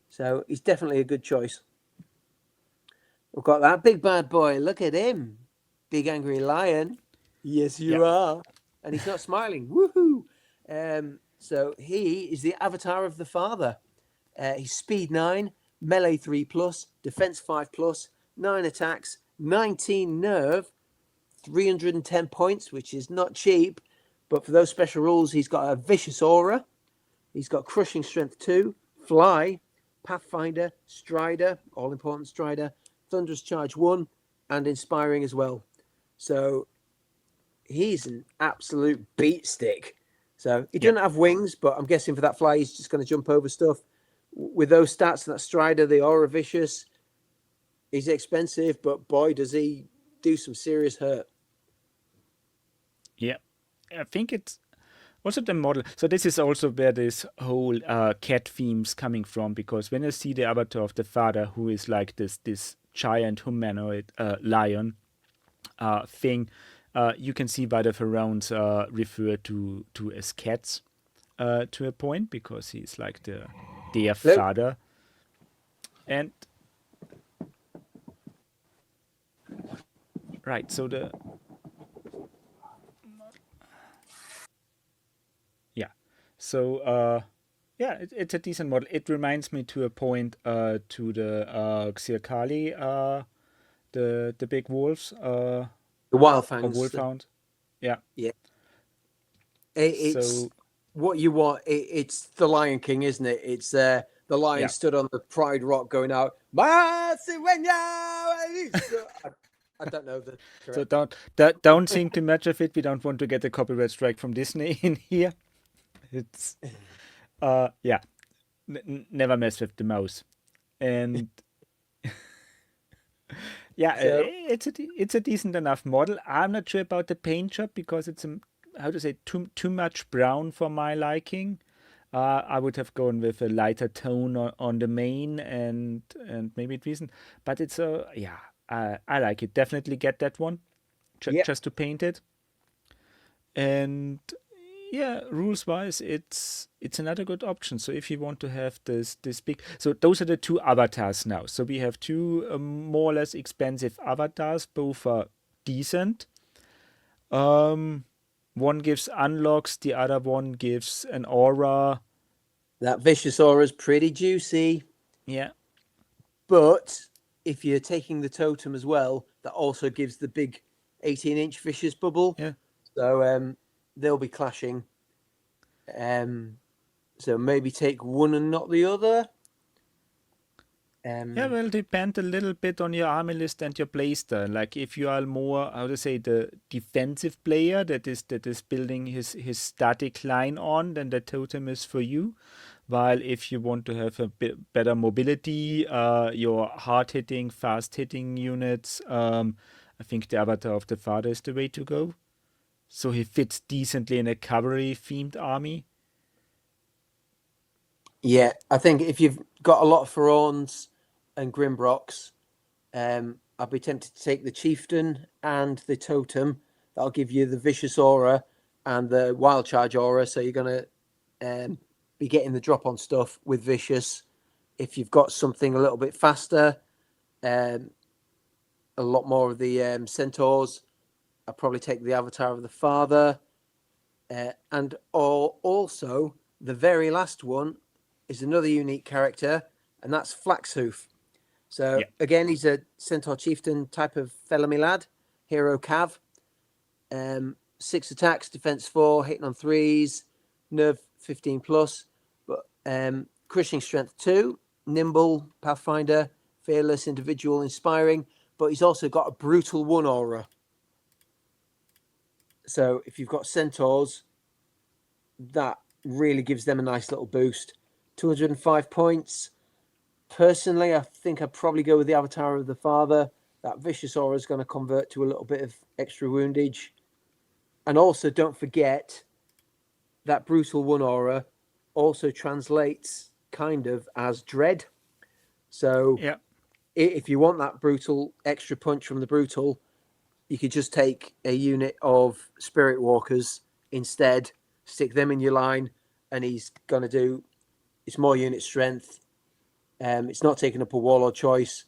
So he's definitely a good choice. We've got that big bad boy. Look at him. Big angry lion. Yes, you are. And he's not smiling. Woohoo. So he is the avatar of the father. He's speed 9, melee 3+, defense 5+, 9 attacks, 19 nerve, 310 points, which is not cheap. But for those special rules, he's got a vicious aura. He's got crushing strength 2, fly, Pathfinder, Strider, all important Strider, Thunderous Charge 1, and inspiring as well. So he's an absolute beat stick. So he doesn't have wings, but I'm guessing for that fly, he's just going to jump over stuff. With those stats and that Strider, the aura vicious, he's expensive, but boy, does he do some serious hurt. Yeah. I think it's also the model. So this is also where this whole cat theme's coming from, because when I see the avatar of the father, who is like this giant humanoid lion thing, you can see why the pharaohs refer to as cats to a point, because he's like their father. And right, so it's a decent model. It reminds me to a point to the Xirkali, the big wolves. The Wildfangs. Wolfhound. Yeah. Yeah. It's so, what you want. It's the Lion King, isn't it? It's the lion stood on the Pride Rock going out. I don't know the correct. So don't think too much of it. We don't want to get a copyright strike from Disney in here. It's never mess with the mouse. And Yeah, So it's a decent enough model. I'm not sure about the paint job because it's how to say too much brown for my liking. I would have gone with a lighter tone on the main and maybe it reason, but it's a yeah. I like it. Definitely get that one yeah, just to paint it. And yeah, rules wise, it's another good option. So if you want to have this big, so those are the two avatars now. So we have two more or less expensive avatars. Both are decent. Um, One gives unlocks, the other one gives an aura. that vicious aura is pretty juicy. Yeah, But if you're taking the totem as well, that also gives the big 18-inch vicious bubble. yeah. So they'll be clashing. So maybe take one and not the other. Yeah, well, depend a little bit on your army list and your playstyle. Like if you are more, how to say, the defensive player that is building his static line on, then the totem is for you. While if you want to have a bit better mobility, your hard hitting, fast hitting units, I think the Avatar of the Father is the way to go. So he fits decently in a cavalry themed army. Yeah, I think if you've got a lot of Pharaons and Grimbrocks, I'd be tempted to take the Chieftain and the Totem. That'll give you the Vicious Aura and the Wild Charge Aura. So you're going to be getting the drop on stuff with Vicious. If you've got something a little bit faster, um, a lot more of the Centaurs, I'd probably take the Avatar of the Father. And also, the very last one is another unique character, and that's Flaxhoof. So Yeah. again, he's a Centaur Chieftain type of Felony lad, Hero Cav. 6 attacks, defense 4, hitting on 3s, nerve 15 plus, but crushing strength 2, nimble, pathfinder, fearless, individual, inspiring. But he's also got a brutal 1 aura. So if you've got centaurs, that really gives them a nice little boost. 205 points. Personally, I think I'd probably go with the Avatar of the Father. That Vicious Aura is going to convert to a little bit of extra woundage. And also, don't forget that Brutal 1 Aura also translates kind of as Dread. So Yeah. if you want that brutal extra punch from the Brutal, you could just take a unit of Spirit Walkers instead, stick them in your line, and he's going to do, it's more unit strength. It's not taking up a Warlord choice,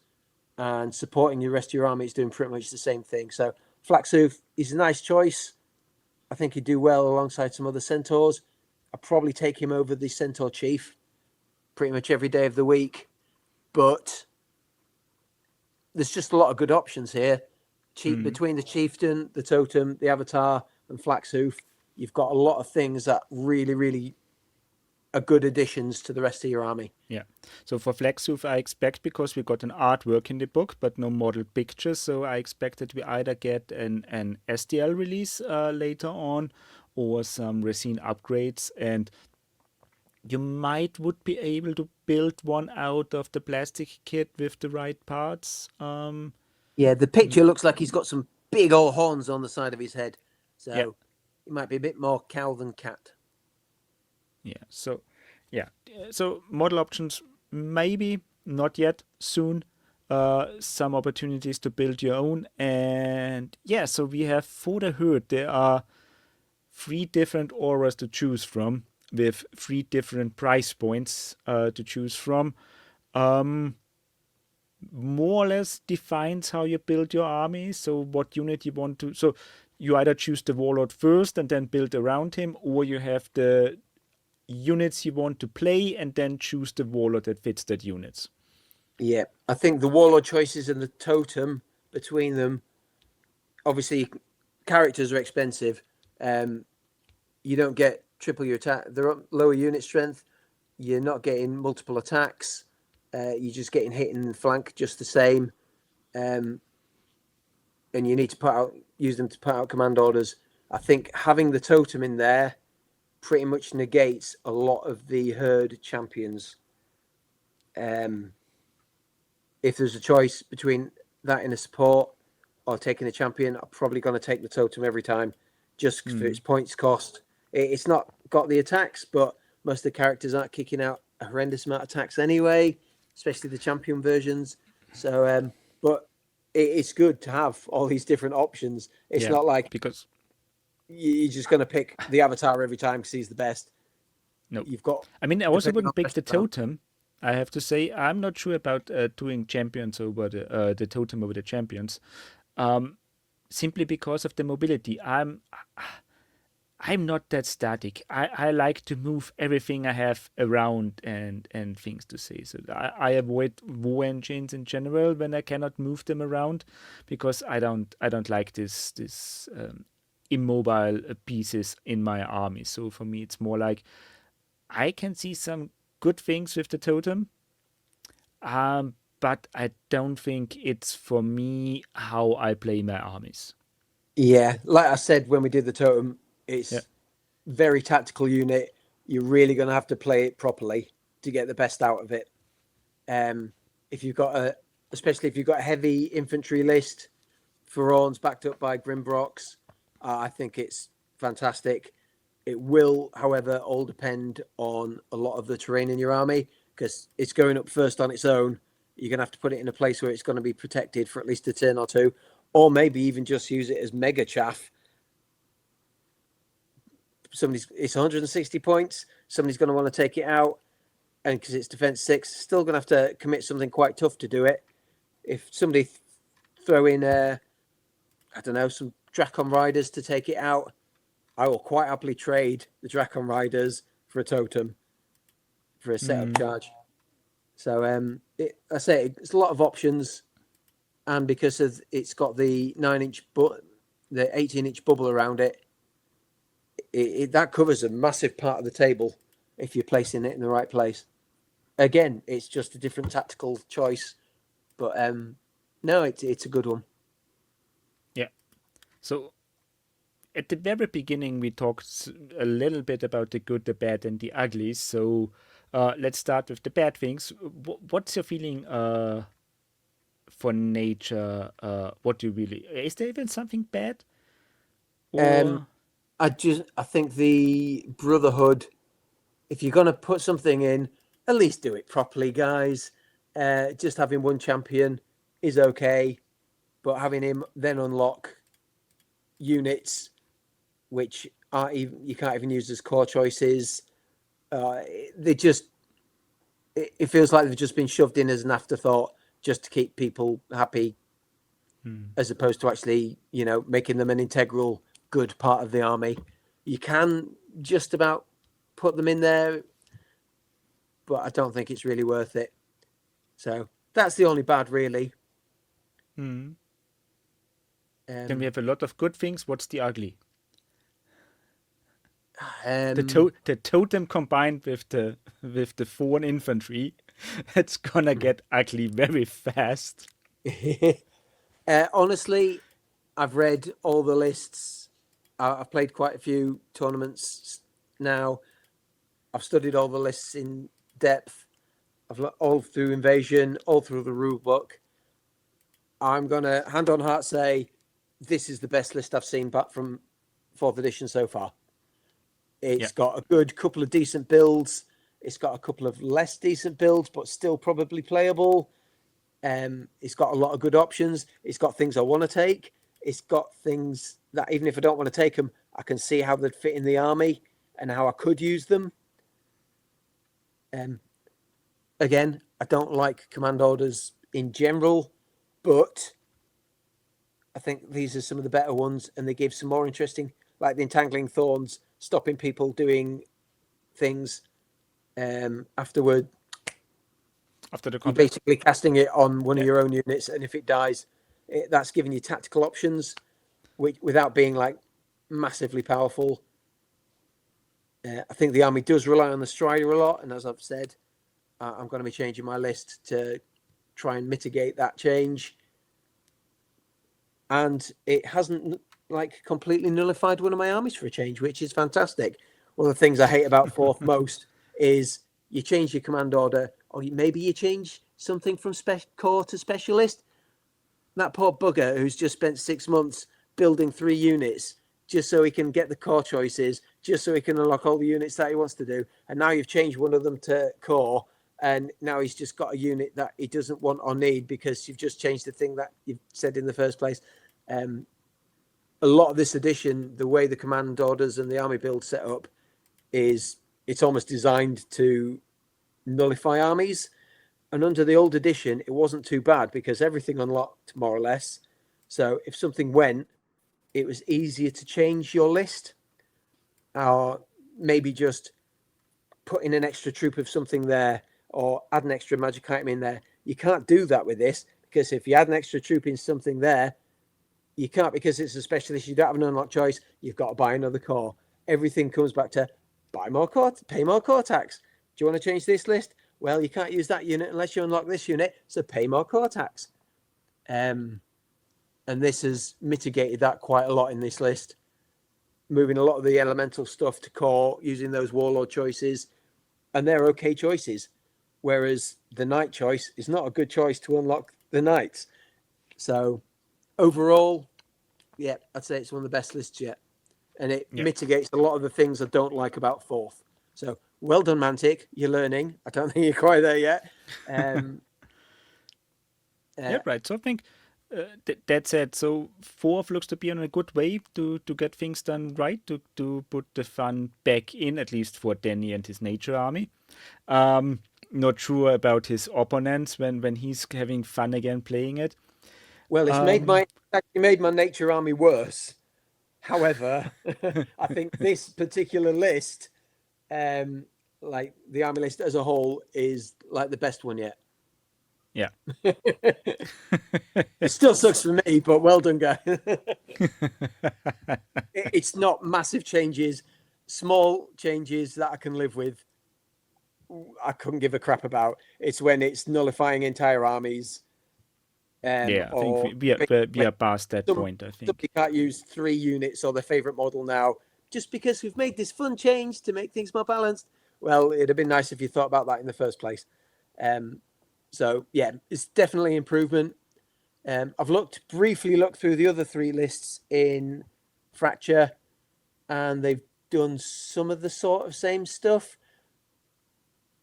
and supporting the rest of your army is doing pretty much the same thing. So Flaxhoof is a nice choice. I think he'd do well alongside some other Centaurs. I'd probably take him over the Centaur Chief pretty much every day of the week. But there's just a lot of good options here. Between the Chieftain, the Totem, the Avatar, and Flaxhoof, you've got a lot of things that really, really are good additions to the rest of your army. Yeah. So for Flexhoof, I expect because we got an artwork in the book, but no model pictures. So I expect that we either get an STL release later on, or some resin upgrades, and you would be able to build one out of the plastic kit with the right parts. Yeah, the picture looks like he's got some big old horns on the side of his head. Yeah. So it might be a bit more cow than cat. Yeah. So, yeah. So model options, maybe not yet. Soon, some opportunities to build your own. And yeah, so we have for the herd, there are 3 different auras to choose from, with 3 different price points to choose from. More or less defines how you build your army. So what unit you want to. So you either choose the warlord first and then build around him, or you have the units you want to play and then choose the warlord that fits that units. Yeah, I think the Warlord choices and the Totem between them, obviously, characters are expensive. You don't get triple your attack. They're lower unit strength. You're not getting multiple attacks. You're just getting hit in the flank just the same. And you need to use them to put out command orders. I think having the Totem in there pretty much negates a lot of the herd champions. If there's a choice between that in a support or taking a champion, I'm probably going to take the totem every time, just for its points cost. It's not got the attacks, but most of the characters aren't kicking out a horrendous amount of attacks anyway, especially the champion versions. So, but it's good to have all these different options. It's Yeah, not like because you're just going to pick the avatar every time because he's the best. no, You've got, I mean, I also depending on wouldn't the pick rest the of the totem. I have to say, I'm not sure about doing champions over the totem over the champions, simply because of the mobility. I'm not that static. I like to move everything I have around and things to say. So I avoid war engines in general when I cannot move them around, because I don't like this immobile pieces in my army. So for me, it's more like I can see some good things with the totem, but I don't think it's for me how I play my armies. Yeah, like I said when we did the totem, Yeah. it's very tactical unit. You're really going to have to play it properly to get the best out of it. Um, if you've got especially if you've got a heavy infantry list, Pharaons backed up by Grimbrocks, I think it's fantastic. It will, however, all depend on a lot of the terrain in your army, because it's going up first on its own. You're going to have to put it in a place where it's going to be protected for at least a turn or two, or maybe even just use it as mega chaff. It's 160 points. Somebody's going to want to take it out, and because it's defense 6, still going to have to commit something quite tough to do it. If somebody throw in, I don't know, some Dracon Riders to take it out, I will quite happily trade the Dracon Riders for a totem for a setup charge. So I say it's a lot of options, and because of it's got the 9-inch the 18-inch bubble around it, that covers a massive part of the table if you're placing it in the right place. Again, it's just a different tactical choice, but no, it's a good one. Yeah. So at the very beginning, we talked a little bit about the good, the bad, and the ugly. So let's start with the bad things. What's your feeling for nature? What do you really is there even something bad? Um, Or I think the Brotherhood, if you're going to put something in, at least do it properly, guys. Just having one champion is okay, but having him then unlock units which aren't even, you can't even use as core choices. They just it feels like they've just been shoved in as an afterthought just to keep people happy, as opposed to actually making them an integral good part of the army. You can just about put them in there, but I don't think it's really worth it. So that's the only bad, really. then we Um, have a lot of good things. What's the ugly? um, The totem combined with the foreign infantry, it's gonna get ugly very fast. honestly, I've read all the lists. I've played quite a few tournaments now. I've studied all the lists in depth. I've looked all through Invasion, all through the rule book. I'm gonna hand on heart say this is the best list I've seen back from 4th edition so far. It's got a good couple of decent builds. It's got a couple of less decent builds, but still probably playable. It's got a lot of good options. It's got things I want to take. It's got things that even if I don't want to take them, I can see how they'd fit in the army and how I could use them. Again, I don't like command orders in general, but I think these are some of the better ones, and they give some more interesting, like the Entangling Thorns, stopping people doing things afterward. After the You're combat. basically casting it on one of Yeah. your own units, and if it dies, that's giving you tactical options, which without being like massively powerful. I think the army does rely on the Strider a lot, and as I've said, I'm going to be changing my list to try and mitigate that change. And it hasn't like completely nullified one of my armies for a change, which is fantastic. One of the things I hate about fourth most is you change your command order, or maybe you change something from core to specialist. That poor bugger who's just spent 6 months building 3 units just so he can get the core choices, just so he can unlock all the units that he wants to do. And now you've changed one of them to core, and now he's just got a unit that he doesn't want or need because you've just changed the thing that you've said in the first place. A lot of this edition, the way the command orders and the army build set up is it's almost designed to nullify armies. And under the old edition, it wasn't too bad because everything unlocked more or less. So if something went, it was easier to change your list, or maybe just put in an extra troop of something there or add an extra magic item in there. You can't do that with this because if you add an extra troop in something there, you can't because it's a specialist. You don't have an unlock choice. You've got to buy another core. Everything comes back to buy more core, pay more core tax. Do you want to change this list? Well, you can't use that unit unless you unlock this unit, so pay more core tax. And this has mitigated that quite a lot in this list, moving a lot of the elemental stuff to core, using those warlord choices, and they're okay choices. Whereas the knight choice is not a good choice to unlock the knights. So overall, yeah, I'd say it's one of the best lists yet. And it mitigates a lot of the things I don't like about fourth. So well done, Mantic. You're learning. I don't think you're quite there yet. Yeah, right. So I think that said, so fourth looks to be on a good way to get things done right, to put the fun back in, at least for Danny and his nature army. Not sure about his opponents when he's having fun again playing it. Well, it's actually made my nature army worse. However, I think this particular list, like the army list as a whole, is like the best one yet. Yeah. It still sucks for me, but well done, guys. It's not massive changes, small changes that I can live with. I couldn't give a crap about. It's when it's nullifying entire armies. Yeah, I think we are past that point, I think. You can't use 3 units or their favorite model now just because we've made this fun change to make things more balanced. Well, it'd have been nice if you thought about that in the first place. So yeah, it's definitely improvement. I've briefly looked through the other 3 lists in Fracture, and they've done some of the sort of same stuff.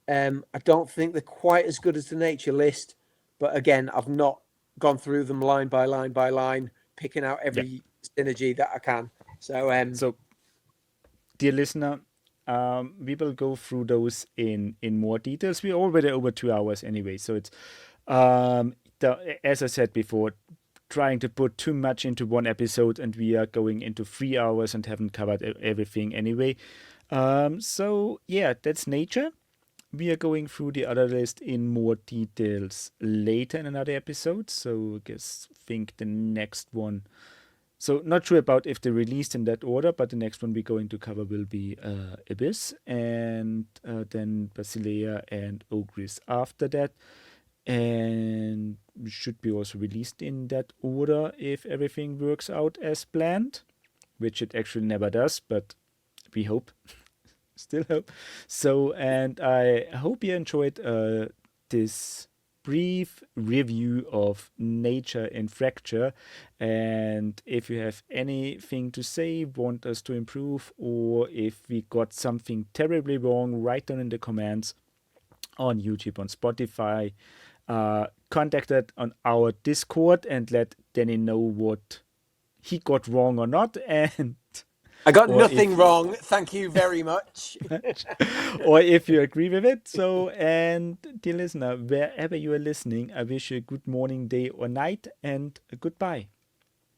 I don't think they're quite as good as the nature list, but again, I've not gone through them line by line by line, picking out every synergy that I can. So, dear listener, we will go through those in more details. We're already over 2 hours anyway, so it's as I said before, trying to put too much into one episode, and we are going into 3 hours and haven't covered everything anyway. So yeah, that's nature. We are going through the other list in more details later in another episode. So I think the next one. So not sure about if they're released in that order, but the next one we're going to cover will be Abyss, and then Basilea and Ogris after that. And should be also released in that order if everything works out as planned, which it actually never does, but we hope. Still hope. So, and I hope you enjoyed this brief review of nature in Fracture. And if you have anything to say, want us to improve, or if we got something terribly wrong, write down in the comments on YouTube, on Spotify. Contact us on our Discord and let Danny know what he got wrong or not. And I got nothing wrong. Thank you very much. Or if you agree with it. So, and dear listener, wherever you are listening, I wish you a good morning, day, or night, and a goodbye.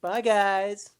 Bye, guys.